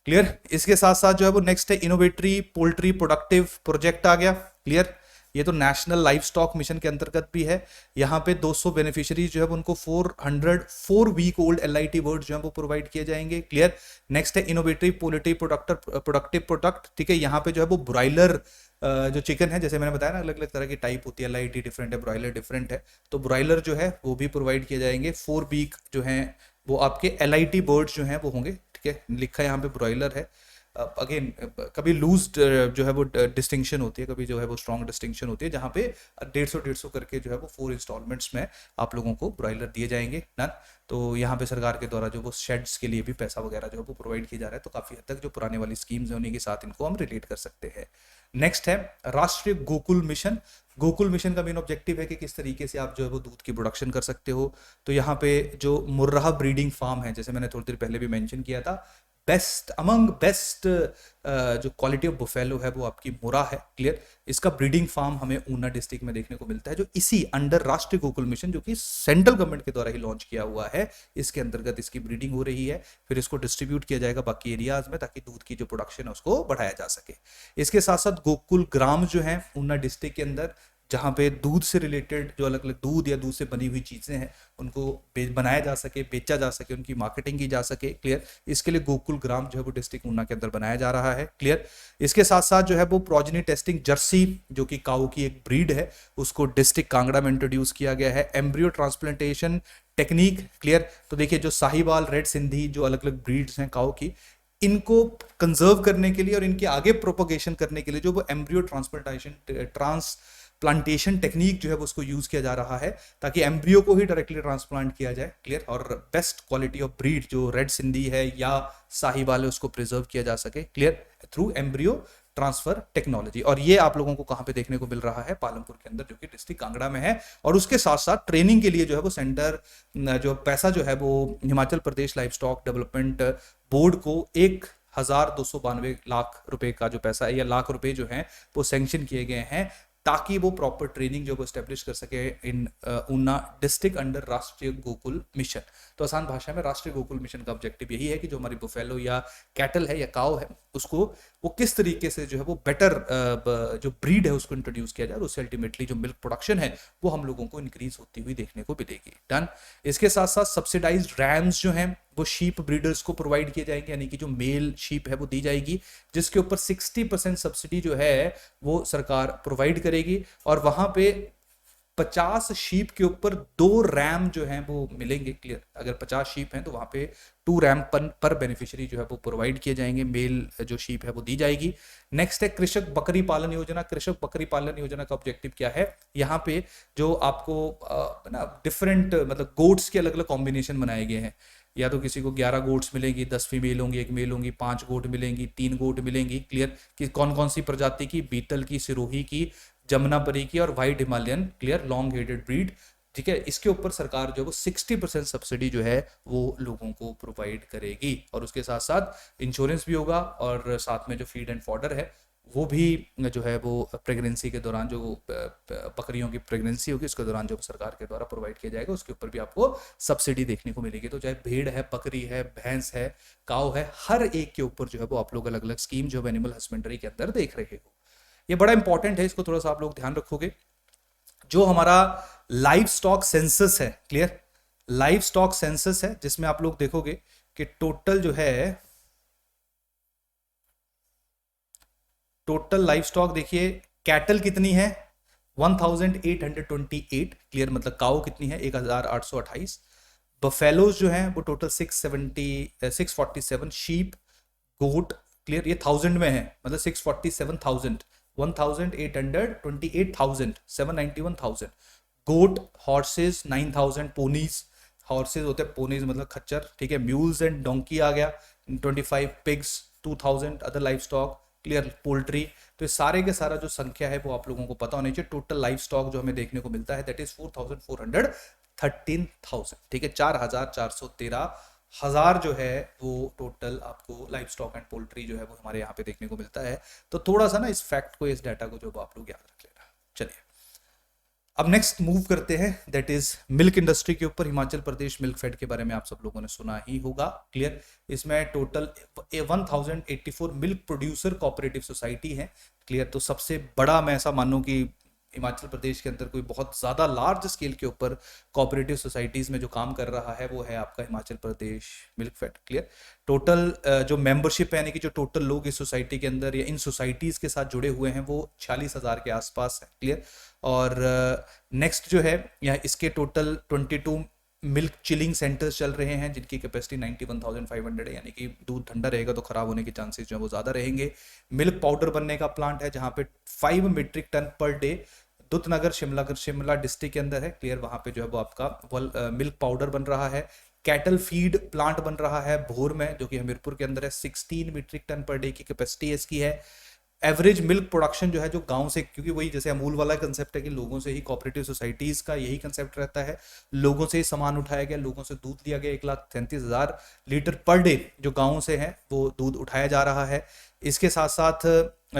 क्लियर। इसके साथ साथ जो है वो नेक्स्ट है इनोवेटरी पोल्ट्री प्रोडक्टिव प्रोजेक्ट आ गया। क्लियर। ये तो नेशनल लाइफ स्टॉक मिशन के अंतर्गत भी है। यहाँ पे 200 बेनिफिशियरीज जो है उनको 404 वीक ओल्ड LIT बर्ड्स जो है वो प्रोवाइड किए जाएंगे। क्लियर। नेक्स्ट है इनोवेटरी पोल्ट्री प्रोडक्टिव प्रोडक्ट। ठीक है। यहाँ पे जो है वो ब्रॉयलर जो चिकन है, जैसे मैंने बताया ना, अलग अलग तरह की टाइप होती है, LIT डिफरेंट है, ब्रॉयलर डिफरेंट है, तो ब्रॉयलर जो है वो भी प्रोवाइड किए जाएंगे। 4 वीक जो है वो आपके LIT बर्ड्स जो हैं वो होंगे। ठीक है। लिखा है यहाँ पे ब्रॉयलर है। अगेन कभी लूज जो है वो डिस्टिंक्शन होती है, कभी जो है वो स्ट्रॉन्ग डिस्टिंक्शन होती है, जहाँ पे 150 करके जो है वो 4 इंस्टॉलमेंट्स में आप लोगों को ब्रॉयलर दिए जाएंगे ना। तो यहाँ पे सरकार के द्वारा जो वो शेड्स के लिए भी पैसा वगैरह जो है वो प्रोवाइड किया जा रहा है। तो काफी हद तक जो पुराने वाली स्कीम्स है उन्हीं के साथ इनको हम रिलेट कर सकते हैं। नेक्स्ट है राष्ट्रीय गोकुल मिशन। गोकुल मिशन का मेन ऑब्जेक्टिव है कि किस तरीके से आप जो है वो दूध की प्रोडक्शन कर सकते हो। तो यहाँ पे जो मुर्राह ब्रीडिंग फार्म है, जैसे मैंने थोड़ी देर पहले भी मेंशन किया था, बेस्ट जो क्वालिटी ऑफ बुफेलो है वो आपकी मुरा है। क्लियर। इसका ब्रीडिंग फार्म हमें ऊना डिस्ट्रिक्ट में देखने को मिलता है, जो इसी अंडर राष्ट्रीय गोकुल मिशन, जो कि सेंट्रल गवर्नमेंट के द्वारा ही लॉन्च किया हुआ है, इसके अंतर्गत इसकी ब्रीडिंग हो रही है। फिर इसको डिस्ट्रीब्यूट किया जाएगा बाकी एरियाज में, ताकि दूध की जो प्रोडक्शन है उसको बढ़ाया जा सके। इसके साथ साथ गोकुल ग्राम जो है ऊना डिस्ट्रिक्ट के अंदर, जहाँ पे दूध से रिलेटेड जो अलग अलग दूध या दूध से बनी हुई चीजें हैं उनको बनाया जा सके, बेचा जा सके, उनकी मार्केटिंग की जा सके। क्लियर। इसके लिए गोकुल ग्राम जो है वो डिस्ट्रिक्ट ऊना के अंदर बनाया जा रहा है। क्लियर। इसके साथ साथ जो है वो प्रोजेनी टेस्टिंग जर्सी, जो कि काऊ की एक ब्रीड है, उसको डिस्ट्रिक्ट कांगड़ा में इंट्रोड्यूस किया गया है। Embryo transplantation technique. क्लियर। तो देखिए जो साहिवाल, रेड सिंधी, जो अलग अलग ब्रीड्स हैं काऊ की, इनको कंजर्व करने के लिए और इनके आगे प्रोपोगेशन करने के लिए जो वो एम्ब्रियो ट्रांसप्लांटेशन टेक्निक जो है वो उसको यूज किया जा रहा है, ताकि एम्ब्रियो को ही डायरेक्टली ट्रांसप्लांट किया जाए। क्लियर। और बेस्ट क्वालिटी ऑफ ब्रीड जो रेड सिंधी है या साहिवाल है उसको प्रिजर्व किया जा सके। Clear. Through embryo transfer technology. और ये आप लोगों को कहां पे देखने को मिल रहा है? पालमपुर के अंदर, जो कि डिस्ट्रिक्ट कांगड़ा में है। और उसके साथ साथ ट्रेनिंग के लिए जो है वो सेंटर जो पैसा जो है वो हिमाचल प्रदेश लाइफ स्टॉक डेवलपमेंट बोर्ड को 1,292 लाख रुपए का जो पैसा है, या लाख रुपए जो है वो सैंक्शन किए गए हैं, ताकि वो प्रॉपर ट्रेनिंग जो वो एस्टेब्लिश कर सके इन ऊना डिस्ट्रिक्ट अंडर राष्ट्रीय गोकुल मिशन। तो आसान भाषा में राष्ट्रीय गोकुल मिशन का ऑब्जेक्टिव यही है कि जो हमारी बुफेलो या कैटल है या काउ है, उसको वो किस तरीके से जो है वो बेटर जो ब्रीड है उसको इंट्रोड्यूस किया जाए, और उससे अल्टीमेटली जो मिल्क प्रोडक्शन है वो हम लोगों को इंक्रीज होती हुई देखने को मिलेगी। डन। इसके साथ साथ सब्सिडाइज्ड रैम्स जो हैं वो शीप ब्रीडर्स को प्रोवाइड किए जाएंगे, यानी कि जो मेल शीप है वो दी जाएगी, जिसके ऊपर 60% सब्सिडी जो है वो सरकार प्रोवाइड करेगी। और वहां पे 50 शीप के ऊपर 2 रैम जो हैं वो मिलेंगे। क्लियर। अगर 50 शीप हैं तो वहां पे 2 रैम पर बेनिफिशियरी जो है वो प्रोवाइड किए जाएंगे, मेल जो शीप है वो दी जाएगी। नेक्स्ट है कृषक बकरी पालन योजना। कृषक बकरी पालन योजना का ऑब्जेक्टिव क्या है? यहाँ पे जो आपको ना डिफरेंट मतलब गोट्स के अलग अलग कॉम्बिनेशन बनाए गए हैं, या तो किसी को 11 गोट्स मिलेंगी, 10 फीमेल होंगी, 1 मेल होंगी, 5 गोट मिलेंगी, 3 गोट मिलेंगी। क्लियर। कि कौन कौन सी प्रजाति की? बीतल की, सिरोही की, जमुनापरी की और white Himalayan. Clear. Long headed breed. ठीक है। इसके ऊपर सरकार जो है वो 60% सब्सिडी जो है वो लोगों को प्रोवाइड करेगी, और उसके साथ साथ इंश्योरेंस भी होगा, और साथ में जो फीड एंड फॉडर है वो भी जो है वो प्रेगनेंसी के दौरान जो बकरियों की प्रेगनेंसी होगी उसके दौरान जो सरकार के द्वारा प्रोवाइड किया जाएगा उसके ऊपर भी आपको सब्सिडी देखने को मिलेगी। तो चाहे भेड़ है, बकरी है, भैंस है, काऊ है, हर एक के ऊपर जो है वो आप लोग अलग अलग स्कीम जो एनिमल हस्बेंड्री के अंदर देख रहे हो। ये बड़ा इंपॉर्टेंट है, इसको थोड़ा सा आप लोग ध्यान रखोगे। जो हमारा लाइव स्टॉक सेंसस है, क्लियर, लाइव स्टॉक सेंसस है, जिसमें आप लोग देखोगे कि टोटल जो है, टोटल लाइव स्टॉक देखिए, कैटल कितनी है 1828, क्लियर, मतलब काऊ कितनी है 1828, बफेलोज जो है वो टोटल 647, शीप, गोट, क्लियर, ये 1000 में है, मतलब 647,000, 1828,000, 791,000, गोट, हॉर्सेस 9,000, पोनीज, हॉर्सेज होते हैं पोनीज मतलब खच्चर, ठीक है, म्यूल्स एंड डोंकी आ गया 25, pigs 2000, other live stock, clear, poultry. तो ये सारे के सारा जो संख्या है वो आप लोगों को पता होनी चाहिए। टोटल लाइव स्टॉक जो हमें देखने को मिलता है दैट इज 4,413,000, ठीक है, 4,413,000 जो है वो टोटल आपको लाइव स्टॉक एंड पोल्ट्री जो है वो हमारे यहाँ पे देखने को मिलता है। तो थोड़ा सा ना इस फैक्ट को, इस डाटा को जो आप लोग याद रख लेना। चलिए अब नेक्स्ट मूव करते हैं, दैट इज मिल्क इंडस्ट्री के ऊपर। हिमाचल प्रदेश मिल्क फेड के बारे में आप सब लोगों ने सुना ही होगा, क्लियर। इसमें total 1084 milk producer cooperative society है, क्लियर। तो सबसे बड़ा, मैं ऐसा मानूं कि हिमाचल प्रदेश के अंदर कोई बहुत ज़्यादा लार्ज स्केल के ऊपर कोऑपरेटिव सोसाइटीज़ में जो काम कर रहा है वो है आपका Himachal Pradesh milk fade, clear. Total जो मेंबरशिप है, यानी कि जो टोटल लोग इस सोसाइटी के अंदर या इन सोसाइटीज़ के साथ जुड़े हुए हैं वो 46,000 के आसपास है, क्लियर। और नेक्स्ट जो है यहाँ इसके टोटल 22 मिल्क चिलिंग सेंटर्स चल रहे हैं जिनकी कैपेसिटी 91,500 है, यानी कि दूध ठंडा रहेगा तो खराब होने के चांसेस जो है वो ज़्यादा रहेंगे। मिल्क पाउडर बनने का प्लांट है जहाँ पे 5 metric ton per day Duttnagar Shimla district के अंदर है, क्लियर। वहाँ पे जो है वो आपका मिल्क पाउडर बन रहा है। कैटल फीड प्लांट बन रहा है भोर में, जो कि हमीरपुर के अंदर है, 16 मीट्रिक टन पर डे की कैपेसिटी इसकी है। एवरेज मिल्क प्रोडक्शन जो है जो गांव से, क्योंकि वही जैसे अमूल वाला कंसेप्ट है कि लोगों से ही, कोऑपरेटिव सोसाइटीज का यही कंसेप्ट रहता है, लोगों से ही सामान उठाया गया, लोगों से दूध लिया गया, 1,33,000 लीटर पर डे जो गांव से है वो दूध उठाया जा रहा है। इसके साथ साथ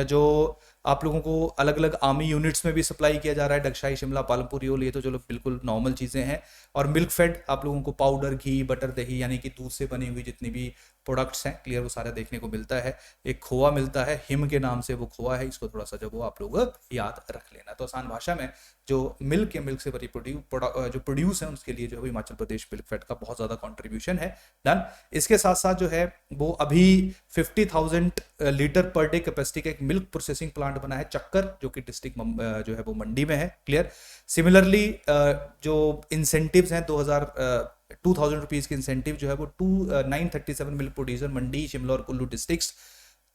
जो आप लोगों को अलग अलग आर्मी यूनिट्स में भी सप्लाई किया जा रहा है, डगशाई, शिमला, पालमपुर, योल, ये तो चलो बिल्कुल नॉर्मल चीज़ें हैं। और मिल्क फेड आप लोगों को पाउडर, घी, बटर, दही, यानी कि दूध से बनी हुई जितनी भी प्रोडक्ट्स हैं, क्लियर, वो सारा देखने को मिलता है। एक खोआ मिलता है, हिम के नाम से वो खोआ है, इसको थोड़ा सा जो वो आप लोग याद रख लेना। तो आसान भाषा में जो मिल्क या मिल्क से बनी जो प्रोड्यूस है उसके लिए जो है हिमाचल प्रदेश मिल्क फेड का बहुत ज़्यादा कॉन्ट्रीब्यूशन है। डन। इसके साथ साथ जो है वो अभी 50,000 लीटर पर डे कैपेसिटी का एक मिल्क प्रोसेसिंग प्लांट बना है चक्कर, जो कि डिस्ट्रिक्ट जो है वो मंडी में है, क्लियर। सिमिलरली जो इंसेंटिव्स हैं 2,000 रुपीज़ के इंसेंटिव जो है वो 937 मिल्क प्रोड्यूसर मंडी, शिमला और कुल्लू डिस्ट्रिक्ट्स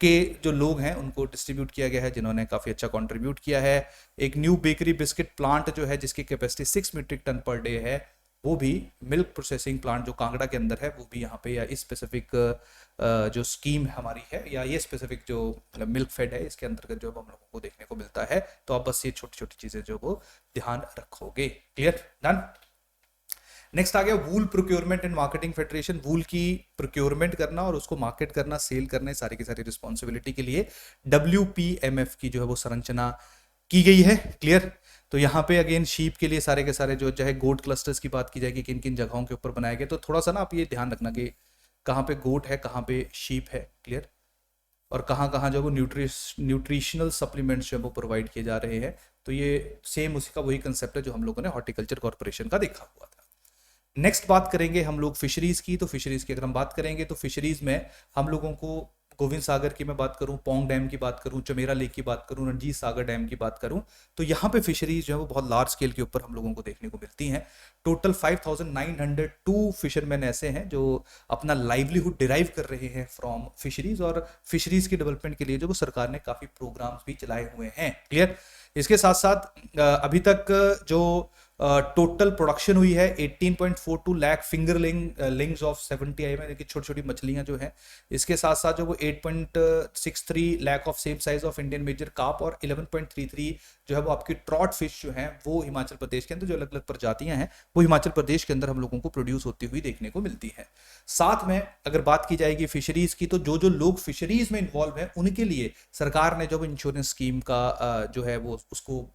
के जो लोग हैं उनको डिस्ट्रीब्यूट किया गया है, जिन्होंने काफ़ी अच्छा कंट्रीब्यूट किया है। एक न्यू बेकरी बिस्किट प्लांट जो है जिसकी capacity 6 metric ton per day है, वो भी मिल्क प्रोसेसिंग प्लांट जो कांगड़ा के अंदर है वो भी यहाँ पे, या इस स्पेसिफिक जो स्कीम हमारी है या ये स्पेसिफिक जो मिल्क फेड है इसके अंतर्गत जो हम लोगों को देखने को मिलता है। तो आप बस ये छोटी छोटी चीज़ें जो वो ध्यान रखोगे, क्लियर, डन। नेक्स्ट आ गया वूल प्रोक्योरमेंट एंड मार्केटिंग फेडरेशन। वूल की प्रोक्योरमेंट करना और उसको मार्केट करना, सेल करना, सारी की सारी रिस्पॉन्सिबिलिटी के लिए WPMF की जो है वो संरचना की गई है, क्लियर। तो यहाँ पे अगेन शीप के लिए सारे के सारे जो चाहे गोट क्लस्टर्स की बात की जाएगी किन किन जगहों के ऊपर बनाए गए, तो थोड़ा सा ना आप ये ध्यान रखना कि कहाँ पे गोट है, कहाँ पे शीप है, क्लियर, और कहाँ कहाँ जो वो न्यूट्रिशनल सप्लीमेंट्स जो है वो प्रोवाइड किए जा रहे हैं। तो ये सेम उसी का वही कंसेप्ट है जो हम लोगों ने हॉर्टिकल्चर कॉर्पोरेशन का देखा हुआ था। नेक्स्ट बात करेंगे हम लोग फिशरीज की। तो फिशरीज की अगर हम बात करेंगे तो फिशरीज में हम लोगों को गोविंद सागर की मैं बात करूं, पोंग डैम की बात करूं, चमेरा लेक की बात करूं, रणजीत सागर डैम की बात करूं, तो यहाँ पे फिशरीज जो है वो बहुत लार्ज स्केल के ऊपर हम लोगों को देखने को मिलती हैं। टोटल 5,902 फिशरमैन ऐसे हैं जो अपना लाइवलीहुड डिराइव कर रहे हैं फ्रॉम फिशरीज, और फिशरीज की डेवलपमेंट के लिए जो वो सरकार ने काफ़ी प्रोग्राम्स भी चलाए हुए हैं, क्लियर। इसके साथ साथ अभी तक जो टोटल प्रोडक्शन हुई है 18.42 लाख फिंगर लिंग्स ऑफ 70 आई यानी कि छोटी छोटी मछलियां जो हैं। इसके साथ साथ जो वो 8.63 lakh of same size of Indian major carp और 11.33 जो है वो आपकी ट्रॉट फिश जो है वो हिमाचल प्रदेश के अंदर जो अलग अलग प्रजातियां हैं वो हिमाचल प्रदेश के अंदर हम लोगों को प्रोड्यूस होती हुई देखने को मिलती है। साथ में अगर बात की जाएगी फिशरीज की, तो जो जो लोग फिशरीज में इन्वॉल्व हैं उनके लिए सरकार ने जो इंश्योरेंस स्कीम का जो है वो उसको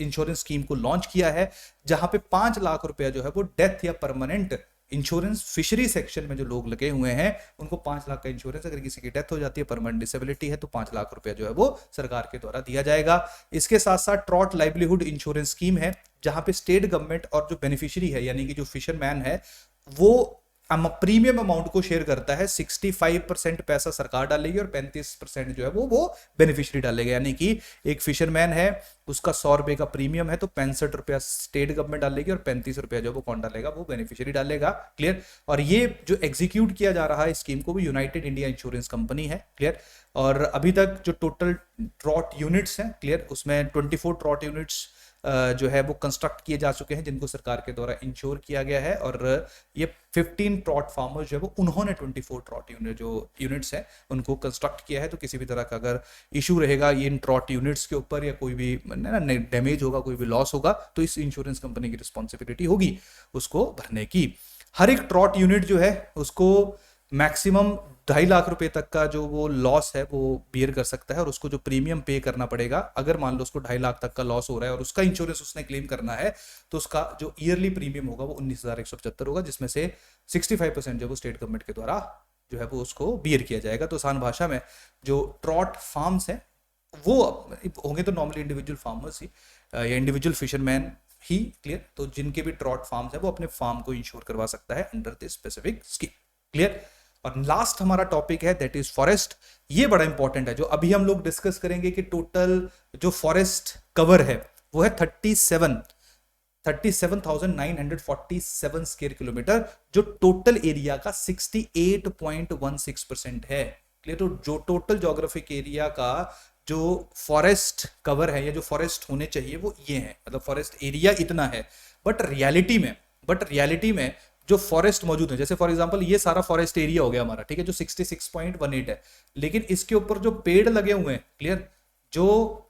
इंश्योरेंस स्कीम को लॉन्च किया है, जहां पे 5 लाख रुपया जो है वो डेथ या परमानेंट इंश्योरेंस फिशरी सेक्शन में जो लोग लगे हुए हैं उनको 5 लाख का इंश्योरेंस, अगर किसी की डेथ हो जाती है, परमानेंट डिसेबिलिटी है, तो 5 लाख रुपया जो है वो सरकार के द्वारा दिया जाएगा। इसके साथ साथ ट्रॉट लाइवलीहुड इंश्योरेंस स्कीम है, जहां पे स्टेट गवर्नमेंट और जो बेनिफिशियरी है यानी कि जो फिशरमैन है वो प्रीमियम अमाउंट को शेयर करता है। 65% पैसा सरकार डालेगी और 35% जो है वो बेनिफिशियरी डालेगा। यानी कि एक फिशरमैन है, उसका 100 रुपए का प्रीमियम है, तो 65 रुपया स्टेट गवर्नमेंट डालेगी और 35 रुपया जो वो कौन डालेगा, वो बेनिफिशियरी डालेगा। क्लियर। और ये जो एग्जीक्यूट किया जा रहा है स्कीम को, वो यूनाइटेड इंडिया इंश्योरेंस कंपनी है। क्लियर। और अभी तक जो टोटल ट्रॉट यूनिट्स हैं, क्लियर, उसमें 24 ट्रॉट यूनिट्स जो है वो कंस्ट्रक्ट किए जा चुके हैं, जिनको सरकार के द्वारा इंश्योर किया गया है। और ये 15 ट्रॉट फार्मर्स जो है वो उन्होंने 24 ट्रॉट यूनिट्स है उनको कंस्ट्रक्ट किया है। तो किसी भी तरह का अगर इशू रहेगा इन ट्रॉट यूनिट्स के ऊपर या कोई भी डैमेज होगा, कोई भी लॉस होगा, तो इस इंश्योरेंस कंपनी की रिस्पॉन्सिबिलिटी होगी उसको भरने की। हर एक ट्रॉट यूनिट जो है उसको मैक्सिमम 2.5 लाख रुपए तक का जो वो लॉस है वो बियर कर सकता है, और उसको जो प्रीमियम पे करना पड़ेगा, अगर मान लो उसको 2.5 लाख तक का लॉस हो रहा है और उसका इंश्योरेंस उसने क्लेम करना है, तो उसका जो ईयरली प्रीमियम होगा वो 19,175 होगा, जिसमें से 65% जो वो स्टेट गवर्नमेंट के द्वारा जो है वो उसको बियर किया जाएगा। तो आसान भाषा में जो ट्रॉट फार्म्स है वो होंगे तो नॉर्मली इंडिविजुअल फार्मर्स ही या इंडिविजुअल फिशरमैन ही। क्लियर। तो जिनके भी ट्रॉट फार्म्स है वो अपने फार्म को इंश्योर करवा सकता है under this specific scheme. Clear. और लास्ट हमारा टॉपिक है दैट इज फॉरेस्ट। ये बड़ा इंपॉर्टेंट है, जो अभी हम लोग डिस्कस करेंगे कि टोटल जो फॉरेस्ट कवर है वो है 37,947 स्क्वायर किलोमीटर, जो टोटल एरिया का 68.16% है। क्लियर। तो जो टोटल ज्योग्राफिक एरिया का जो फॉरेस्ट कवर है या जो फॉरेस्ट होने चाहिए वो ये है, मतलब फॉरेस्ट एरिया इतना है। बट रियलिटी में जो फॉरेस्ट मौजूद है, जैसे फॉर एग्जांपल ये सारा फॉरेस्ट एरिया हो गया हमारा, ठीक है, जो 66.18 है, लेकिन इसके ऊपर जो पेड़ लगे हुए हैं, क्लियर, जो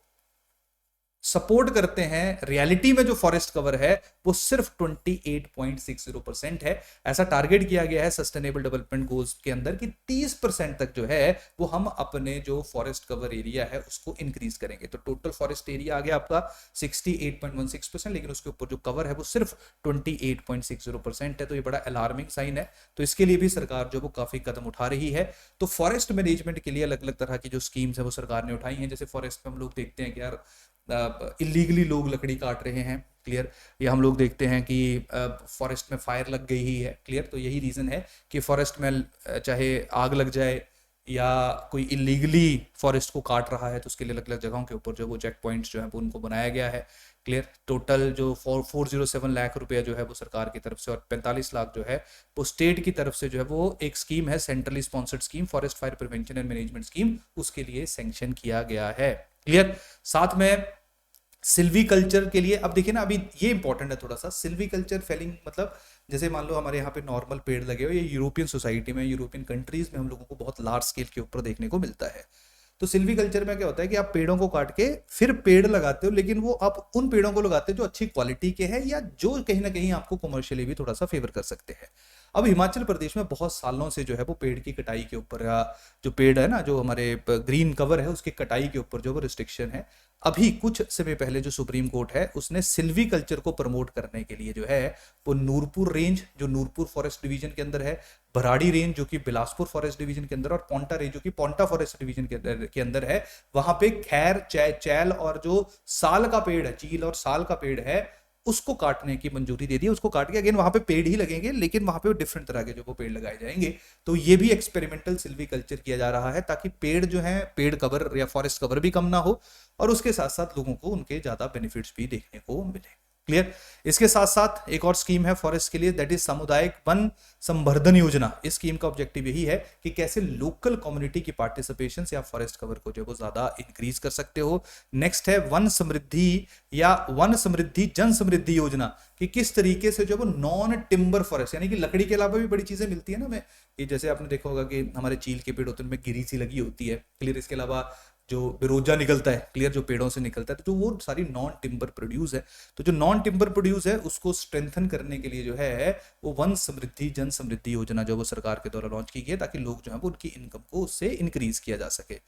सपोर्ट करते हैं, रियलिटी में जो फॉरेस्ट कवर है वो सिर्फ 28.60% है। ऐसा टारगेट किया गया है सस्टेनेबल डेवलपमेंट गोल्स के अंदर कि 30% तक जो है वो हम अपने जो फॉरेस्ट कवर एरिया है उसको इंक्रीज करेंगे। तो टोटल फॉरेस्ट एरिया आ गया आपका 68.16%, लेकिन उसके ऊपर जो कवर है वो सिर्फ 28.60% है। तो ये बड़ा अलार्मिंग साइन है। तो इसके लिए भी सरकार जो वो काफी कदम उठा रही है। तो फॉरेस्ट मैनेजमेंट के लिए अलग अलग तरह की जो स्कीम्स है वो सरकार ने उठाई हैं। जैसे फॉरेस्ट में हम लोग देखते हैं कि यार इलीगली लोग लकड़ी काट रहे हैं, क्लियर, या हम लोग देखते हैं कि फॉरेस्ट में फायर लग गई ही है, क्लियर। तो यही रीज़न है कि फॉरेस्ट में चाहे आग लग जाए या कोई इलीगली फॉरेस्ट को काट रहा है, तो उसके लिए अलग अलग जगहों के ऊपर जो वो चेक पॉइंट्स जो है वो उनको बनाया गया है। क्लियर। टोटल जो 407 लाख रुपया जो है वो सरकार की तरफ से और 45 लाख जो है वो स्टेट की तरफ से जो है वो एक स्कीम है, centrally sponsored scheme, forest fire prevention and management scheme, उसके लिए सैंक्शन किया गया है। क्लियर। साथ में सिल्वीकल्चर के लिए, अब देखिए ना, अभी ये इंपॉर्टेंट है थोड़ा सा, सिल्वीकल्चर फेलिंग मतलब जैसे मान लो हमारे यहाँ पे नॉर्मल पेड़ लगे हो, ये यूरोपियन सोसाइटी में, यूरोपियन कंट्रीज में हम लोगों को बहुत लार्ज स्केल के ऊपर देखने को मिलता है। तो सिल्वीकल्चर में क्या होता है कि आप पेड़ों को काट के फिर पेड़ लगाते हो, लेकिन वो आप उन पेड़ों को लगाते हो जो अच्छी क्वालिटी के हैं या जो कहीं ना कहीं आपको कमर्शियली भी थोड़ा सा फेवर कर सकते हैं। अब हिमाचल प्रदेश में बहुत सालों से जो है वो पेड़ की कटाई के ऊपर, या जो पेड़ है ना, जो हमारे ग्रीन कवर है उसकी कटाई के ऊपर जो वो रिस्ट्रिक्शन है। अभी कुछ समय पहले जो सुप्रीम कोर्ट है उसने सिल्वीकल्चर को प्रमोट करने के लिए जो है वो नूरपुर रेंज, जो नूरपुर फॉरेस्ट डिवीजन के अंदर है, भराड़ी रेंज जो कि बिलासपुर फॉरेस्ट डिवीजन के अंदर, और पोंटा रेंज जो कि पोंटा फॉरेस्ट डिवीजन के अंदर है, वहां पे खैर, चैल और जो साल का पेड़ है, चील और साल का पेड़ है, उसको काटने की मंजूरी दे दी है। उसको काट के अगेन वहां पे पेड़ ही लगेंगे, लेकिन वहां पे डिफरेंट तरह के जो वो पेड़ लगाए जाएंगे। तो ये भी एक्सपेरिमेंटल सिल्वीकल्चर किया जा रहा है, ताकि पेड़ जो है, पेड़ कवर या फॉरेस्ट कवर भी कम ना हो, और उसके साथ साथ लोगों को उनके ज्यादा बेनिफिट्स भी देखने को मिले। क्लियर। इसके साथ साथ एक और स्कीम है फॉरेस्ट के लिए, दैट इज सामुदायिक वन संवर्धन योजना। इस स्कीम का ऑब्जेक्टिव यही है कि कैसे लोकल कम्युनिटी की पार्टिसिपेशन से आप फॉरेस्ट कवर को जो है वो ज्यादा इंक्रीज कर सकते हो। नेक्स्ट है वन समृद्धि या वन समृद्धि जन समृद्धि योजना, कि किस तरीके से जो है वो नॉन टिम्बर फॉरेस्ट, यानी कि लकड़ी के अलावा भी बड़ी चीजें मिलती है ना हमें, ये जैसे आपने देखा होगा कि हमारे चील के पेड़ होते हैं उनमें गिरी सी लगी होती है, क्लियर। इसके अलावा जो बिरोजा निकलता है, क्लियर, जो पेड़ों से निकलता है, तो वो सारी नॉन टिम्बर प्रोड्यूस है। तो जो नॉन टिम्बर प्रोड्यूस है उसको स्ट्रेंथन करने के लिए जो है वो वन समृद्धि जन समृद्धि योजना जो वो सरकार के द्वारा लॉन्च की गई है, ताकि लोग जो है वो उनकी इनकम को उससे इंक्रीज किया जा सके।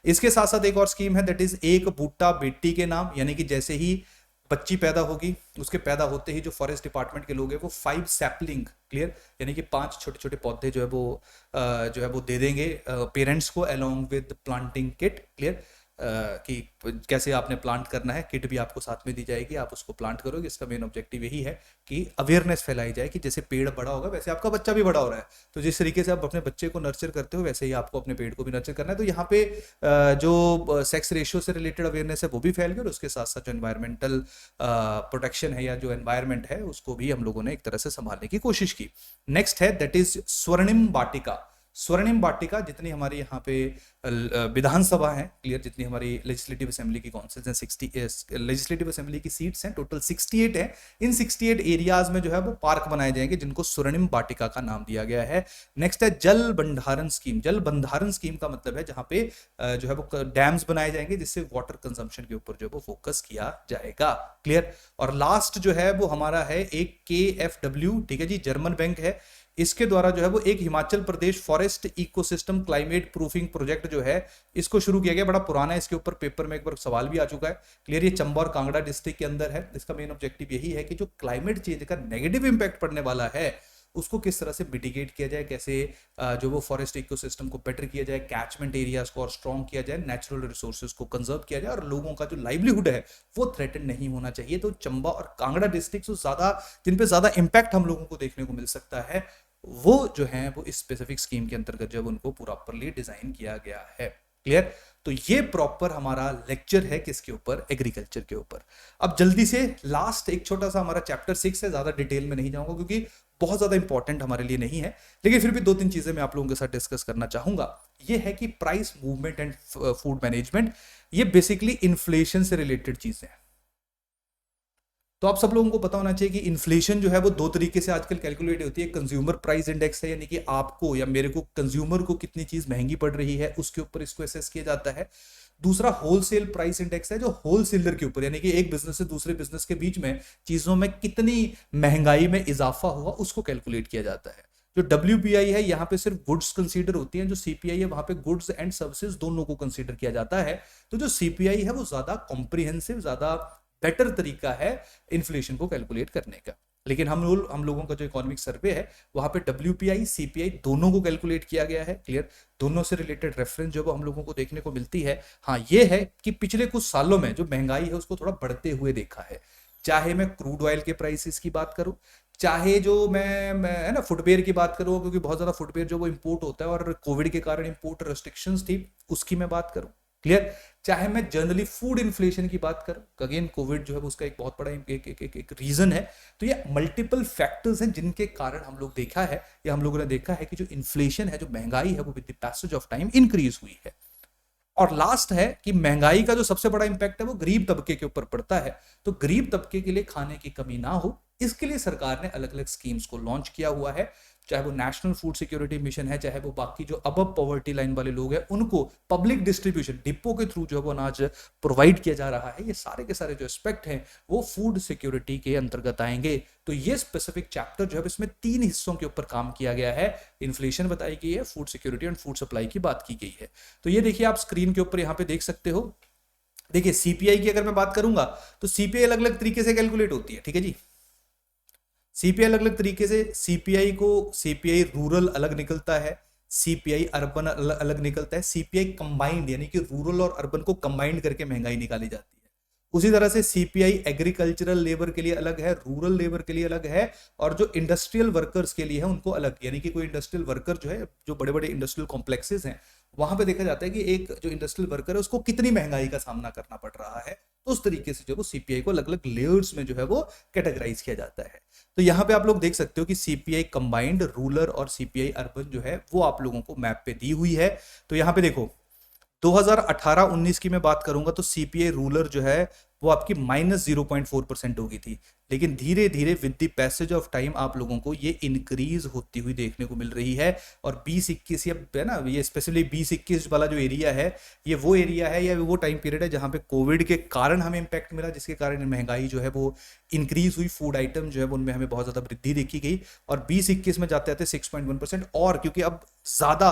इसके साथ साथ एक और स्कीम है, दैट इज एक बूटा बेटी के नाम, यानी कि जैसे ही बच्ची पैदा होगी उसके पैदा होते ही जो फॉरेस्ट डिपार्टमेंट के लोग हैं वो 5 सैपलिंग, क्लियर, यानी कि 5 छोटे छोटे पौधे जो है वो दे देंगे पेरेंट्स को along with planting kit, clear, कि कैसे आपने प्लांट करना है, किट भी आपको साथ में दी जाएगी, आप उसको प्लांट करोगे। इसका मेन ऑब्जेक्टिव यही है कि अवेयरनेस फैलाई जाए कि जैसे पेड़ बड़ा होगा वैसे आपका बच्चा भी बड़ा हो रहा है, तो जिस तरीके से आप अपने बच्चे को नर्चर करते हो वैसे ही आपको अपने पेड़ को भी नर्चर करना है। तो यहाँ पे जो सेक्स रेशियो से रिलेटेड अवेयरनेस है वो भी फैल गई, और उसके साथ साथ जो एनवायरमेंटल प्रोटेक्शन है या जो एनवायरमेंट है उसको भी हम लोगों ने एक तरह से संभालने की कोशिश की। नेक्स्ट है दैट इज स्वर्णिम वाटिका। स्वर्णिम वाटिका, जितनी हमारी यहाँ पे विधानसभा है, क्लियर, जितनी हमारी लेजिस्लेटिव असेंबली की काउंसिल्स हैं, 60 लेजिस्लेटिव असेंबली की सीट्स हैं, टोटल 68 हैं। इन 68 एरियाज में जो है वो पार्क बनाए जाएंगे जिनको स्वर्णिम वाटिका का नाम दिया गया है। नेक्स्ट है जल भंडारण स्कीम। जल भंडारण स्कीम का मतलब है जहां पे जो है वो डैम्स बनाए जाएंगे जिससे वाटर कंजम्पशन के ऊपर जो है वो फोकस किया जाएगा, क्लियर। और लास्ट जो है वो हमारा है एक KFW, ठीक है जी, जर्मन बैंक है। इसके द्वारा जो है वो एक Himachal Pradesh forest ecosystem climate proofing project जो है इसको शुरू किया गया। बड़ा पुराना है, इसके ऊपर पेपर में एक बार सवाल भी आ चुका है, क्लियर। ये चंबा और कांगड़ा डिस्ट्रिक्ट के अंदर है। इसका मेन ऑब्जेक्टिव यही है कि जो क्लाइमेट चेंज का नेगेटिव इंपैक्ट पड़ने वाला है उसको किस तरह से मिटिगेट किया जाए, कैसे जो वो फॉरेस्ट इकोसिस्टम को बेटर किया जाए, कैचमेंट एरियाज को और स्ट्रॉन्ग किया जाए, नेचुरल रिसोर्सेज को कंजर्व किया जाए और लोगों का जो लाइवलीहुड है वो थ्रेटन नहीं होना चाहिए। तो चंबा और कांगड़ा डिस्ट्रिक्ट ज्यादा, जिन पे ज्यादा इंपैक्ट हम लोगों को देखने को मिल सकता है, वो जो है वो इस स्पेसिफिक स्कीम के अंतर्गत जब उनको प्रॉपरली डिजाइन किया गया है, क्लियर। तो ये प्रॉपर हमारा लेक्चर है किसके ऊपर, एग्रीकल्चर के ऊपर। अब जल्दी से लास्ट एक छोटा सा हमारा चैप्टर 6 है, ज्यादा डिटेल में नहीं जाऊंगा क्योंकि बहुत ज्यादा इंपॉर्टेंट हमारे लिए नहीं है, लेकिन फिर भी 2-3 चीजें मैं आप लोगों के साथ डिस्कस करना चाहूंगा। ये है कि price movement and food management, ये बेसिकली इन्फ्लेशन से रिलेटेड चीजें हैं। तो आप सब लोगों को पता होना चाहिए कि इन्फ्लेशन जो है वो 2 तरीके से आजकल कैलकुलेट होती है। कंज्यूमर प्राइस इंडेक्स है, यानी कि आपको या मेरे को, कंज्यूमर को कितनी चीज महंगी पड़ रही है उसके ऊपर इसको असेस किया जाता है। दूसरा होलसेल प्राइस इंडेक्स है, जो होलसेलर के ऊपर, यानी कि एक बिजनेस से दूसरे बिजनेस के बीच में चीजों में कितनी महंगाई में इजाफा हुआ उसको कैलकुलेट किया जाता है। जो WPI है यहाँ पे सिर्फ गुड्स कंसीडर होती हैं, जो CPI है वहां पे गुड्स एंड सर्विसेज दोनों को कंसीडर किया जाता है। तो जो CPI है वो ज्यादा कॉम्प्रिहेंसिव, ज्यादा बेटर तरीका है इन्फ्लेशन को कैलकुलेट करने का। लेकिन हम लोगों का जो इकोनॉमिक सर्वे है वहां पे WPI CPI दोनों को कैलकुलेट किया गया है, क्लियर। दोनों से रिलेटेड रेफरेंस जो हम लोगों को देखने को मिलती है, हाँ ये है कि पिछले कुछ सालों में जो महंगाई है उसको थोड़ा बढ़ते हुए देखा है। चाहे मैं क्रूड ऑयल के प्राइसेस की बात करूं, चाहे जो मैं है ना फुटवेयर की बात करूं, क्योंकि बहुत ज्यादा फुटवेयर जो वो इंपोर्ट होता है और कोविड के कारण इंपोर्ट रेस्ट्रिक्शंस थी उसकी मैं बात करूं, क्लियर। चाहे मैं जनरली फूड इन्फ्लेशन की बात करूं, अगेन कोविड जो है उसका एक बहुत बड़ा एक रीजन है। तो ये मल्टीपल फैक्टर्स हैं जिनके कारण हम लोग देखा है या हम लोगों ने देखा है कि जो इन्फ्लेशन है, जो महंगाई है, वो with the passage of time increase हुई है। और लास्ट है कि महंगाई का जो सबसे बड़ा इंपैक्ट है वो गरीब तबके के ऊपर पड़ता है। तो गरीब तबके के लिए खाने की कमी ना हो, इसके लिए सरकार ने अलग अलग स्कीम्स को लॉन्च किया हुआ है। चाहे वो नेशनल फूड सिक्योरिटी मिशन है, चाहे वो बाकी जो अबव पॉवर्टी लाइन वाले लोग हैं उनको पब्लिक डिस्ट्रीब्यूशन डिपो के थ्रू जो है वो अनाज प्रोवाइड किया जा रहा है। ये सारे के सारे जो एस्पेक्ट हैं वो फूड सिक्योरिटी के अंतर्गत आएंगे। तो ये स्पेसिफिक चैप्टर जो है इसमें 3 हिस्सों के ऊपर काम किया गया है। इन्फ्लेशन बताई गई है, food security and food supply की बात की गई है। तो ये देखिए आप स्क्रीन के ऊपर यहाँ पे देख सकते हो। देखिए CPI की अगर मैं बात करूंगा तो CPI अलग अलग तरीके से कैलकुलेट होती है, ठीक है जी। CPI अलग अलग तरीके से, CPI रूरल अलग निकलता है, CPI अर्बन अलग निकलता है, CPI कंबाइंड यानी कि रूरल और अर्बन को कंबाइंड करके महंगाई निकाली जाती है। उसी तरह से CPI एग्रीकल्चरल लेबर के लिए अलग है, रूरल लेबर के लिए अलग है, और जो इंडस्ट्रियल वर्कर्स के लिए है उनको अलग, यानी कि कोई इंडस्ट्रियल वर्कर जो है, जो बड़े बड़े इंडस्ट्रियल कॉम्प्लेक्सेस हैं वहां पे देखा जाता है कि एक जो इंडस्ट्रियल वर्कर है उसको कितनी महंगाई का सामना करना पड़ रहा है। तो उस तरीके से जो वो सीपीआई को अलग अलग लेयर्स में जो है वो कैटेगराइज किया जाता है। तो यहाँ पे आप लोग देख सकते हो कि सीपीआई कंबाइंड रूरल और सीपीआई अर्बन जो है वो आप लोगों को मैप पे दी हुई है। तो यहाँ पे देखो 2018-19 की मैं बात करूंगा तो सीपीआई रूरल जो है वो आपकी -0.4% हो गई थी, लेकिन धीरे धीरे with the passage of time आप लोगों को ये इंक्रीज होती हुई देखने को मिल रही है। और 20-21 या है ना, ये स्पेशली 20-21 वाला जो एरिया है ये वो एरिया है या वो टाइम पीरियड है जहां पे कोविड के कारण हमें इंपैक्ट मिला, जिसके कारण महंगाई जो है वो इंक्रीज हुई, फूड आइटम जो है वो उनमें हमें बहुत ज्यादा वृद्धि देखी गई। और 20-21 में जाते जाते 6.1%, और क्योंकि अब ज्यादा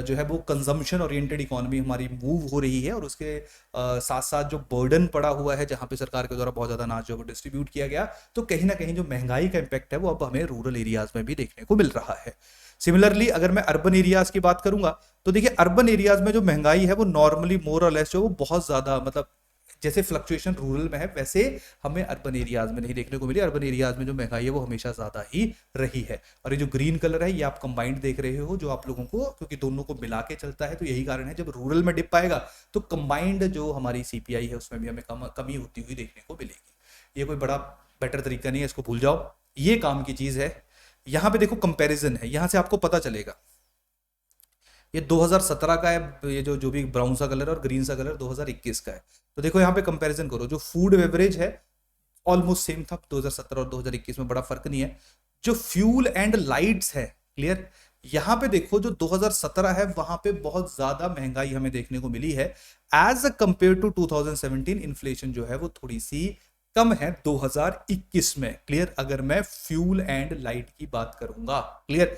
जो है वो कंजम्पशन ओरिएंटेड इकोनॉमी हमारी मूव हो रही है और उसके साथ साथ जो बर्डन पड़ा हुआ है जहां पे सरकार के द्वारा बहुत ज्यादा अनाज जो है डिस्ट्रीब्यूट किया गया, तो कहीं ना कहीं जो महंगाई का इंपैक्ट है वो अब हमें रूरल एरियाज में भी देखने को मिल रहा है। सिमिलरली अगर मैं अर्बन एरियाज की बात करूंगा तो देखिए अर्बन एरियाज में जो महंगाई है वो नॉर्मली मोर और लेस जो वो बहुत ज्यादा, मतलब जैसे फ्लक्चुएशन रूरल में है वैसे हमें अर्बन एरियाज में नहीं देखने को मिली। अर्बन एरियाज में जो महंगाई है वो हमेशा ज्यादा ही रही है। और ये जो ग्रीन कलर है ये आप कंबाइंड देख रहे हो जो आप लोगों को, क्योंकि दोनों को मिला के चलता है, तो यही कारण है जब रूरल में डिप आएगा तो कंबाइंड जो हमारी सीपीआई है उसमें भी हमें कमी होती हुई देखने को मिलेगी। ये कोई बड़ा बेटर तरीका नहीं है, इसको भूल जाओ, ये काम की चीज है। यहां पे देखो कंपैरिजन है, यहां से आपको पता चलेगा ये 2017 का है, ये जो जो भी ब्राउन सा कलर और ग्रीन सा कलर 2021 का है। तो देखो यहाँ पे कंपैरिजन करो, जो फूड बेवरेज है ऑलमोस्ट सेम था 2017 और 2021 में, बड़ा फर्क नहीं है। जो फ्यूल एंड लाइट्स है, क्लियर, यहां पे देखो जो 2017 है वहां पे बहुत ज्यादा महंगाई हमें देखने को मिली है एज कंपेयर टू 2017। इन्फ्लेशन जो है वो थोड़ी सी कम है 2021 में, क्लियर, अगर मैं फ्यूल एंड लाइट की बात करूंगा, क्लियर।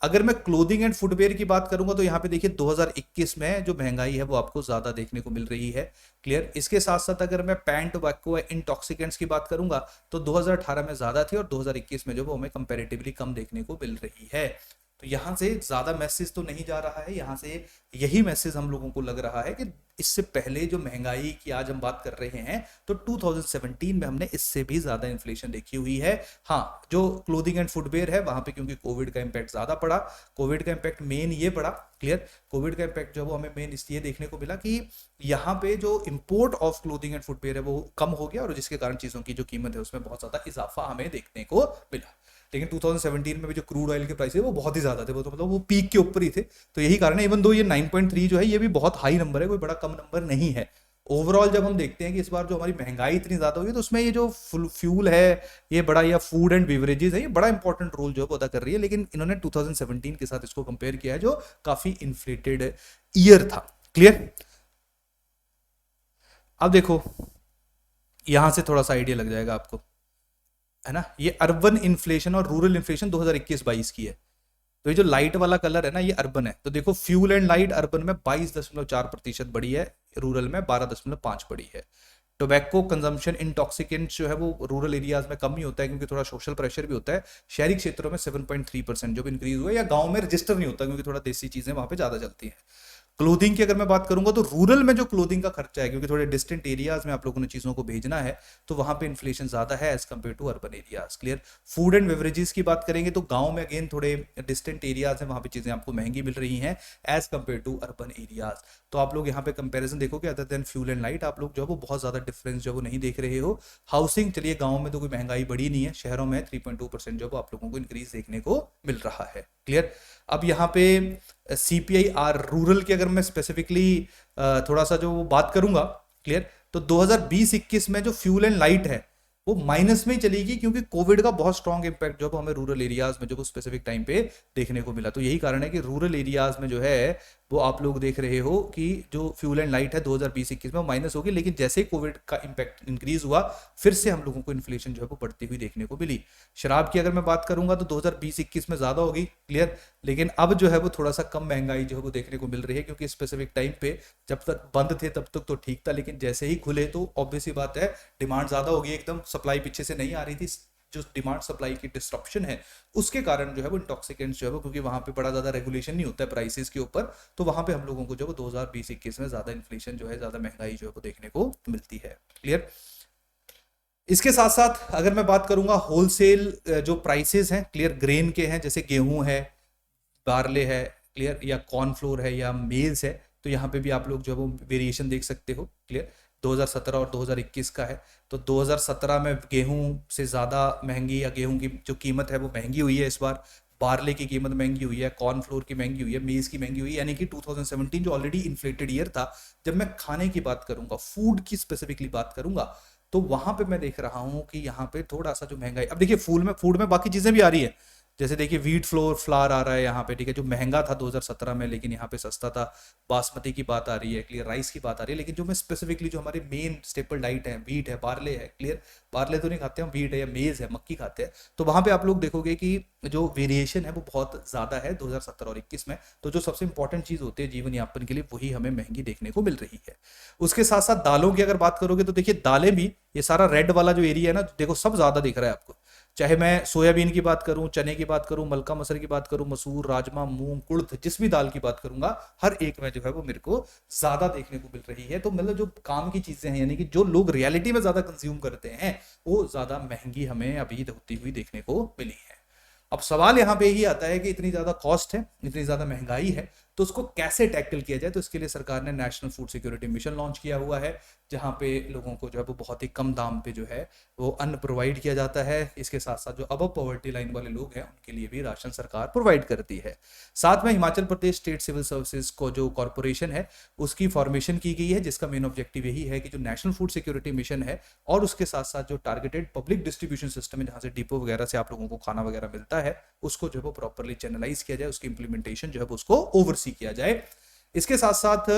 अगर मैं क्लोथिंग एंड फुटवेयर की बात करूंगा तो यहां पे देखिए 2021 में जो महंगाई है वो आपको ज्यादा देखने को मिल रही है, क्लियर। इसके साथ साथ अगर मैं पैन टोबैको इंटॉक्सिकेंट्स की बात करूंगा तो 2018 में ज्यादा थी और 2021 में जो वो हमें कंपैरेटिवली कम देखने को मिल रही है। तो यहां से ज्यादा मैसेज तो नहीं जा रहा है, यहां से यही मैसेज हम लोगों को लग रहा है कि इससे पहले जो महंगाई की आज हम बात कर रहे हैं तो 2017 में हमने इससे भी ज्यादा इन्फ्लेशन देखी हुई है। हाँ, जो क्लोथिंग एंड फुटवेयर है वहां पे क्योंकि कोविड का इंपैक्ट ज्यादा पड़ा, कोविड का इंपैक्ट मेन ये पड़ा, क्लियर, कोविड का इंपैक्ट जो वो हमें मेन इसलिए देखने को मिला कि यहाँ पे जो import of clothing and footwear है वो कम हो गया और जिसके कारण चीजों की जो कीमत है उसमें बहुत ज्यादा इजाफा हमें देखने को मिला। लेकिन 2017 में भी जो क्रूड ऑयल के प्राइस है वो बहुत ही ज्यादा थे, वो तो मतलब वो पीक के ऊपर ही थे। तो यही कारण है, इवन दो ये 9.3 जो है ये भी बहुत हाई नंबर है, कोई बड़ा कम नंबर नहीं है। ओवरऑल जब हम देखते हैं कि इस बार जो हमारी महंगाई इतनी ज्यादा हुई है तो उसमें ये जो फ्यूल है ये बड़ा, या फूड एंड बेवरेजेस है ये बड़ा इंपॉर्टेंट रोल जो है अदा कर रही है। लेकिन इन्होंने 2017 के साथ इसको कंपेयर किया है जो काफी इन्फ्लेटेड ईयर था, क्लियर। अब देखो यहां से थोड़ा सा आइडिया लग जाएगा आपको, है ना। ये अर्बन इन्फ्लेशन और रूरल इन्फ्लेशन 2021-22 की है। तो ये जो लाइट वाला कलर है ना ये अर्बन है। तो देखो फ्यूल एंड लाइट अर्बन में 22.4% बढ़ी है, रूरल में 12.5 बढ़ी है। टोबैको कंजम्पशन इंटॉक्सिकेंट्स जो है वो रूरल एरियाज में कम ही होता है क्योंकि थोड़ा सोशल प्रेशर भी होता है। शहरी क्षेत्रों में 7.3% जो भी इंक्रीज हुआ है, या गांव में रजिस्टर नहीं होता क्योंकि थोड़ा देसी चीजें वहां पे ज्यादा चलती हैं। क्लोथिंग की अगर मैं बात करूंगा तो रूरल में जो क्लोथिंग का खर्चा है, क्योंकि थोड़े डिस्टेंट एरियाज में आप लोगों ने चीजों को भेजना है, तो वहां पे इन्फ्लेशन ज्यादा है as compare to urban areas, clear. Food and beverages की बात करेंगे तो गांव में अगेन थोड़े डिस्टेंट एरियाज हैं, वहां पे चीजें आपको महंगी मिल रही हैं as compare to urban areas. तो आप लोग यहाँ पे कंपेरिजन देखोगे other than fuel and light, आप लोग जो है वो बहुत ज्यादा डिफरेंस जो वो नहीं देख रहे हो। हाउसिंग, चलिए गाँव में तो कोई महंगाई बढ़ी नहीं है, शहरों में 3.2% जो आप लोगों को इंक्रीज देखने को मिल रहा है, क्लियर। अब यहाँ पे सीपीआई आर रूरल की अगर मैं स्पेसिफिकली थोड़ा सा जो बात करूंगा, क्लियर, तो 2020-21 में जो फ्यूल एंड लाइट है वो माइनस में ही चलेगी क्योंकि कोविड का बहुत स्ट्रॉन्ग इंपैक्ट जो हमें रूरल एरियाज में जो स्पेसिफिक टाइम पे देखने को मिला। तो यही कारण है कि रूरल एरियाज में जो है वो आप लोग देख रहे हो कि जो फ्यूल एंड लाइट है 2020-21 में माइनस होगी, लेकिन जैसे ही कोविड का इंपैक्ट इंक्रीज हुआ फिर से हम लोगों को इन्फ्लेशन जो है वो बढ़ती हुई देखने को मिली। शराब की अगर मैं बात करूंगा तो 2020-21 में ज्यादा होगी, क्लियर, लेकिन अब जो है वो थोड़ा सा कम महंगाई जो है वो देखने को मिल रही है क्योंकि स्पेसिफिक टाइम पे जब तक बंद थे तब तक तो ठीक था, लेकिन जैसे ही खुले तो ऑब्वियस ही बात है डिमांड ज्यादा होगी, एकदम सप्लाई पीछे से नहीं आ रही थी। जो डिमांड सप्लाई की डिस्ट्रप्शन है उसके कारण जो है वो इंटॉक्सिकेंट्स जो है वो, क्योंकि वहां पे बड़ा ज्यादा रेगुलेशन नहीं होता है प्राइसेस के ऊपर, तो वहां पे हम लोगों को जो 2020-21 में ज्यादा इन्फ्लेशन जो है, ज्यादा महंगाई जो है वो देखने को मिलती है, क्लियर। इसके साथ साथ अगर मैं बात करूंगा होलसेल जो प्राइसेस हैं, क्लियर, ग्रेन के हैं, जैसे गेहूं है, बार्ले है, क्लियर, या कॉर्नफ्लोर है या मेल्स है, तो यहाँ पे भी आप लोग जो है वो वेरिएशन देख सकते हो। क्लियर, 2017 और 2021 का है। तो 2017 में गेहूं से ज़्यादा महंगी, या गेहूं की जो कीमत है वो महंगी हुई है इस बार, बार्ले की कीमत महंगी हुई है, कॉर्नफ्लोर की महंगी हुई है, मेज़ की महंगी हुई है, यानी कि 2017 जो ऑलरेडी इन्फ्लेटेड ईयर था, जब मैं खाने की बात करूंगा, फूड की स्पेसिफिकली बात करूंगा, तो वहां पे मैं देख रहा हूं कि यहाँ पे थोड़ा सा जो महंगाई, अब देखिए फूड में बाकी चीजें भी आ रही है, जैसे देखिए वीट फ्लावर आ रहा है यहाँ पे, ठीक है, जो महंगा था 2017 में लेकिन यहाँ पे सस्ता था। बासमती की बात आ रही है, क्लियर, राइस की बात आ रही है, लेकिन जो मैं स्पेसिफिकली जो हमारे मेन स्टेपल डाइट है, वीट है, बार्ले है, क्लियर, बार्ले तो नहीं खाते हम, वीट है या मेज है, मक्की खाते हैं, तो वहां पे आप लोग देखोगे कि जो वेरिएशन है वो बहुत ज्यादा है 2017 और 21 में। तो जो सबसे इंपॉर्टेंट चीज होती है जीवन यापन के लिए, वही हमें महंगी देखने को मिल रही है। उसके साथ साथ दालों की अगर बात करोगे तो देखिए दालें भी, ये सारा रेड वाला जो एरिया है ना, देखो सब ज्यादा दिख रहा है आपको, चाहे मैं सोयाबीन की बात करूं, चने की बात करूं, मलका मसर की बात करूं, मसूर, राजमा, मूंग, कुड़द, जिस भी दाल की बात करूंगा, हर एक में जो है वो मेरे को ज्यादा देखने को मिल रही है। तो मतलब जो काम की चीजें हैं, यानी कि जो लोग रियलिटी में ज्यादा कंज्यूम करते हैं, वो ज्यादा महंगी हमें अभी होती हुई देखने को मिली है। अब सवाल यहाँ पे यही आता है कि इतनी ज्यादा कॉस्ट है, इतनी ज्यादा महंगाई है, तो उसको कैसे टैकल किया जाए। तो इसके लिए सरकार ने national food security mission launch किया हुआ है, जहाँ पे लोगों को जो है वो बहुत ही कम दाम पे जो है वो अन्न प्रोवाइड किया जाता है। इसके साथ साथ जो अबव पॉवर्टी लाइन वाले लोग हैं उनके लिए भी राशन सरकार प्रोवाइड करती है। साथ में Himachal Pradesh state civil services को जो कॉरपोरेशन है उसकी फॉर्मेशन की गई है, जिसका मेन ऑब्जेक्टिव यही है कि जो नेशनल फूड सिक्योरिटी मिशन है और उसके साथ साथ जो टारगेटेड पब्लिक डिस्ट्रीब्यूशन सिस्टम है, जहाँ से डिपो वगैरह से आप लोगों को खाना वगैरह मिलता है, उसको जो है वो प्रॉपरली चैनलाइज किया जाए, उसकी इंप्लीमेंटेशन जो है उसको ओवरसी किया जाए। इसके साथ साथ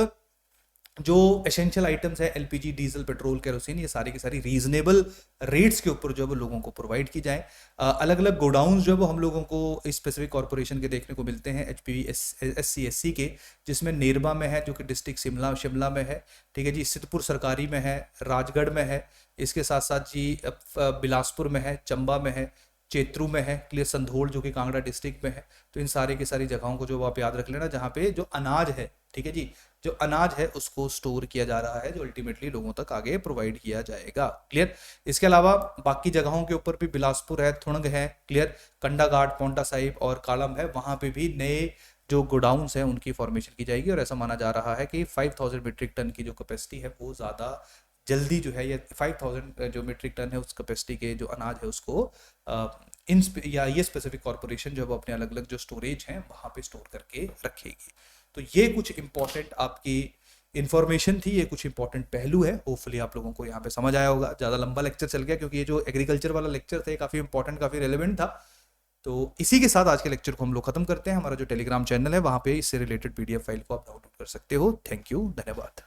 जो एसेंशियल आइटम्स है, एलपीजी, डीजल, पेट्रोल, केरोसिन, ये सारी की सारी रीजनेबल रेट्स के ऊपर जो है वो लोगों को प्रोवाइड की जाए। अलग अलग गोडाउंस जो है वो हम लोगों को स्पेसिफिक कॉर्पोरेशन के देखने को मिलते हैं, एचपीवी, एससी, एससी के, जिसमें नेरबा में है जो कि डिस्ट्रिक्ट शिमला में है, ठीक है जी, सिद्धपुर सरकारी में है, राजगढ़ में है, इसके साथ साथ जी बिलासपुर में है, चंबा में है, चेत्रू में है, क्लियर, संधोल जो कि कांगड़ा डिस्ट्रिक्ट में है। तो इन सारी की सारी जगहों को जो आप याद रख लेना, जहाँ पे जो अनाज है, ठीक है जी, जो अनाज है उसको स्टोर किया जा रहा है, जो अल्टीमेटली लोगों तक आगे प्रोवाइड किया जाएगा। क्लियर, इसके अलावा बाकी जगहों के ऊपर भी, बिलासपुर है, थुणग है, क्लियर, कंडाघाट, पोंटा साहिब और कालम है, वहां पे भी नए जो गोडाउन्स हैं उनकी फॉर्मेशन की जाएगी। और ऐसा माना जा रहा है कि 5000 मीट्रिक टन की जो कैपेसिटी है वो ज़्यादा जल्दी जो है, ये 5000 जो मीट्रिक टन है उस कैपेसिटी के जो अनाज है उसको ये स्पेसिफिक कॉर्पोरेशन जो है वो अपने अलग अलग जो स्टोरेज हैं वहाँ पे स्टोर करके रखेगी। तो ये कुछ इंपॉर्टेंट आपकी इन्फॉर्मेशन थी, ये कुछ इंपॉर्टेंट पहलू है। होपफुली आप लोगों को यहाँ पे समझ आया होगा। ज़्यादा लंबा लेक्चर चल गया क्योंकि ये जो एग्रीकल्चर वाला लेक्चर था ये काफ़ी इंपॉर्टेंट, काफ़ी रेलिवेंट था। तो इसी के साथ आज के लेक्चर को हम लोग खत्म करते हैं। हमारा जो टेलीग्राम चैनल है वहाँ पे इससे रिलेटेड PDF फाइल को आप डाउनलोड कर सकते हो। थैंक यू, धन्यवाद।